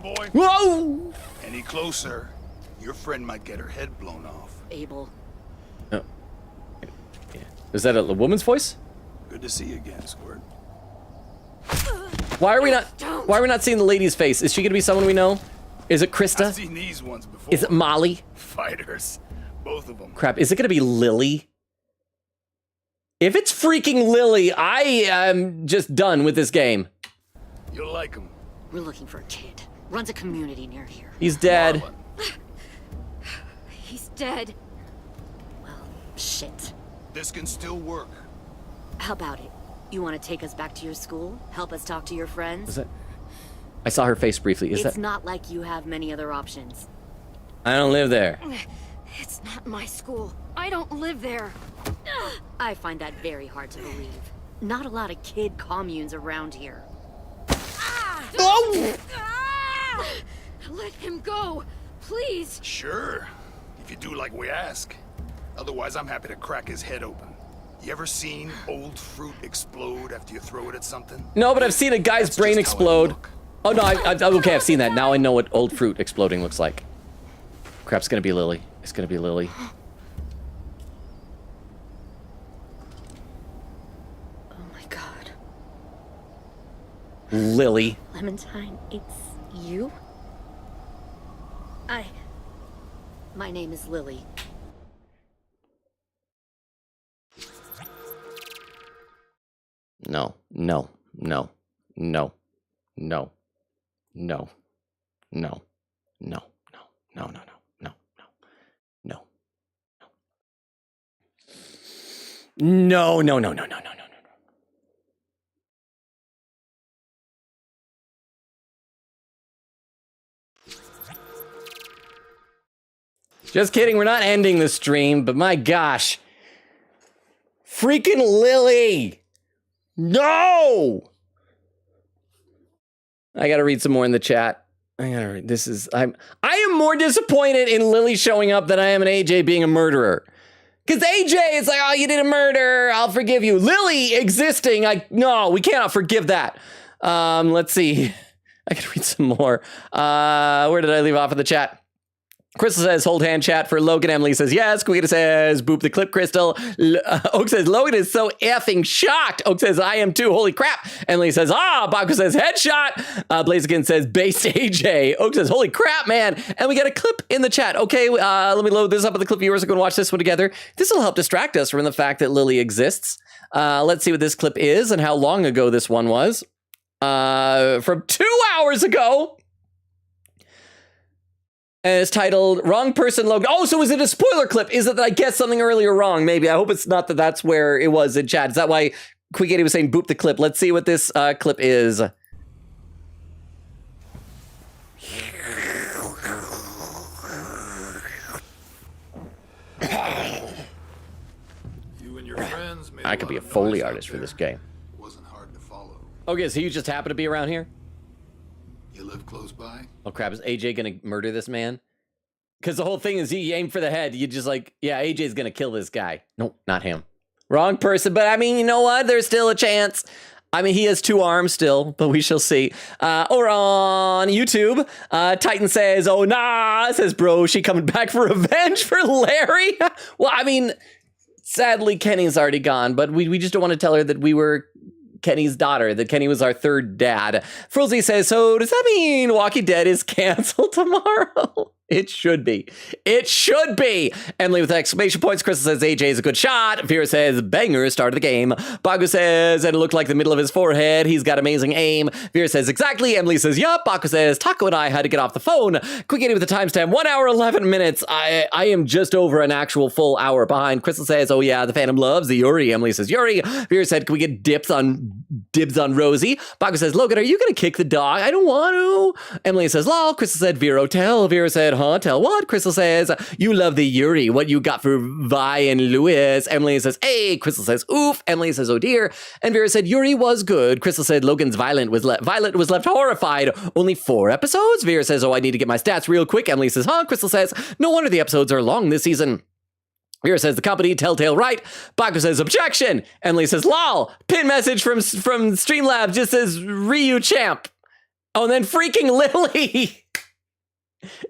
Boy. Whoa! Any closer, your friend might get her head blown off. Abel. Oh. Yeah. Is that a woman's voice? Good to see you again, Squirt. Why are we not seeing the lady's face? Is she gonna be someone we know? Is it Krista? I've seen these ones before. Is it Molly? Fighters. Both of them. Crap, is it gonna be Lily? If it's freaking Lily, I am just done with this game. You'll like him. We're looking for a kid. Runs a community near here. He's dead. He's dead. Well, shit. This can still work. How about it? You want to take us back to your school? Help us talk to your friends? Is that? I saw her face briefly. It's not like you have many other options. I don't live there. It's not my school. I don't live there. I find that very hard to believe. Not a lot of kid communes around here. Oh! Let him go, please. Sure, if you do like we ask. Otherwise, I'm happy to crack his head open. You ever seen old fruit explode after you throw it at something? No, but I've seen a guy's brain explode. Oh no, okay, I've seen that. Now I know what old fruit exploding looks like. Crap, it's gonna be Lily. It's gonna be Lily. Oh my god. Lily. Clementine, it's you? My name is Lily. No, no, no, no, no, no, No. No. No. No. No. No. No. No. No. No. No. No. No. No. No. No. Just kidding, we're not ending the stream, but my gosh. Freaking Lily! No! I gotta read some more in the chat. I am more disappointed in Lily showing up than I am in AJ being a murderer. Because AJ is like, oh, you did a murder, I'll forgive you. Lily existing, no, we cannot forgive that. Let's see. I gotta read some more. Where did I leave off in the chat? Crystal says, hold hand chat for Logan. Emily says, yes. Quita says, boop the clip, Crystal. Oak says, Logan is so effing shocked. Oak says, I am too. Holy crap. Emily says, Baku says, headshot. Blaziken says, base AJ. Oak says, holy crap, man. And we got a clip in the chat. Okay, let me load this up with the clip. Viewers are going to watch this one together. This will help distract us from the fact that Lily exists. Let's see what this clip is and how long ago this one was. From 2 hours ago. And it's titled, Wrong Person Logan. Oh, so is it a spoiler clip? Is it that I guessed something earlier wrong? Maybe. I hope it's not that that's where it was in chat. Is that why Quick80 was saying boop the clip? Let's see what this clip is. You and your friends made I could be a Foley artist for this game. It wasn't hard to follow. Okay, so you just happen to be around here? You live close by? Oh crap, is AJ gonna murder this man? Because the whole thing is you aim for the head. You just like, yeah, AJ's gonna kill this guy. Nope, not him. Wrong person, but I mean, you know what? There's still a chance. I mean, he has 2 arms still, but we shall see. Or on YouTube, Titan says, oh nah, says bro, she coming back for revenge for Larry? Well, I mean, sadly, Kenny's already gone, but we just don't want to tell her that we were Kenny's daughter, that Kenny was our third dad. Frozy says, so does that mean Walking Dead is canceled tomorrow? It should be. It should be. Emily with exclamation points. Crystal says AJ is a good shot. Vera says banger started the game. Baku says, and it looked like the middle of his forehead. He's got amazing aim. Vera says exactly. Emily says yup. Baku says Taco and I had to get off the phone. Quick with the timestamp. 1 hour 11 minutes. I am just over an actual full hour behind. Crystal says, oh yeah, the Phantom loves the Yuri. Emily says Yuri. Vera said, can we get dibs on Rosie? Baku says, Logan, are you gonna kick the dog? I don't want to. Emily says lol. Crystal said Vero tell. Vera said huh? Tell what? Crystal says, you love the Yuri. What you got for Vi and Lewis? Emily says, hey. Crystal says, oof. Emily says, oh dear. And Vera said, Yuri was good. Crystal said, Logan's Violet was left horrified. Only 4 episodes? Vera says, oh, I need to get my stats real quick. Emily says, huh? Crystal says, no wonder the episodes are long this season. Vera says, the company, Telltale, right? Baku says, objection. Emily says, lol. Pin message from Streamlabs just says, Ryu champ. Oh, and then freaking Lily.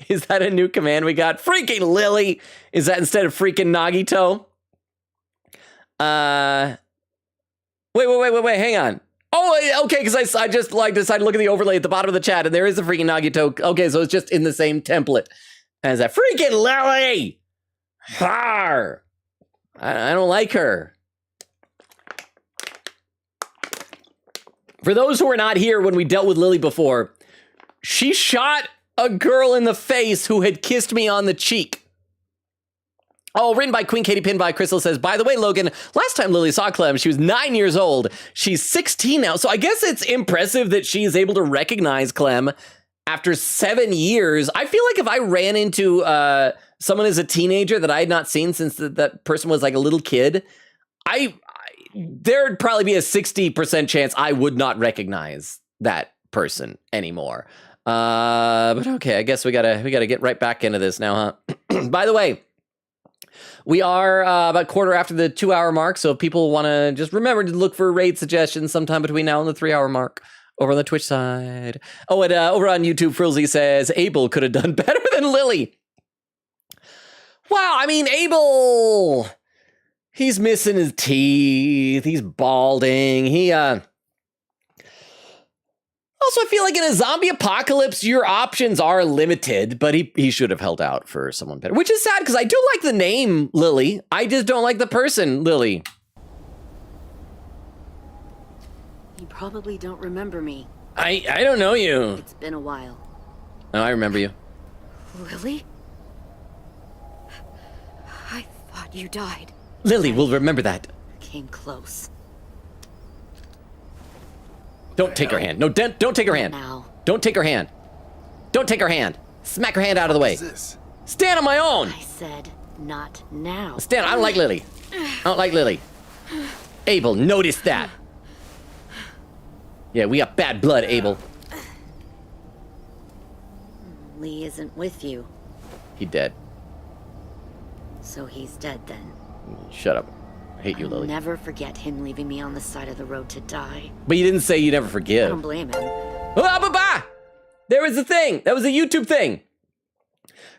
Is that a new command we got? Freaking Lily. Is that instead of freaking Nagito? Wait, hang on. Oh, okay, because I just like decided to look at the overlay at the bottom of the chat, and there is a freaking Nagito. Okay, so it's just in the same template as that. Freaking Lily! Har! I don't like her. For those who were not here when we dealt with Lily before, she shot a girl in the face who had kissed me on the cheek. Oh, written by Queen Katie, pinned by Crystal, says, by the way, Logan, last time Lily saw Clem, she was 9 years old. She's 16 now. So I guess it's impressive that she is able to recognize Clem after 7 years. I feel like if I ran into someone as a teenager that I had not seen since that person was like a little kid, there'd probably be a 60% chance I would not recognize that person anymore. But okay, I guess we gotta get right back into this now, huh? By the way, we are about quarter after the 2 hour mark, so if people want to just remember to look for raid suggestions sometime between now and the 3 hour mark over on the Twitch side. Oh, and over on YouTube, Frilzy says Abel could have done better than Lily. Wow, I mean, Abel, he's missing his teeth, he's balding, also, I feel like in a zombie apocalypse, your options are limited, but he should have held out for someone better, which is sad because I do like the name Lily. I just don't like the person Lily. You probably don't remember me. I don't know you. It's been a while. Oh, I remember you. Lily? I thought you died. Lily will remember that. Came close. Don't take her hand. No, don't take her hand. Now. Don't take her hand. Don't take her hand. Smack her hand out of the way. Stand on my own. I said not now. Stand. I don't like Lily. I don't like Lily. Abel, notice that. Yeah, we got bad blood, Abel. Lee isn't with you. He dead. So he's dead then. Shut up. I hate you, I'll Lily. never forget him leaving me on the side of the road to die. But you didn't say you never I forgive. don't blame him. There was a thing. That was a YouTube thing.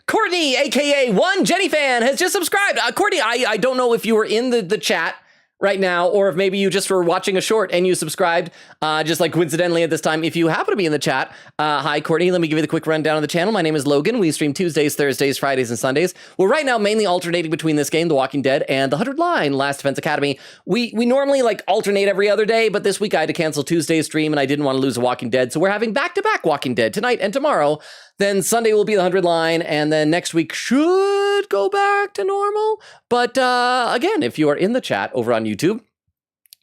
Courtney, aka One Jenny Fan, has just subscribed. Courtney, I don't know if you were in the chat right now, or if maybe you just were watching a short and you subscribed, just like coincidentally at this time. If you happen to be in the chat, hi Courtney, let me give you the quick rundown of the channel. My name is Logan. We stream Tuesdays, Thursdays, Fridays, and Sundays. We're right now mainly alternating between this game, The Walking Dead, and The 100 Line, Last Defense Academy. We normally like alternate every other day, but this week I had to cancel Tuesday's stream and I didn't want to lose The Walking Dead, so we're having back-to-back Walking Dead tonight and tomorrow. Then Sunday will be The 100 Line, and then next week should go back to normal. But again, if you are in the chat over on YouTube,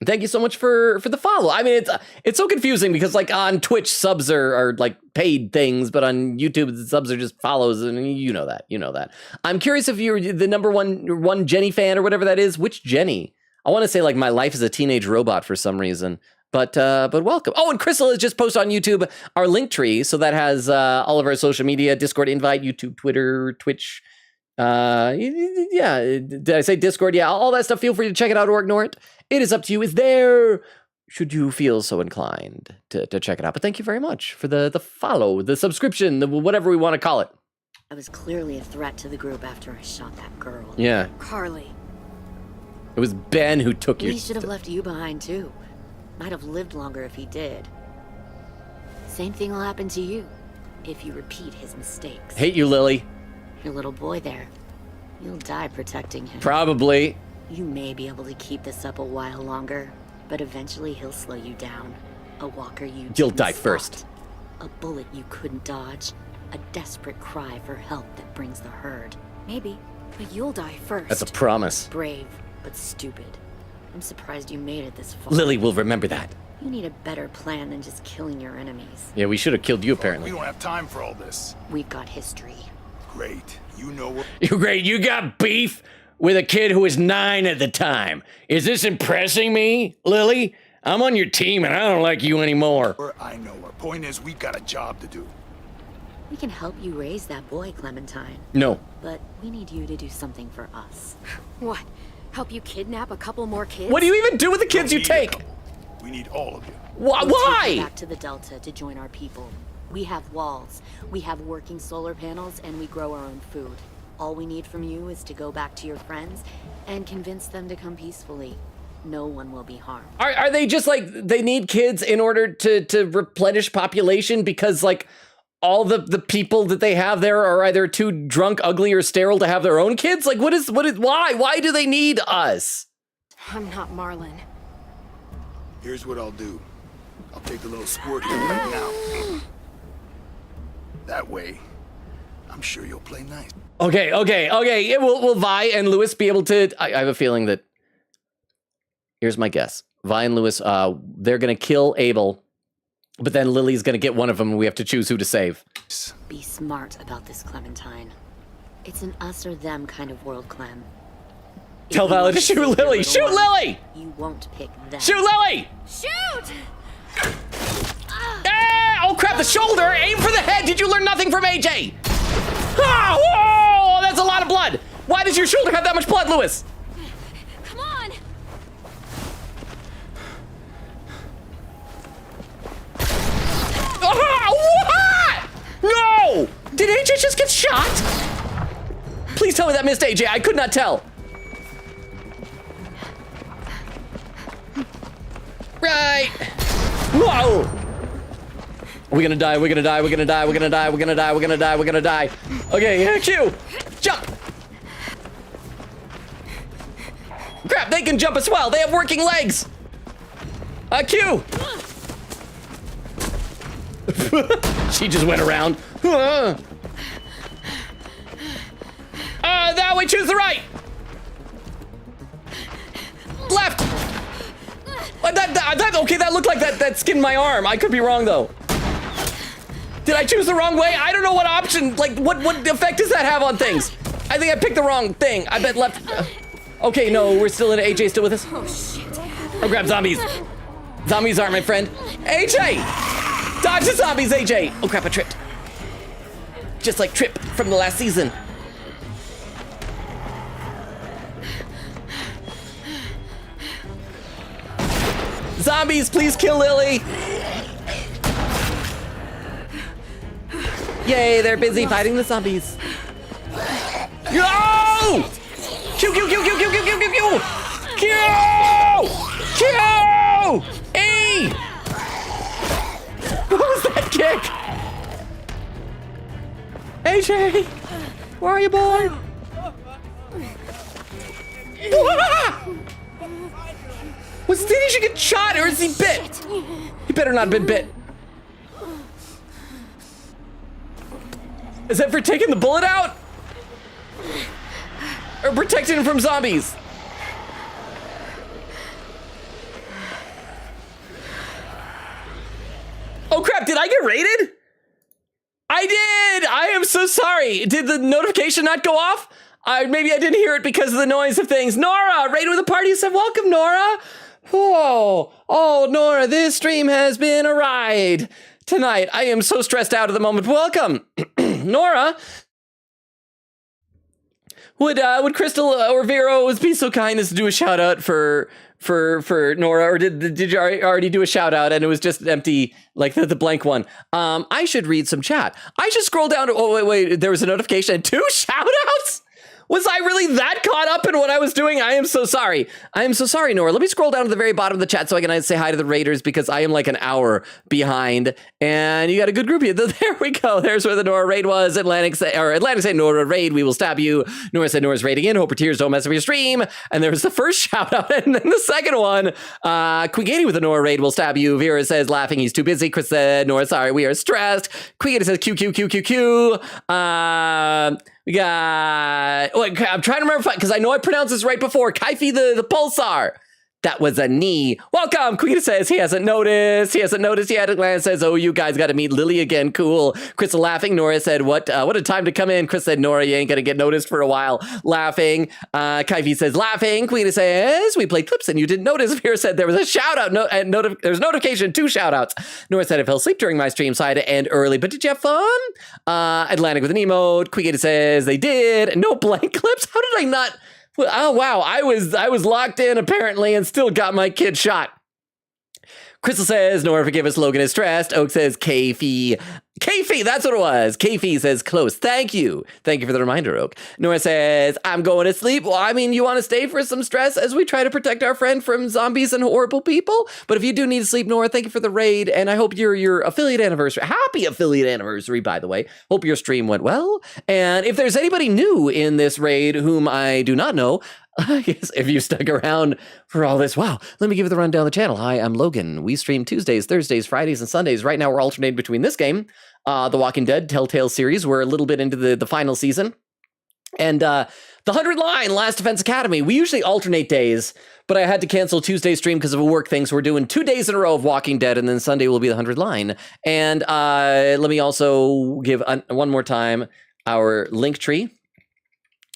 thank you so much for the follow. I mean, it's so confusing because like on Twitch, subs are like paid things, but on YouTube, the subs are just follows, and you know that. I'm curious if you're the number one Jenny fan or whatever that is. Which Jenny? I want to say like my life as a teenage robot for some reason. But welcome. Oh, and Crystal has just posted on YouTube our link tree, so that has all of our social media, Discord invite, YouTube, Twitter, Twitch. Yeah, did I say Discord? Yeah, all that stuff. Feel free to check it out or ignore it. It is up to you. It's there, should you feel so inclined to check it out. But thank you very much for the follow, the subscription, whatever we want to call it. I was clearly a threat to the group after I shot that girl. Yeah. Carly. It was Ben who took you. He should have left you behind too. Might have lived longer if he did. Same thing will happen to you if you repeat his mistakes. Hate you, Lily. Your little boy there. You'll die protecting him. Probably. You may be able to keep this up a while longer, but eventually he'll slow you down. A walker you'll die first. A bullet you couldn't dodge. A desperate cry for help that brings the herd. Maybe, but you'll die first. That's a promise. Brave, but stupid. I'm surprised you made it this far. Lily will remember that. You need a better plan than just killing your enemies. Yeah, we should have killed you apparently. We don't have time for all this. We've got history. Great. You know what? You're great. You got beef with a kid who was 9 at the time. Is this impressing me, Lily? I'm on your team and I don't like you anymore. I know. Our point is we've got a job to do. We can help you raise that boy, Clementine. No. But we need you to do something for us. What? Help you kidnap a couple more kids? What do you even do with the kids you take? We need all of you. Why? We'll take you back to the Delta to join our people. We have walls, we have working solar panels, and we grow our own food. All we need from you is to go back to your friends and convince them to come peacefully. No one will be harmed. Are they just like, they need kids in order to replenish population because like all the people that they have there are either too drunk, ugly, or sterile to have their own kids? Like why do they need us? I'm not Marlon. Here's what I'll do. I'll take the little squirt here right now. That way, I'm sure you'll play nice. Okay. Yeah, will Vi and Lewis be able to? I have a feeling that. Here's my guess: Vi and Lewis, they're gonna kill Abel, but then Lily's gonna get one of them, and we have to choose who to save. Be smart about this, Clementine. It's an us or them kind of world, Clem. Tell Violet to shoot Lily. Shoot Lily! You won't pick them. Shoot Lily! Shoot! Oh crap! The shoulder. Aim for the head. Did you learn nothing from AJ? Ah, whoa! That's a lot of blood. Why does your shoulder have that much blood, Lewis? Come on! What? No! Did AJ just get shot? Please tell me that missed AJ. I could not tell. Right. Whoa! We're gonna die. We're gonna die. We're gonna die. We're gonna die. We're gonna die. We're gonna die. We're gonna die. Okay, Q. Jump. Crap, they can jump as well. They have working legs. Q. She just went around. That way, choose the right. Left. Okay, that looked like that skinned my arm. I could be wrong though. Did I choose the wrong way? I don't know what option, like what effect does that have on things? I think I picked the wrong thing. I bet left. Okay, no, we're still in it. AJ still with us? Oh, shit. Oh, grab zombies. Zombies aren't my friend. AJ! Dodge the zombies, AJ! Oh crap, I tripped. Just like Trip from the last season. Zombies, please kill Lily! Yay, they're busy fighting the zombies. Yo! Q, Q, Q, Q, Q, Q, Q, Q, Q! Q! Q! E! What was that kick? AJ! Where are you, boy? Was Teenage get shot or is he bit? He better not have been bit. Is that for taking the bullet out? Or protecting him from zombies? Oh crap, did I get raided? I did! I am so sorry. Did the notification not go off? Maybe I didn't hear it because of the noise of things. Nora, raided with a party, said welcome, Nora. Oh, Nora, this stream has been a ride tonight. I am so stressed out at the moment. Welcome, Nora. Would Crystal or Vero be so kind as to do a shout out for Nora, or did you already do a shout out and it was just empty, like the blank one? I should read some chat. I should scroll down to, oh wait, there was a notification and 2 shout outs? Was I really that caught up in what I was doing? I am so sorry. I am so sorry, Nora. Let me scroll down to the very bottom of the chat so I can say hi to the raiders because I am like an hour behind. And you got a good group here. There we go. There's where the Nora raid was. Atlantic said Nora raid. We will stab you. Nora said Nora's raiding in. Hope her tears don't mess up your stream. And there was the first shout out. And then the second one, Quigati with the Nora raid will stab you. Vera says laughing. He's too busy. Chris said Nora, sorry, we are stressed. Quigati says QQQQQ. We got, I'm trying to remember because I know I pronounced this right before. Kaifi the Pulsar. That was a knee. Welcome. Quita says he hasn't noticed. He hasn't noticed yet. Atlanta says, oh, you guys got to meet Lily again. Cool. Crystal laughing. Nora said, what a time to come in. Chris said, Nora, you ain't going to get noticed for a while. Laughing. Kaifi says, laughing. Quita says, we played clips and you didn't notice. Vera said there was a shout out. There's notification, 2 shout outs. Nora said, I fell asleep during my stream, so I had to end early. But did you have fun? Atlantic with an emote. Quita says they did. No blank clips. How did I not? Oh, wow. I was locked in apparently and still got my kid shot. Crystal says, Nora, forgive us, Logan is stressed. Oak says, Kayfie, that's what it was. Kayfie says, close. Thank you. Thank you for the reminder, Oak. Nora says, I'm going to sleep. Well, I mean, you want to stay for some stress as we try to protect our friend from zombies and horrible people? But if you do need to sleep, Nora, thank you for the raid. And I hope your affiliate anniversary, happy affiliate anniversary, by the way. Hope your stream went well. And if there's anybody new in this raid whom I do not know, I guess if you stuck around for all this, wow, let me give you the rundown of the channel. Hi, I'm Logan. We stream Tuesdays, Thursdays, Fridays, and Sundays. Right now, we're alternating between this game, The Walking Dead Telltale series. We're a little bit into the final season. And the 100 Line, Last Defense Academy. We usually alternate days, but I had to cancel Tuesday's stream because of a work thing. So we're doing 2 days in a row of Walking Dead, and then Sunday will be the 100 Line. And let me also give one more time our link tree.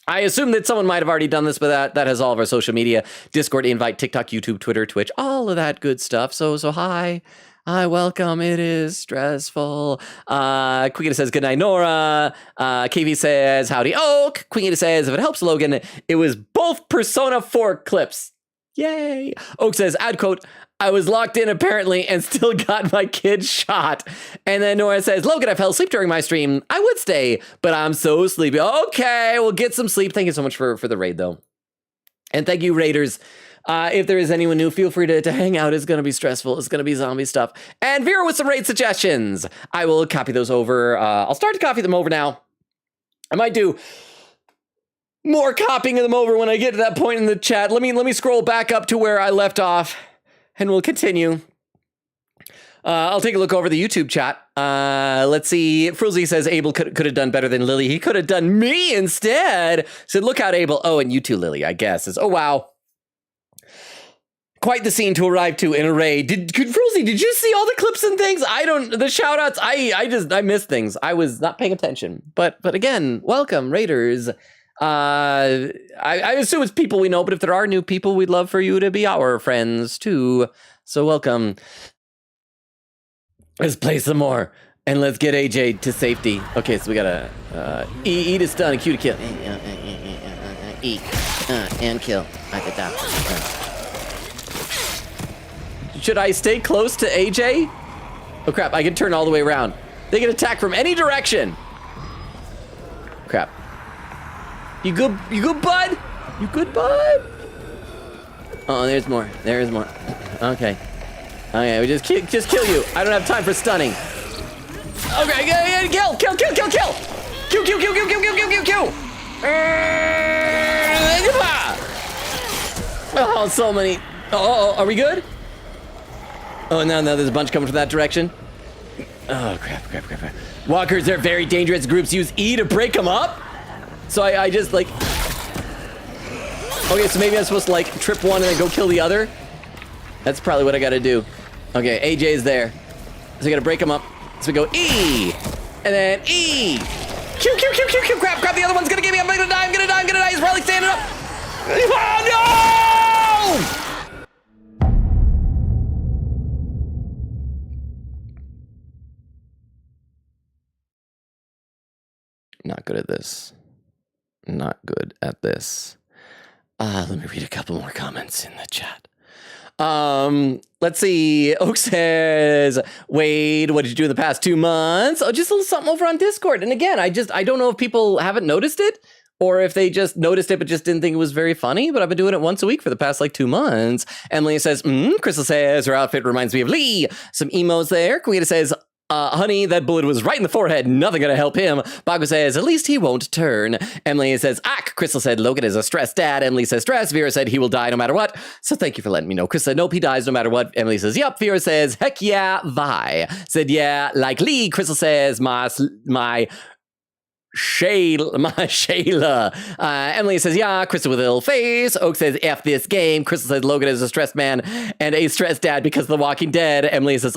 I assume that someone might have already done this, but that has all of our social media, Discord, invite, TikTok, YouTube, Twitter, Twitch, all of that good stuff. So hi, welcome. It is stressful. Quigita says, good night, Nora. KV says, howdy, Oak. Quigita says, if it helps, Logan, it was both Persona 4 clips. Yay. Oak says, ad quote, I was locked in apparently and still got my kid shot. And then Nora says, Logan, I fell asleep during my stream. I would stay, but I'm so sleepy. Okay, we'll get some sleep. Thank you so much for the raid, though. And thank you, raiders. If there is anyone new, feel free to hang out. It's going to be stressful. It's going to be zombie stuff. And Vera with some raid suggestions. I will copy those over. I'll start to copy them over now. I might do more copying of them over when I get to that point in the chat. Let me scroll back up to where I left off. And we'll continue. I'll take a look over the YouTube chat. Let's see. Frulzy says Abel could have done better than Lily. He could have done me instead. Said, look out, Abel. Oh, and you too, Lily, I guess. Says, oh, wow. Quite the scene to arrive to in a raid. Frulzy, did you see all the clips and things? The shout outs. I missed things. I was not paying attention. But again, welcome, Raiders. I assume it's people we know, but if there are new people, we'd love for you to be our friends too. So welcome. Let's play some more, and let's get AJ to safety. Okay, so we gotta E to stun and Q to kill. E and kill. Should I stay close to AJ? Oh crap! I can turn all the way around. They can attack from any direction. Crap. You good, bud? You good, bud? Oh, there's more. There's more. Okay. Okay, we just kill you. I don't have time for stunning. Okay, kill. Q. Oh, so many. Oh, are we good? Oh, no, there's a bunch coming from that direction. Oh, crap. Walkers, they're very dangerous. Groups use E to break them up. So I just like... Okay, so maybe I'm supposed to like trip one and then go kill the other. That's probably what I gotta do. Okay, AJ is there. So we gotta break them up. So we go E, and then E. Q. Crap, the other one's gonna get me. I'm gonna die. He's probably standing up. Oh, no! Not good at this. Not good at this. Let me read a couple more comments in the chat. Let's see. Oak says, Wade, what did you do in the past 2 months? Oh, just a little something over on Discord. And again, I don't know if people haven't noticed it or if they just noticed it but just didn't think it was very funny, but I've been doing it once a week for the past like 2 months. Emily says, Crystal says her outfit reminds me of Lee. Some emos there. Quita says, honey, that bullet was right in the forehead. Nothing gonna help him. Bago says, at least he won't turn. Emily says, Crystal said, Logan is a stressed dad. Emily says, stress. Vera said, he will die no matter what. So thank you for letting me know. Crystal said, nope, he dies no matter what. Emily says, yup. Vera says, heck yeah, Vi. Said, yeah, like Lee. Crystal says, my Shayla. Emily says, yeah. Crystal with a little face. Oak says, F this game. Crystal says, Logan is a stressed man and a stressed dad because of The Walking Dead. Emily says,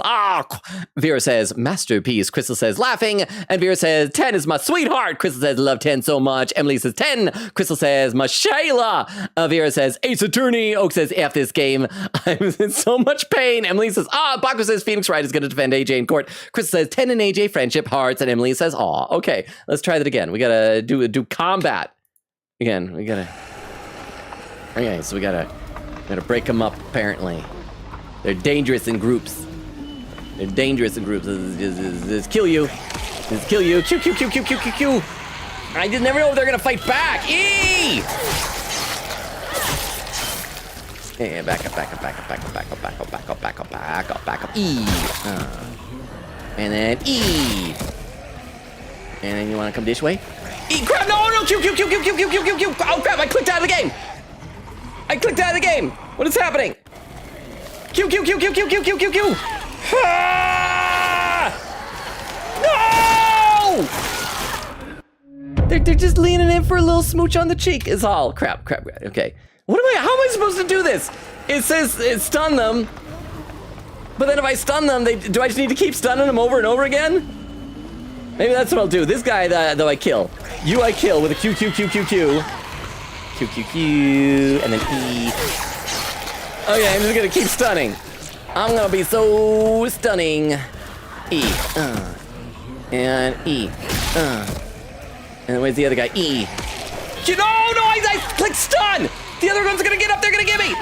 Vera says, masterpiece. Crystal says, laughing. And Vera says, 10 is my sweetheart. Crystal says, love 10 so much. Emily says, 10. Crystal says, my Shayla. Vera says, Ace Attorney. Oak says, F this game. I'm in so much pain. Emily says, Baco says, Phoenix Wright is going to defend AJ in court. Crystal says, 10 and AJ, friendship, hearts. And Emily says, aw. Okay, let's try that again. We gotta do combat again. Okay, so we gotta break them up. Apparently, they're dangerous in groups. This kill you. Q. I just never know if they're gonna fight back. E. Yeah, back up. E. And then E. And then you want to come this way? E, crap, no, Q. Oh, crap, I clicked out of the game. What is happening? Q. Ah! No! They're just leaning in for a little smooch on the cheek is all. Crap. Okay. How am I supposed to do this? It says stun them. But then if I stun them, do I just need to keep stunning them over and over again? Maybe that's what I'll do. This guy, though, I kill. You, I kill with a Q. Q, and then E. Okay, I'm just gonna keep stunning. I'm gonna be so stunning. E. And E. And where's the other guy? E. No, I clicked stun! The other one's gonna get up. They're gonna get me.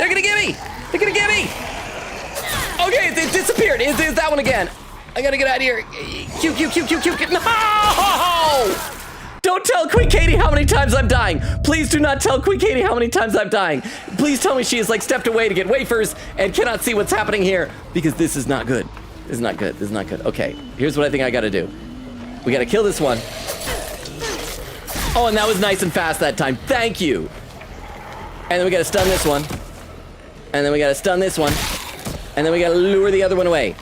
Okay, it disappeared. Is that one again? I gotta get out of here. Q. No! Don't tell Queen Katie how many times I'm dying. Please do not tell Queen Katie how many times I'm dying. Please tell me she has like stepped away to get wafers and cannot see what's happening here because this is not good. This is not good. Okay, here's what I think I gotta do. We gotta kill this one. Oh, and that was nice and fast that time. Thank you. And then we gotta stun this one. And then we gotta stun this one. And then we gotta lure the other one away.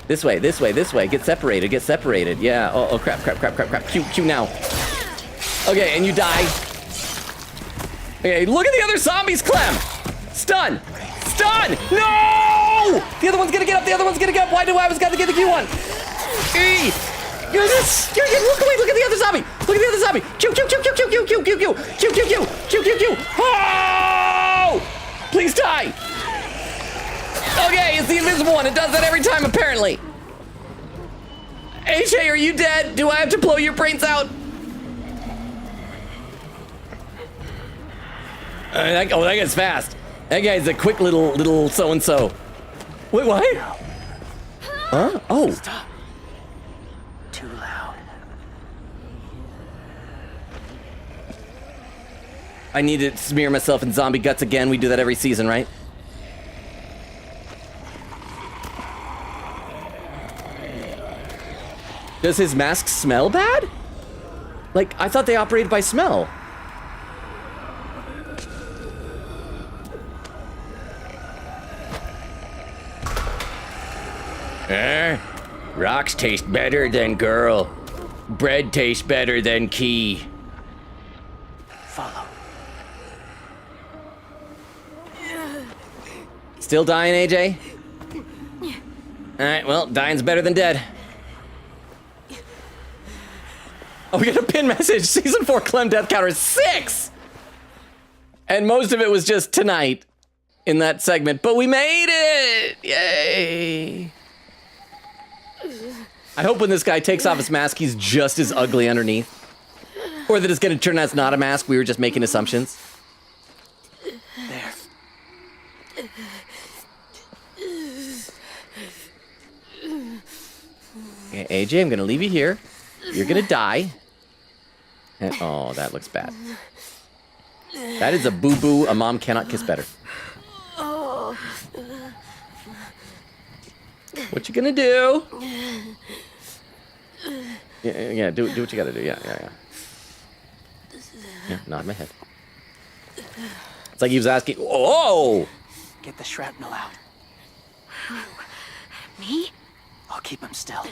This way, this way, this way. Get separated, get separated. Yeah. Oh, crap, crap, crap, crap, crap. Q now. Okay, and you die. Okay, look at the other zombies, Clem. Stun. Stun. No! The other one's gonna get up. The other one's gonna get up. Why do I always gotta get the Q one? E. Look away. Look at the other zombie. Look at the other zombie. Q. Oh! Please die. Okay, it's the invisible one. It does that every time, apparently. AJ, are you dead? Do I have to blow your brains out? That guy's fast. That guy's a quick little so-and-so. Wait, what? Huh? Oh. Stop. Too loud. I need to smear myself in zombie guts again. We do that every season, right? Does his mask smell bad? Like, I thought they operated by smell. Rocks taste better than girl. Bread tastes better than key. Follow. Still dying, AJ? Alright, well, dying's better than dead. Oh, we got a pin message. Season 4 Clem death counter is 6! And most of it was just tonight in that segment, but we made it! Yay! I hope when this guy takes off his mask, he's just as ugly underneath. Or that it's gonna turn out it's not a mask, we were just making assumptions. There. Okay, AJ, I'm gonna leave you here. You're gonna die. And, oh, that looks bad. That is a boo-boo a mom cannot kiss better. What you gonna do? Yeah, do what you gotta do. Yeah, nod my head. It's like he was asking, whoa! Get the shrapnel out. Me? I'll keep him still.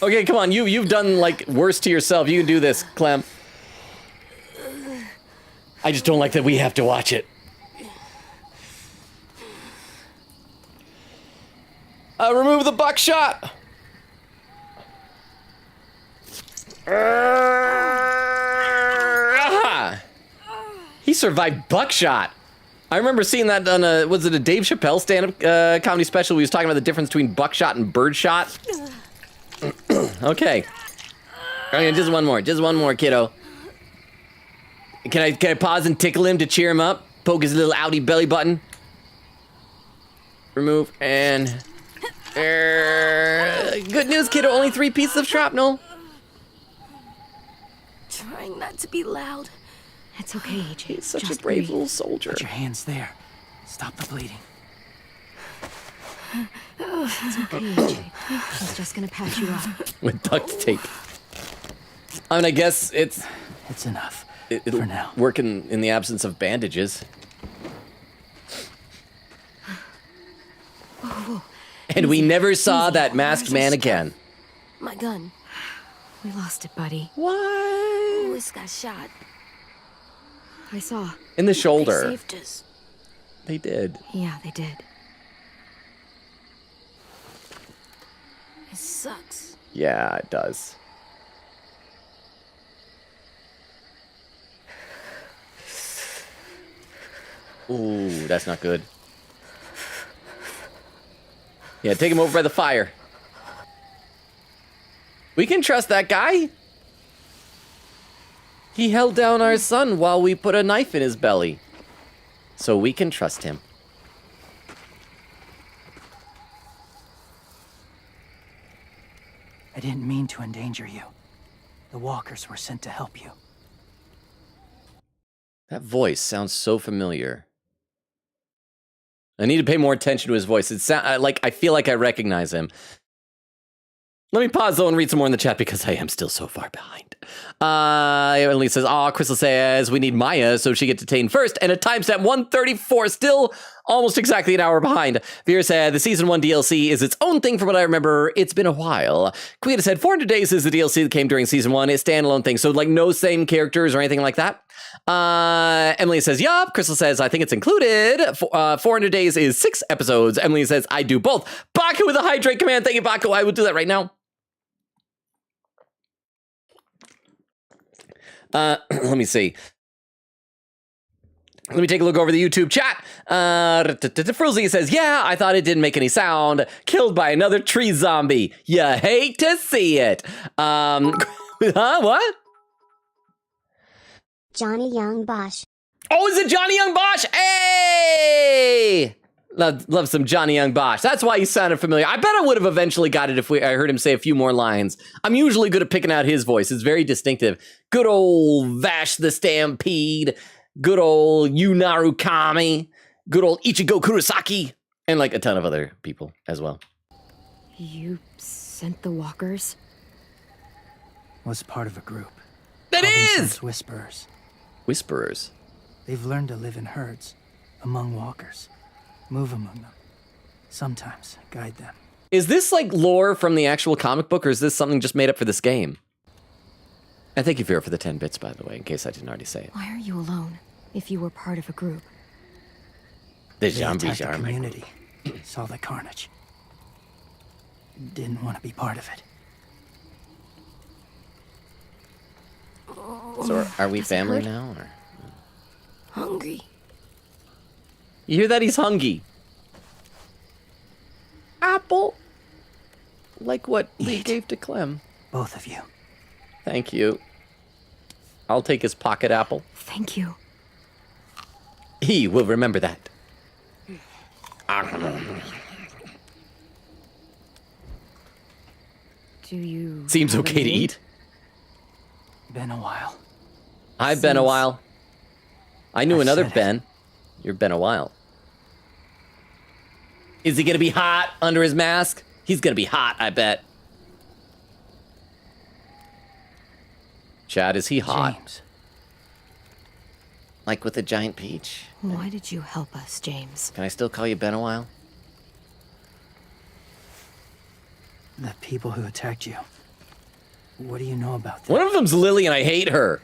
Okay, come on, you've done, like, worse to yourself. You can do this, Clem. I just don't like that we have to watch it. Remove the buckshot! He survived buckshot. I remember seeing that on a, was it a Dave Chappelle stand-up comedy special? We was talking about the difference between buckshot and birdshot. Okay. Okay, just one more, kiddo. Can I pause and tickle him to cheer him up? Poke his little outie belly button. Remove and... good news, kiddo, only 3 pieces of shrapnel. Trying not to be loud. It's okay, AJ. He's such a brave little soldier. Put your hands there. Stop the bleeding. It's okay, AJ. I was just gonna patch you up. With duct tape. I mean, I guess it's enough. It'll for now. Work in the absence of bandages. Whoa. And we never saw that masked man again. My gun. We lost it, buddy. What? Louis got shot. I saw. In the shoulder. They saved us. They did. Yeah, they did. It sucks. Yeah, it does. Ooh, that's not good. Yeah, take him over by the fire. We can trust that guy. He held down our son while we put a knife in his belly. So we can trust him. I didn't mean to endanger you. The walkers were sent to help you. That voice sounds so familiar. I need to pay more attention to his voice. It like I feel like I recognize him. Let me pause though and read some more in the chat because I am still so far behind. Emily says, "Aw, Crystal says we need Maya so she gets detained first." And at timestamp 134, still almost exactly an hour behind. Veer said, the Season 1 DLC is its own thing from what I remember. It's been a while. Quita said, 400 Days is the DLC that came during Season 1. It's standalone thing. So, like, no same characters or anything like that. Emily says, yup. Crystal says, I think it's included. 400 Days is 6 episodes. Emily says, I do both. Baku with a hydrate command. Thank you, Baku. I will do that right now. Let me see. Let me take a look over the YouTube chat. Fruzy says, yeah, I thought it didn't make any sound. Killed by another tree zombie. You hate to see it. What? Johnny Young Bosch. Oh, is it Johnny Young Bosch? Hey! Love some Johnny Young Bosch. That's why he sounded familiar. I bet I would have eventually got it if I heard him say a few more lines. I'm usually good at picking out his voice. It's very distinctive. Good old Vash the Stampede. Good old Yu Narukami. Good old Ichigo Kurosaki. And like a ton of other people as well. You sent the walkers? Was part of a group. That is! Whisperers. Whisperers? They've learned to live in herds, among walkers. Move among them. Sometimes guide them. Is this like lore from the actual comic book, or is this something just made up for this game? And thank you, Vera, for the 10 bits, by the way, in case I didn't already say it. Why are you alone, if you were part of a group? The They zombies attacked are the my community. Saw the carnage. Didn't want to be part of it. So are we Does it family hurt? now? Or? Hungry. You hear that? He's hungry. Apple. Like what Lee gave to Clem. Both of you. Thank you. I'll take his pocket apple. Thank you. He will remember that. Do you... Seems have a okay to name? eat. Been a while. I've been a Since while. I knew I another said it. Ben. You're been a while. Is he gonna be hot under his mask? He's gonna be hot, I bet. Chad, is he hot? James. Like with a giant peach? Why did you help us, James? Can I still call you Ben a while? The people who attacked you. What do you know about them? One of them's Lily, and I hate her.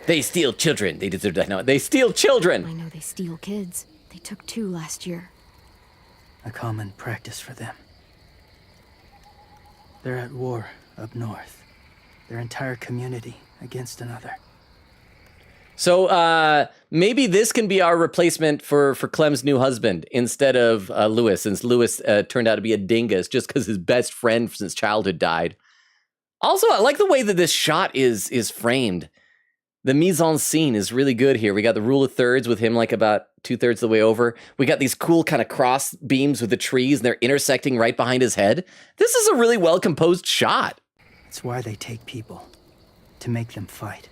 They steal children. They deserve that. No, they steal children. I know they steal kids. They took 2 last year. A common practice for them. They're at war up north. Their entire community against another. So maybe this can be our replacement for Clem's new husband instead of Lewis, since Lewis turned out to be a dingus just because his best friend since childhood died. Also, I like the way that this shot is framed. The mise en scene is really good here. We got the rule of thirds with him like about 2/3 of the way over. We got these cool kind of cross beams with the trees, and they're intersecting right behind his head. This is a really well-composed shot. It's why they take people. To make them fight.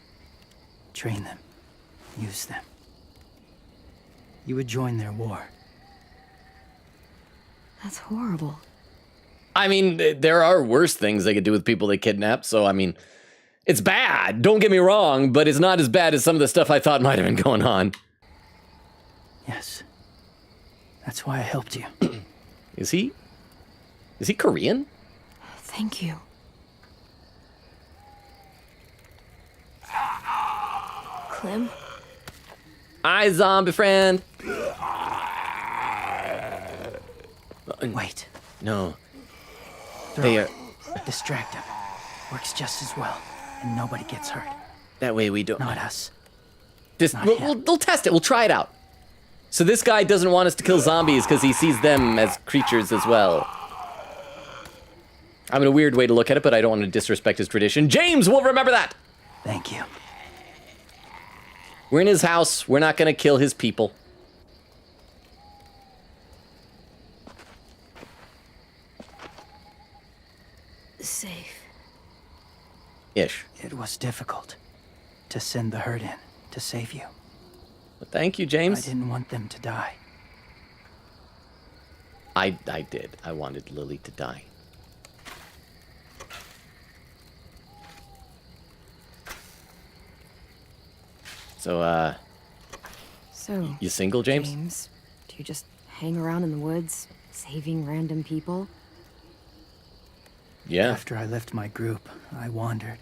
Train them. Use them. You would join their war. That's horrible. I mean, there are worse things they could do with people they kidnap, so I mean, it's bad. Don't get me wrong, but it's not as bad as some of the stuff I thought might have been going on. Yes. That's why I helped you. Is he Korean? Thank you. Clem? Hi, zombie friend. Wait. No. Throw They it. are... Distract him. Works just as well. And nobody gets hurt. That way we don't... Not us. We'll test it. We'll try it out. So this guy doesn't want us to kill zombies because he sees them as creatures as well. I'm in a weird way to look at it, but I don't want to disrespect his tradition. James will remember that. Thank you. We're in his house. We're not going to kill his people. Safe. Ish. It was difficult to send the herd in to save you. But thank you, James. I didn't want them to die. I did. I wanted Lily to die. So, So, you single, James? James, Do you just hang around in the woods, saving random people? Yeah. After I left my group, I wandered.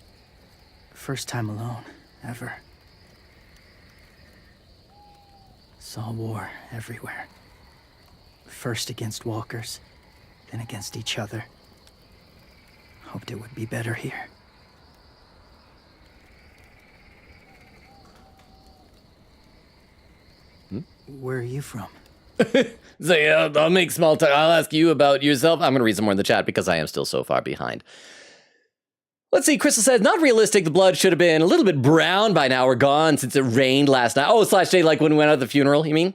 First time alone, ever. Saw war everywhere. First against walkers, then against each other. Hoped it would be better here. Where are you from? So yeah, I'll make small talk. I'll ask you about yourself. I'm going to read some more in the chat because I am still so far behind. Let's see, Crystal says, not realistic. The blood should have been a little bit brown by now or gone since it rained last night. Oh, /day, like when we went out to the funeral, you mean?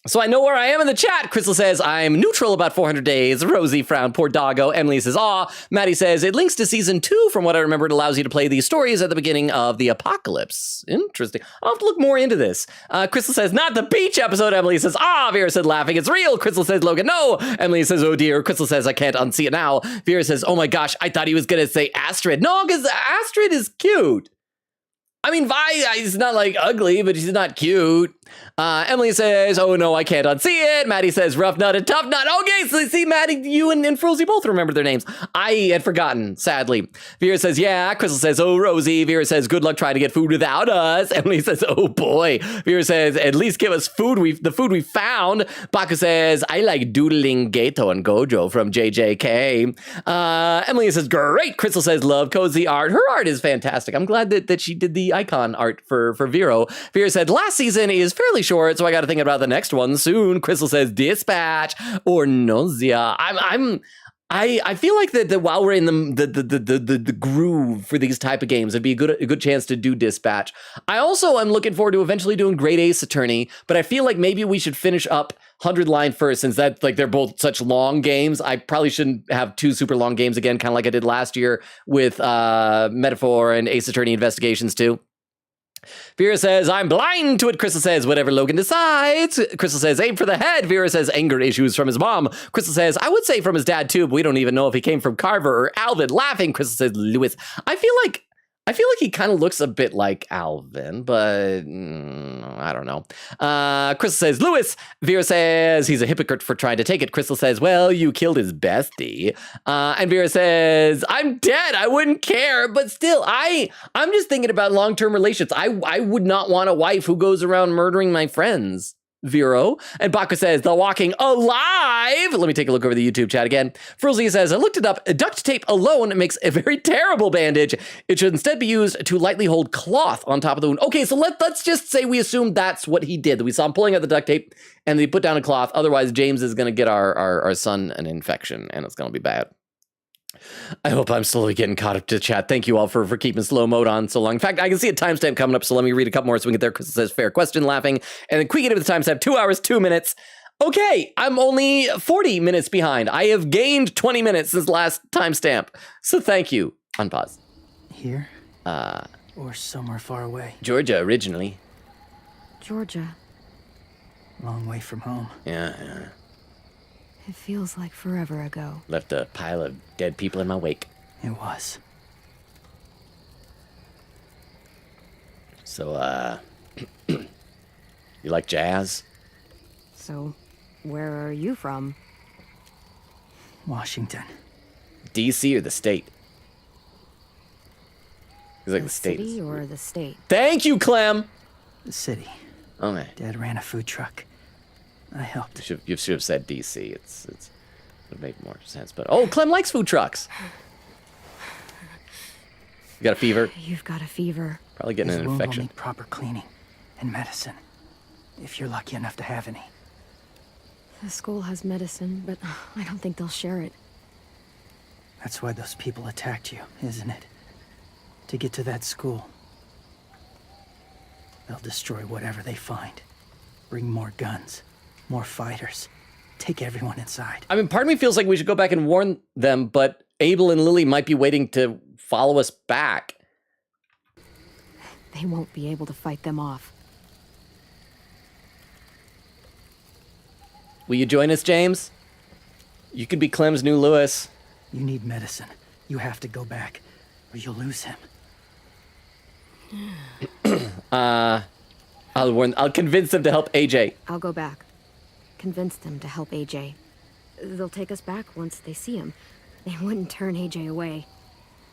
So I know where I am in the chat. Crystal says, I'm neutral about 400 days. Rosie frowned, poor doggo. Emily says, aw. Maddie says, it links to season 2. From what I remember, it allows you to play these stories at the beginning of the apocalypse. Interesting. I'll have to look more into this. Crystal says, not the beach episode. Emily says, ah. Vera said, laughing. It's real. Crystal says, Logan, no. Emily says, oh dear. Crystal says, I can't unsee it now. Vera says, oh my gosh, I thought he was going to say Astrid. No, because Astrid is cute. I mean, Vi is not like ugly, but she's not cute. Emily says, oh no, I can't unsee it. Maddie says, rough nut and tough nut. Okay, so see, Maddie, you and Frozy both remember their names. I had forgotten, sadly. Vera says, yeah. Crystal says, oh, Rosie. Vera says, good luck trying to get food without us. Emily says, oh boy. Vera says, at least give us food. The food we found. Baku says, I like doodling Gato and Gojo from JJK. Emily says, great. Crystal says, love cozy art. Her art is fantastic. I'm glad that she did the icon art for Vero. Vera said, last season is fairly short, so I got to think about the next one soon. Crystal says, dispatch or nausea. I feel like that while we're in the groove for these type of games, it'd be a good chance to do dispatch. I also am looking forward to eventually doing Great Ace Attorney, but I feel like maybe we should finish up 100 Line first, since that's like they're both such long games. I probably shouldn't have 2 super long games again, kind of like I did last year with Metaphor and Ace Attorney Investigations 2. Vera says, I'm blind to it. Crystal says, whatever Logan decides. Crystal says, aim for the head. Vera says, anger issues from his mom. Crystal says, I would say from his dad too, but we don't even know if he came from Carver or Alvin. Laughing. Crystal says, Lewis. I feel like he kind of looks a bit like Alvin, but I don't know. Crystal says, Lewis. Vera says, he's a hypocrite for trying to take it. Crystal says, well, you killed his bestie. And Vera says, I'm dead. I wouldn't care. But still, I'm just thinking about long-term relations. I would not want a wife who goes around murdering my friends. Vero. And Baku says, The Walking Alive. Let me take a look over the YouTube chat again. Frilzy says, I looked it up. Duct tape alone makes a very terrible bandage. It should instead be used to lightly hold cloth on top of the wound. Okay, so let's just say we assume that's what he did. We saw him pulling out the duct tape and they put down a cloth. Otherwise, James is going to get our son an infection and it's going to be bad. I hope I'm slowly getting caught up to chat. Thank you all for keeping slow mode on so long. In fact, I can see a timestamp coming up, so let me read a couple more so we can get there. Crystal says, fair question, laughing. And then Queequeg with the timestamp, 2 hours, 2 minutes. Okay, I'm only 40 minutes behind. I have gained 20 minutes since last timestamp. So thank you. Unpause. Here? Or somewhere far away? Georgia, originally. Georgia. Long way from home. Yeah. It feels like forever ago. Left a pile of dead people in my wake. It was. So, you like jazz? So, where are you from? Washington. DC or the state? He's like the state. The city or the state? Thank you, Clem! The city. Okay. Dad ran a food truck. I helped. You should have said DC. It would make more sense. But Clem likes food trucks. You got a fever? You've got a fever. Probably getting an infection. Will need proper cleaning and medicine, if you're lucky enough to have any. The school has medicine, but I don't think they'll share it. That's why those people attacked you, isn't it? To get to that school. They'll destroy whatever they find. Bring more guns. More fighters. Take everyone inside. I mean, part of me feels like we should go back and warn them, but Abel and Lily might be waiting to follow us back. They won't be able to fight them off. Will you join us, James? You could be Clem's new Lewis. You need medicine. You have to go back, or you'll lose him. I'll convince them to help AJ. I'll go back. convince them to help AJ. They'll take us back once they see him. They wouldn't turn AJ away.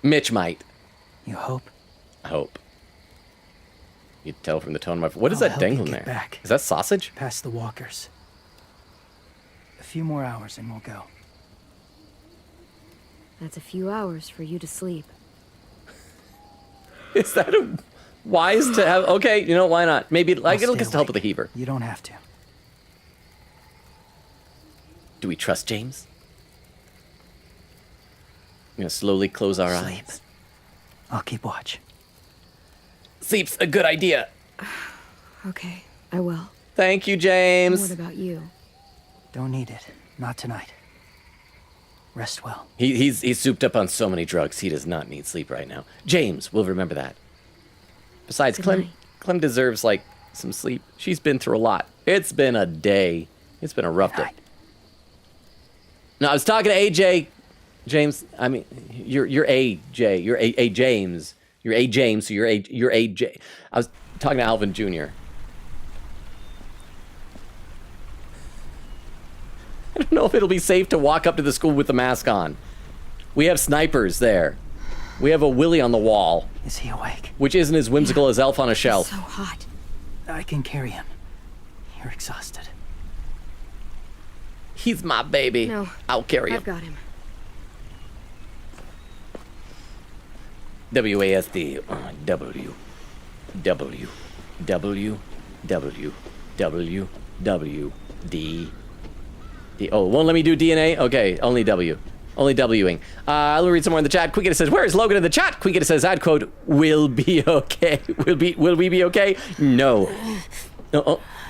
Mitch might. You hope? I hope. You can tell from the tone of my voice. What is that dangling there? Back. Is that sausage? Past the walkers. A few more hours and we'll go. That's a few hours for you to sleep. Is that wise to have? Okay, you know, why not? Maybe like it'll just help with the heaver. You don't have to. Do we trust James? I'm gonna slowly close our eyes. I'll keep watch. Sleep's a good idea. Okay, I will. Thank you, James. What about you? Don't need it. Not tonight. Rest well. He's souped up on so many drugs. He does not need sleep right now. James will remember that. Besides, Clem deserves like some sleep. She's been through a lot. It's been a day. It's been a rough day. No, I was talking to AJ. James, I mean, you're AJ. You're a James. You're a James, so you're AJ. I was talking to Alvin Jr. I don't know if it'll be safe to walk up to the school with the mask on. We have snipers there. We have a Willy on the wall. Is he awake? Which isn't as whimsical as Elf on a Shelf. So hot. I can carry him. You're exhausted. He's my baby. No, I'll carry him. I've got him. WASD. W. W. W. W. W. W. D. D. Oh, won't let me do DNA? Okay, only W. Only Wing. Let me read some more in the chat. Quickita says, where is Logan in the chat? Quickita says, ad quote, will be okay. Will we be okay? No.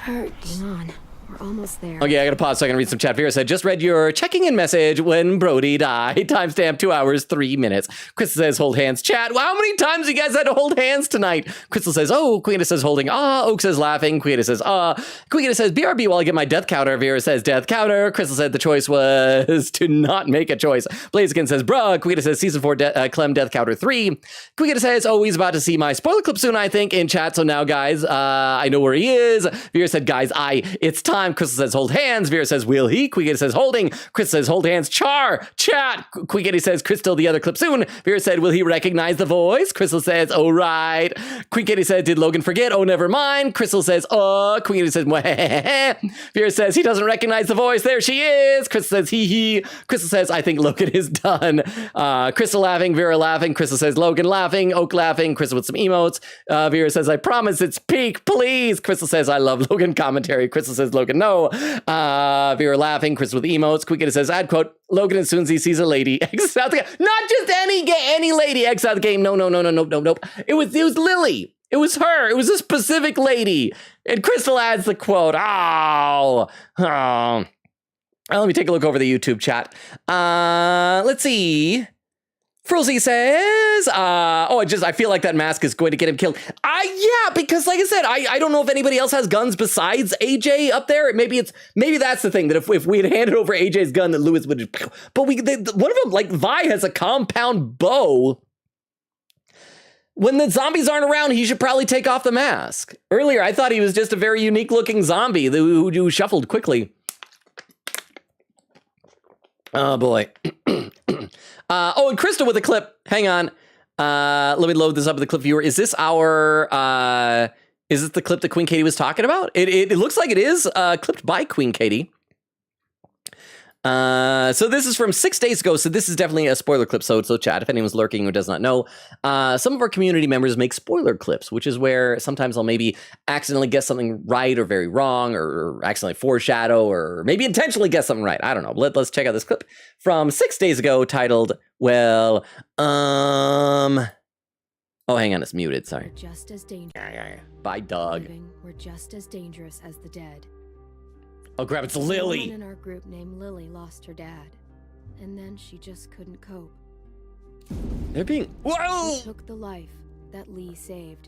Hang on. We're almost there. Okay, I gotta pause so I can read some chat. Vera said, just read your checking in message when Brody died. Timestamp 2 hours, 3 minutes. Crystal says, hold hands. Chat, well, how many times you guys had to hold hands tonight? Crystal says, oh. Queen says, holding. Ah. Oak says, laughing. Queen says, ah. Queen says, BRB while I get my death counter. Vera says, death counter. Crystal said the choice was to not make a choice. Blaziken says, bruh. Queen says, season 4, Clem death counter 3. Queen says, oh, he's about to see my spoiler clip soon, I think, in chat. So now, guys, I know where he is. Vera said, guys, it's time. Crystal says, hold hands. Vera says, will he? Quickity says, holding. Crystal says, hold hands. Char. Chat. Quickity says, Crystal, the other clip soon. Vera said, will he recognize the voice? Crystal says, oh, right. Quickity said, did Logan forget? Oh, never mind. Crystal says, oh. Quickity says, wah. Vera says, he doesn't recognize the voice. There she is. Crystal says, hee. Crystal says, I think Logan is done. Crystal laughing. Vera laughing. Crystal says, Logan laughing. Oak laughing. Crystal with some emotes. Vera says, I promise it's peak, please. Crystal says, I love Logan commentary. Crystal says, Logan, no. Vera laughing. Crystal with emotes. Quickity says, ad quote, Logan as soon as he sees a lady exits out the game. Not just any lady exits out the game. No. It was Lily. It was her. It was a specific lady. And Crystal adds the quote. Oh. Let me take a look over the YouTube chat. Let's see. Frulzy says, I feel like that mask is going to get him killed. Yeah, because like I said, I don't know if anybody else has guns besides AJ up there. Maybe that's the thing, that if we had handed over AJ's gun, that Lewis would, but one of them, like Vi, has a compound bow. When the zombies aren't around, he should probably take off the mask. Earlier, I thought he was just a very unique looking zombie who shuffled quickly. Oh boy. And Crystal with a clip. Hang on. Let me load this up with the clip viewer. Is this the clip that Queen Katie was talking about? It looks like it is clipped by Queen Katie. So this is from 6 days ago. So this is definitely a spoiler clip. So chat, if anyone's lurking or does not know, some of our community members make spoiler clips, which is where sometimes I'll maybe accidentally guess something right or very wrong, or accidentally foreshadow, or maybe intentionally guess something right. I don't know. Let's check out this clip from 6 days ago titled, oh, hang on. It's muted. Sorry. Just as dangerous. Bye, dog. We're just as dangerous as the dead. Oh, crap, it's Lily. Someone in our group named Lily lost her dad, and then she just couldn't cope. They're being... Whoa! She took the life that Lee saved.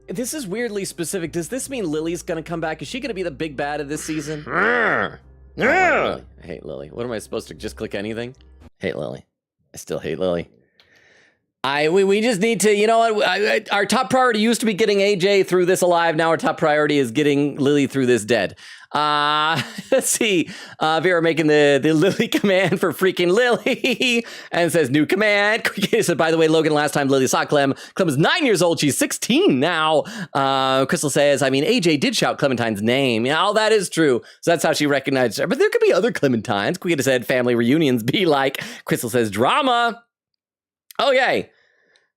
This is weirdly specific. Does this mean Lily's gonna come back? Is she gonna be the big bad of this season? I hate Lily. What am I supposed to just click anything? Hate Lily. I still hate Lily. We just need to, you know what? Our top priority used to be getting AJ through this alive. Now our top priority is getting Lily through this dead. Let's see. Vera making the Lily command for freaking Lily and says new command. Quick said, by the way, Logan, last time Lily saw Clem was 9 years old. She's 16 now. Crystal says, I mean, AJ did shout Clementine's name. Yeah, all that is true. So that's how she recognized her. But there could be other Clementines. Quick said family reunions be like. Crystal says drama. Okay.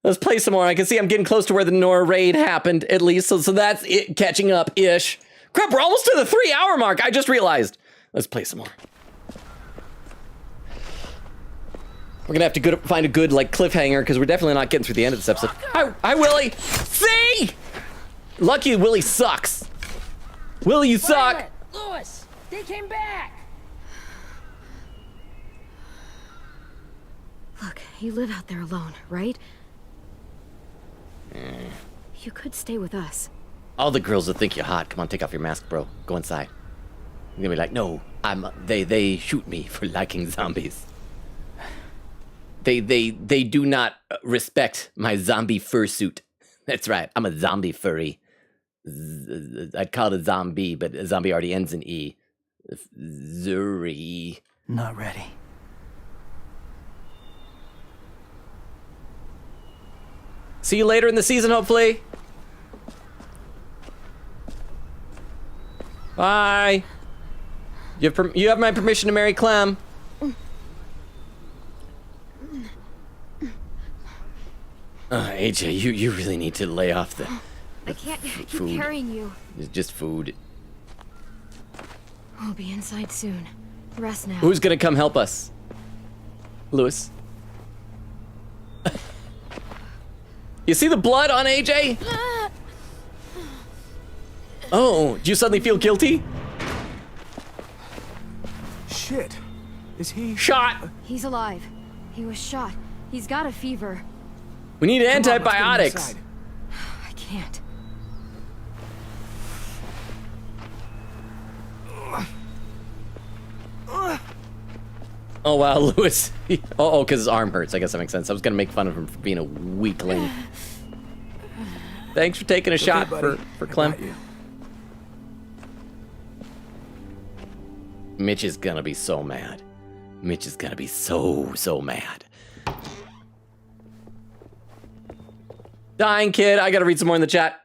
Let's play some more. I can see I'm getting close to where the Nora raid happened, at least. So that's it, catching up-ish. Crap, we're almost to the 3-hour mark. I just realized. Let's play some more. We're gonna have to find a good like cliffhanger because we're definitely not getting through the end of this episode. Hi, Willie. See? Lucky Willie sucks. Willie, you suck. Lewis, they came back. Look, you live out there alone, right? You could stay with us. All the girls will think you're hot. Come on, take off your mask, bro. Go inside. You're gonna be like, no, they shoot me for liking zombies. They do not respect my zombie fursuit. That's right, I'm a zombie furry. I'd call it a zombie, but a zombie already ends in E. Zuri. Not ready. See you later in the season, hopefully. Bye. You have my permission to marry Clem. AJ, you really need to lay off the I can't keep food. carrying you. It's just food. We'll be inside soon. Rest now. Who's gonna come help us? Lewis. You see the blood on AJ? Oh, do you suddenly feel guilty? Shit. Is he... Shot! He's alive. He was shot. He's got a fever. We need antibiotics. I can't. Oh, wow, Lewis. Oh, because his arm hurts. I guess that makes sense. I was going to make fun of him for being a weakling. Thanks for taking a shot for Clem. Mitch is going to be so mad. Mitch is going to be so mad. Dying kid. I got to read some more in the chat.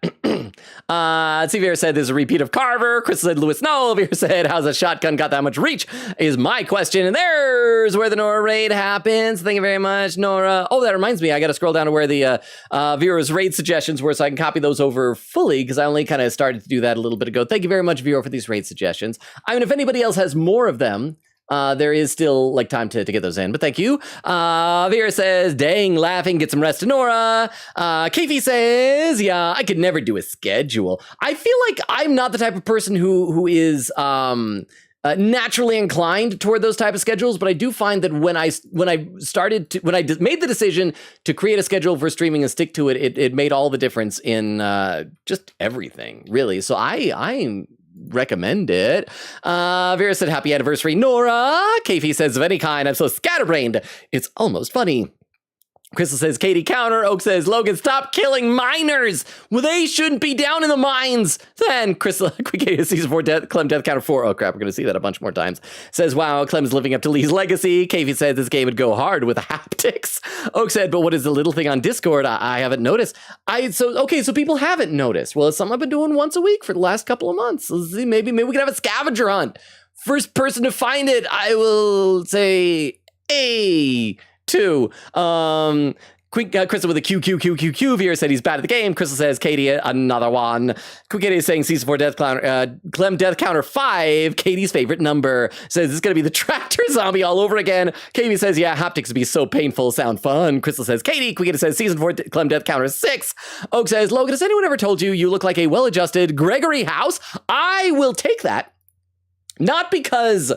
See, Vera said there's a repeat of Carver. Chris said Lewis no. Vera said how's a shotgun got that much reach is my question. And there's where the Nora raid happens. Thank you very much, Nora. Oh, that reminds me. I got to scroll down to where the Vera's raid suggestions were so I can copy those over fully because I only kind of started to do that a little bit ago. Thank you very much, Vera, for these raid suggestions. I mean, if anybody else has more of them, there is still like time to get those in, but thank you. Vera says, dang, laughing, get some rest to Nora. Keefe says, yeah, I could never do a schedule. I feel like I'm not the type of person who is naturally inclined toward those type of schedules, but I do find that when I made the decision to create a schedule for streaming and stick to it, it made all the difference in just everything, really. So I recommend it. Vera said, happy anniversary, Nora. Keefe says, of any kind, I'm so scatterbrained. It's almost funny. Crystal says, Katie counter. Oak says, Logan, stop killing miners. Well, they shouldn't be down in the mines. Then Crystal, quick season 4, Clem death counter 4. Oh crap, we're going to see that a bunch more times. Says, wow, Clem's living up to Lee's legacy. Keefe says this game would go hard with haptics. Oak said, but what is the little thing on Discord? I haven't noticed. So people haven't noticed. Well, it's something I've been doing once a week for the last couple of months. Let's see, maybe we can have a scavenger hunt. First person to find it, I will say A2. Crystal with a Q. Vera said he's bad at the game. Crystal says, Katie, another one. Quick is saying season 4 death counter, Clem death counter 5, Katie's favorite number. Says it's gonna be the tractor zombie all over again. Katie says, yeah, haptics would be so painful, sound fun. Crystal says, Katie. Quick says season 4 Clem death counter 6. Oak says, Logan, has anyone ever told you look like a well-adjusted Gregory House? I will take that. Not because,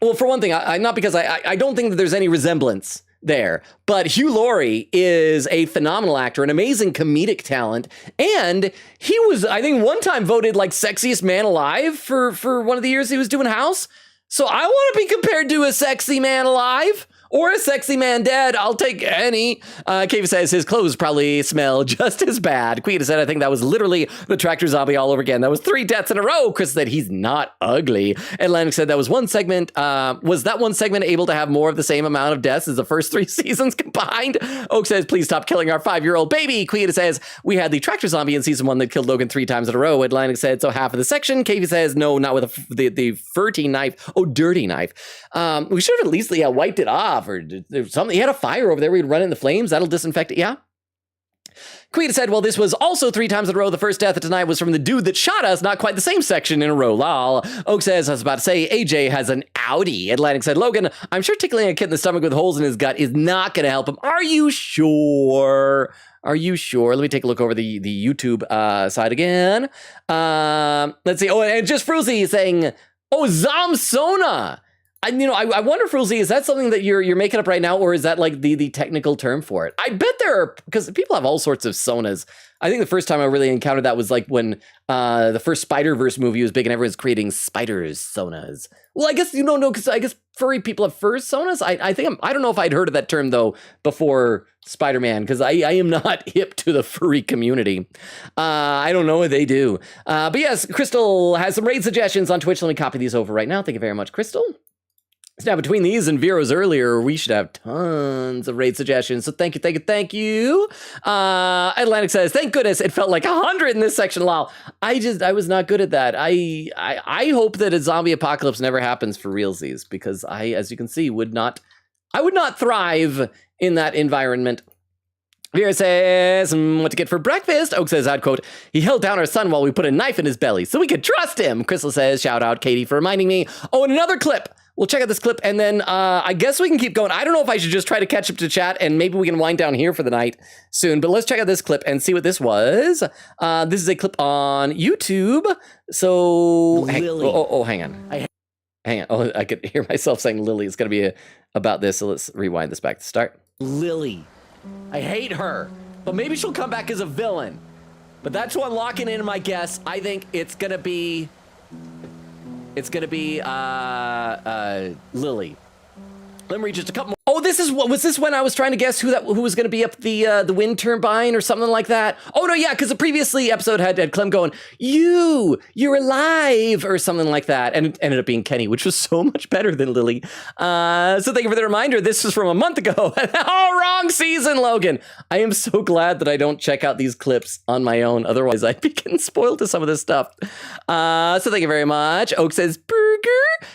well, for one thing, not because I don't think that there's any resemblance there, but Hugh Laurie is a phenomenal actor, an amazing comedic talent, and he was, I think, one time voted like sexiest man alive for one of the years he was doing House. So I want to be compared to a sexy man alive, or a sexy man dead. I'll take any. Kava says his clothes probably smell just as bad. Queen said, I think that was literally the tractor zombie all over again. That was 3 deaths in a row. Chris said he's not ugly. Atlantic said that was one segment. Was that one segment able to have more of the same amount of deaths as the first 3 seasons combined? Oak says, please stop killing our 5-year-old baby. Queen says, we had the tractor zombie in season 1 that killed Logan 3 times in a row. Atlantic said, so half of the section. Katie says, no, not with the FURTY knife. Oh, dirty knife. We should have at least wiped it off or something. He had a fire over there. We'd run it in the flames. That'll disinfect it. Yeah. Queen said, well, this was also 3 times in a row. The first death of tonight was from the dude that shot us. Not quite the same section in a row. Lol. Oak says, I was about to say, AJ has an Audi. Atlantic said, Logan, I'm sure tickling a kid in the stomach with holes in his gut is not going to help him. Are you sure? Are you sure? Let me take a look over the YouTube side again. Let's see. Oh, and just Fruzy saying, oh, Zamsona. I wonder, Fruzy, is that something that you're making up right now, or is that like the technical term for it? I bet there are, because people have all sorts of sonas. I think the first time I really encountered that was like when the first Spider-Verse movie was big and everyone's creating spiders sonas. Well, I guess you don't know, because I guess furry people have fur sonas. I don't know if I'd heard of that term though before Spider-Man, because I am not hip to the furry community. I don't know what they do. But yes, Crystal has some raid suggestions on Twitch. Let me copy these over right now. Thank you very much, Crystal. So now between these and Vero's earlier, we should have tons of raid suggestions. So thank you. Atlantic says, thank goodness it felt like 100 in this section. Lol. I was not good at that. I hope that a zombie apocalypse never happens for realsies, because I, as you can see, would not thrive in that environment. Vera says, what to get for breakfast? Oak says, I'd quote, he held down our son while we put a knife in his belly so we could trust him. Crystal says, shout out Katie for reminding me. Oh, and another clip. We'll check out this clip, and then I guess we can keep going. I don't know if I should just try to catch up to chat, and maybe we can wind down here for the night soon. But let's check out this clip and see what this was. This is a clip on YouTube. So, hang on. Hang on. Oh, I could hear myself saying Lily. It's going to be about this, so let's rewind this back to start. Lily. I hate her, but maybe she'll come back as a villain. But that's who I'm locking in my guess. I think it's going to be... Lily. Let me read just a couple more. Oh, was this when I was trying to guess who was going to be up the wind turbine or something like that? Oh no, yeah, because the previously episode had Clem going, you're alive or something like that, and it ended up being Kenny, which was so much better than Lily. So thank you for the reminder. This was from a month ago. Oh, wrong season, Logan. I am so glad that I don't check out these clips on my own. Otherwise, I'd be getting spoiled to some of this stuff. So thank you very much. Oak says burger.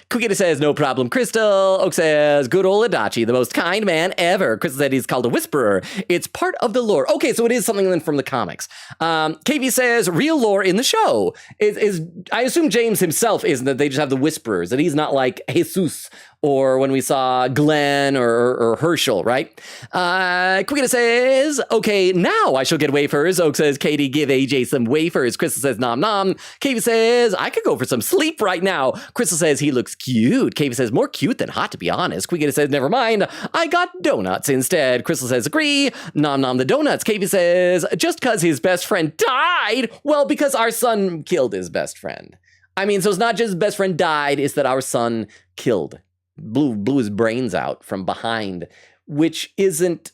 Kukita says no problem. Crystal. Oak says good old Adachi, the most kind man ever. Crystal said he's called a whisperer. It's part of the lore. Okay, so it is something then from the comics. KV says real lore in the show is I assume James himself isn't, that they just have the whisperers, that he's not like Jesus or when we saw Glenn or Herschel, right? Quita says, okay, now I shall get wafers. Oak says, Katie, give AJ some wafers. Crystal says, nom nom. Katie says, I could go for some sleep right now. Crystal says, he looks cute. Katie says, more cute than hot, to be honest. Quita says, never mind. I got donuts instead. Crystal says, agree. Nom nom the donuts. Katie says, just because his best friend died? Well, because our son killed his best friend. I mean, so it's not just his best friend died, it's that our son killed. Blew his brains out from behind, which isn't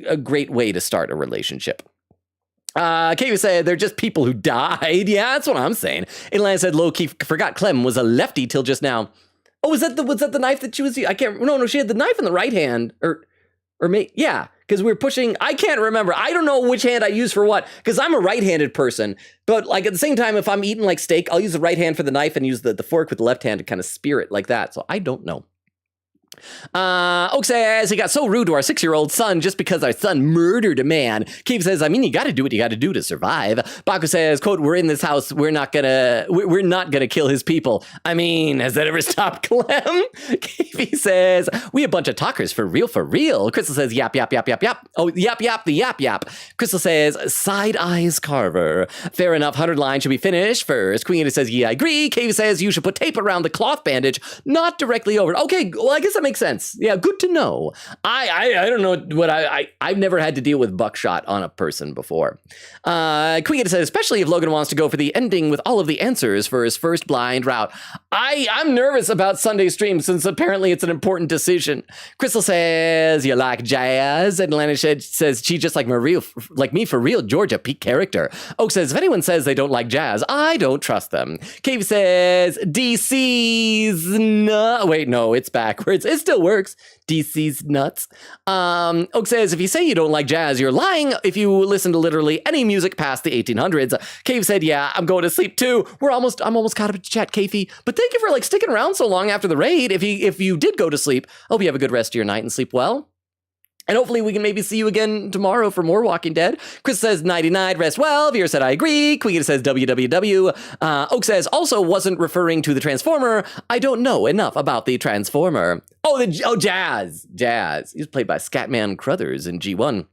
a great way to start a relationship. Katie said, they're just people who died. Yeah, that's what I'm saying. Atlanta said, low-key forgot Clem was a lefty till just now. Oh, was that the knife that she was using? No, she had the knife in the right hand, yeah, because we were pushing, I can't remember. I don't know which hand I use for what, because I'm a right-handed person, but like at the same time, if I'm eating like steak, I'll use the right hand for the knife and use the fork with the left hand to kind of spear it like that. So I don't know. Oak says he got so rude to our 6-year-old son just because our son murdered a man. Keith says, I mean, you got to do what you got to do to survive. Baku says, quote, we're in this house. We're not gonna kill his people. I mean, has that ever stopped Clem? Keith says, we a bunch of talkers for real, for real. Crystal says, yap, yap, yap, yap, yap. Oh, yap, yap, the yap, yap. Crystal says, side eyes Carver. Fair enough, 100 line should be finished first. Queen says, yeah, I agree. Keith says, you should put tape around the cloth bandage, not directly over it. Okay, well, I guess that makes sense. Yeah, good to know. I don't know what I've never had to deal with buckshot on a person before. Queen said, especially if Logan wants to go for the ending with all of the answers for his first blind route. I'm nervous about Sunday stream since apparently it's an important decision. Crystal says, you like jazz? And Lana says, she just like me for real, Georgia, peak character. Oak says, if anyone says they don't like jazz, I don't trust them. Cave says, DC's wait, no, it's backwards. It still works. DC's nuts. Oak says, if you say you don't like jazz, you're lying if you listen to literally any music past the 1800s. Cave said, yeah, I'm going to sleep too. I'm almost caught up to chat, Kafey. But thank you for like sticking around so long after the raid. If you did go to sleep, hope you have a good rest of your night and sleep well. And hopefully we can maybe see you again tomorrow for more Walking Dead. Chris says, 99, rest well. Veer said, I agree. Queen says, WWW. Oak says, also wasn't referring to the Transformer. I don't know enough about the Transformer. Jazz. He was played by Scatman Crothers in G1.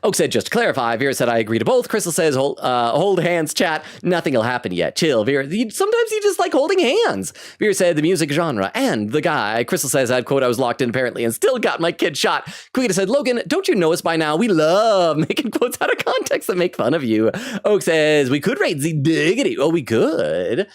Oak said, just to clarify. Vera said, I agree to both. Crystal says, hold hands, chat. Nothing will happen yet. Chill, Vera. Sometimes you just like holding hands. Vera said, the music genre and the guy. Crystal says, I'd quote, I was locked in apparently and still got my kid shot. Quita said, Logan, don't you know us by now? We love making quotes out of context that make fun of you. Oak says, we could rate Z diggity. Oh, we could.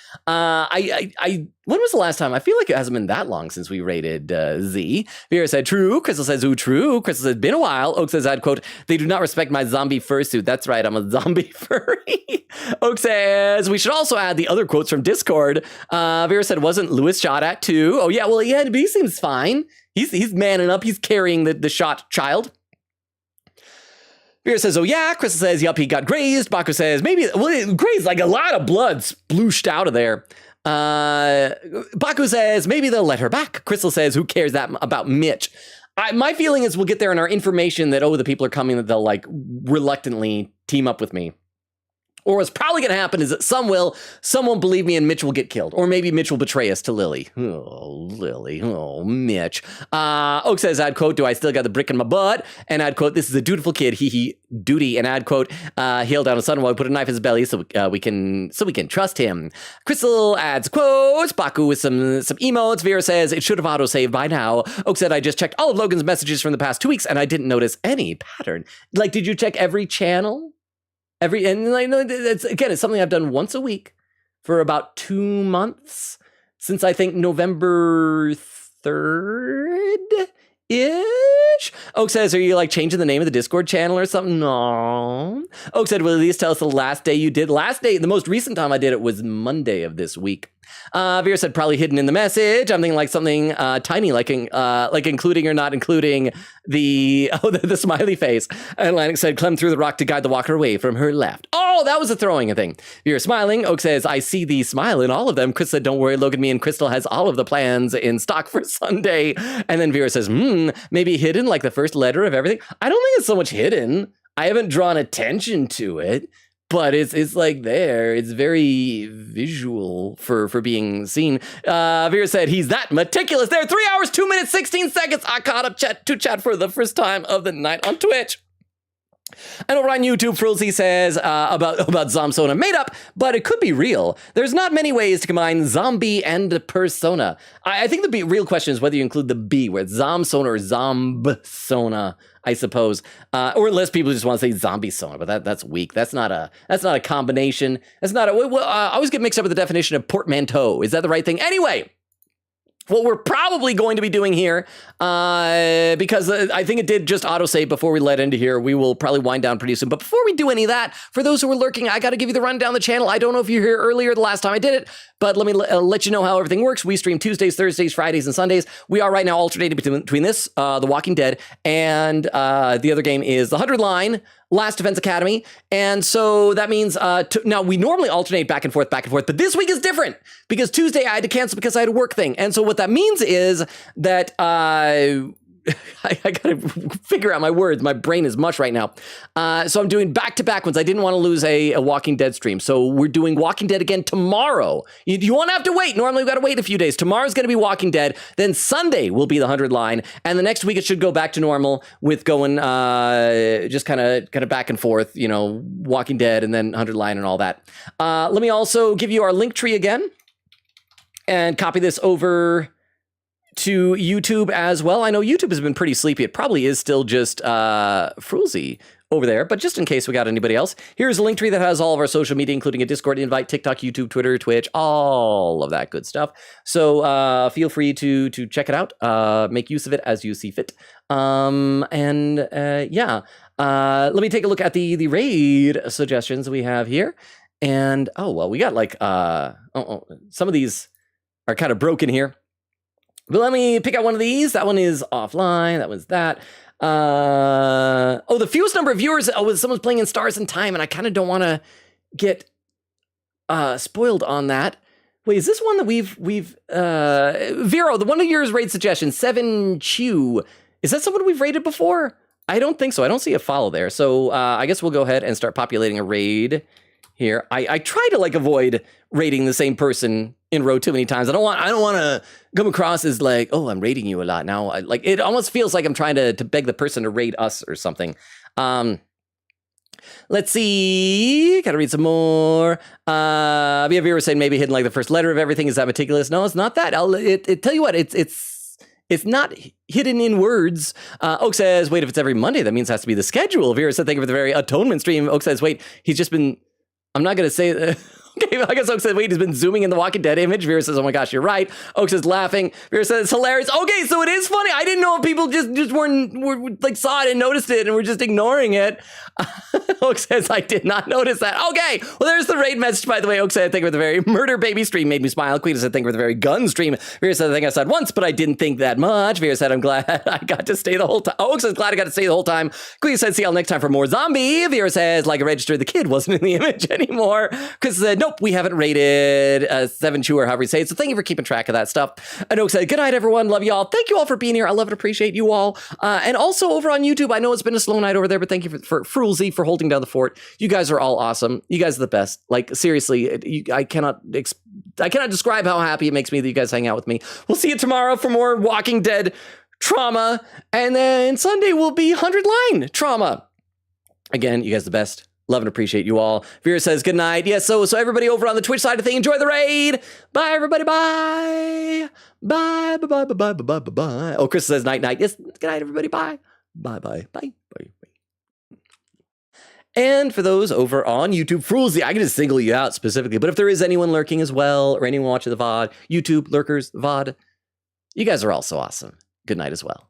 When was the last time? I feel like it hasn't been that long since we rated Z. Vera said, true. Crystal says, ooh, true. Crystal said, been a while. Oak says, I'd quote, they do not respect my zombie fursuit. That's right, I'm a zombie furry. Oak says, we should also add the other quotes from Discord. Vera said, wasn't Lewis shot at too? Oh yeah, well, yeah, he seems fine. He's manning up. He's carrying the shot child. Vera says, oh yeah. Crystal says, yup, he got grazed. Baku says, maybe, well, grazed, like a lot of blood splooshed out of there. Baku says, maybe they'll let her back. Crystal says, who cares that about Mitch? My feeling is we'll get there in our information that, the people are coming, that they'll like reluctantly team up with me. Or what's probably going to happen is that some won't believe me and Mitch will get killed. Or maybe Mitch will betray us to Lily. Oh, Lily. Oh, Mitch. Oak says, I'd quote, do I still got the brick in my butt? And I'd quote, this is a dutiful kid. He duty. And I'd quote, he held down his son while we put a knife in his belly so we can trust him. Crystal adds quotes. Baku with some emotes. Vera says, it should have autosaved by now. Oak said, I just checked all of Logan's messages from the past 2 weeks and I didn't notice any pattern. Like, did you check every channel? It's something I've done once a week for about 2 months since I think November 3rd ish. Oak says, are you like changing the name of the Discord channel or something? No. Oak said, will at least tell us the last day you did. The most recent time I did it was Monday of this week. Vera said, probably hidden in the message. I'm thinking like something tiny, like including or not including the smiley face. And Atlantic said, Clem threw the rock to guide the walker away from her left. Oh, that was a throwing thing. Vera smiling. Oak says, I see the smile in all of them. Chris said, don't worry, Logan, me and Crystal has all of the plans in stock for Sunday. And then Vera says, maybe hidden like the first letter of everything. I don't think it's so much hidden. I haven't drawn attention to it. But it's like there. It's very visual for being seen. Vera said, he's that meticulous. There, 3 hours, 2 minutes, 16 seconds. I caught up to chat for the first time of the night on Twitch. And over on YouTube, Frilzy says about Zomsona made up, but it could be real. There's not many ways to combine zombie and persona. I think the real question is whether you include the B, where it's Zomsona or Zombsona, I suppose. Or unless people just want to say zombie sona, but that's weak. That's not a combination. That's not I always get mixed up with the definition of portmanteau. Is that the right thing? Anyway. What we're probably going to be doing here, because I think it did just autosave before we let into here. We will probably wind down pretty soon. But before we do any of that, for those who are lurking, I got to give you the rundown of the channel. I don't know if you're here earlier the last time I did it, but let me let you know how everything works. We stream Tuesdays, Thursdays, Fridays, and Sundays. We are right now alternating between this, The Walking Dead, and the other game is The 100 Line, Last Defense Academy. And so that means, now we normally alternate back and forth, but this week is different because Tuesday I had to cancel because I had a work thing. And so what that means is that I gotta figure out my words. My brain is mush right now. So I'm doing back-to-back ones. I didn't want to lose a Walking Dead stream. So we're doing Walking Dead again tomorrow. You won't have to wait. Normally we've got to wait a few days. Tomorrow's going to be Walking Dead. Then Sunday will be the 100 line. And the next week it should go back to normal with going just kind of back and forth, Walking Dead and then 100 line and all that. Let me also give you our link tree again and copy this over to YouTube as well. I know YouTube has been pretty sleepy. It probably is still just Frulzy over there, but just in case we got anybody else, here's a link tree that has all of our social media, including a Discord invite, TikTok, YouTube, Twitter, Twitch, all of that good stuff. So feel free to check it out, make use of it as you see fit. Yeah, let me take a look at the raid suggestions we have here. And oh, well, we got like some of these are kind of broken here. But let me pick out one of these. That one is offline. That was that. The fewest number of viewers was someone's playing in Stars in Time, and I kind of don't want to get spoiled on that. Wait, is this one that we've Vero, the one of yours raid suggestions, 7 Chew. Is that someone we've raided before? I don't think so. I don't see a follow there. So I guess we'll go ahead and start populating a raid here. I try to like avoid raiding the same person in row too many times. I don't want to come across as like, oh, I'm raiding you a lot now. It almost feels like I'm trying to beg the person to raid us or something. Let's see. Gotta read some more. We have viewers saying maybe hidden like the first letter of everything. Is that meticulous? No, it's not that. Tell you what, it's not hidden in words. Oak says, wait, if it's every Monday, that means it has to be the schedule. Vera said, thank you for the very atonement stream. Oak says, wait, he's just been, I'm not going to say okay, I guess Oak says, wait, he's been zooming in the Walking Dead image. Vera says, oh my gosh, you're right. Oak says, laughing. Vera says, it's hilarious. Okay, so it is funny. I didn't know if people just were like saw it and noticed it and were just ignoring it. Oak says, I did not notice that. Okay, well, there's the raid message, by the way. Oak said, I think with the very murder baby stream made me smile. Queen said, I think with the very gun stream. Vera said, I think I said once, but I didn't think that much. Vera said, I'm glad I got to stay the whole time. Oak says, glad I got to stay the whole time. Queen said, see y'all next time for more zombie. Vera says, like a register, the kid wasn't in the image anymore. Chris said, nope, we haven't raided 7 Chew or however you say it. So thank you for keeping track of that stuff. And Oak said, good night, everyone. Love you all. Thank you all for being here. I love and appreciate you all. And also over on YouTube, I know it's been a slow night over there, but thank you for Frulzy for holding down the fort. You guys are all awesome. You guys are the best. Like, seriously, I cannot describe how happy it makes me that you guys hang out with me. We'll see you tomorrow for more Walking Dead trauma. And then Sunday will be 100 line trauma. Again, you guys are the best. Love and appreciate you all. Vera says good night. Yes, so everybody over on the Twitch side of things, enjoy the raid. Bye, everybody. Bye. Bye, bye, bye, bye, bye, bye, bye. Oh, Chris says night, night. Yes, good night, everybody. Bye. Bye, bye, bye, bye, bye. And for those over on YouTube, Frulzy, I can just single you out specifically, but if there is anyone lurking as well, or anyone watching the VOD, YouTube, lurkers, VOD, you guys are all so awesome. Good night as well.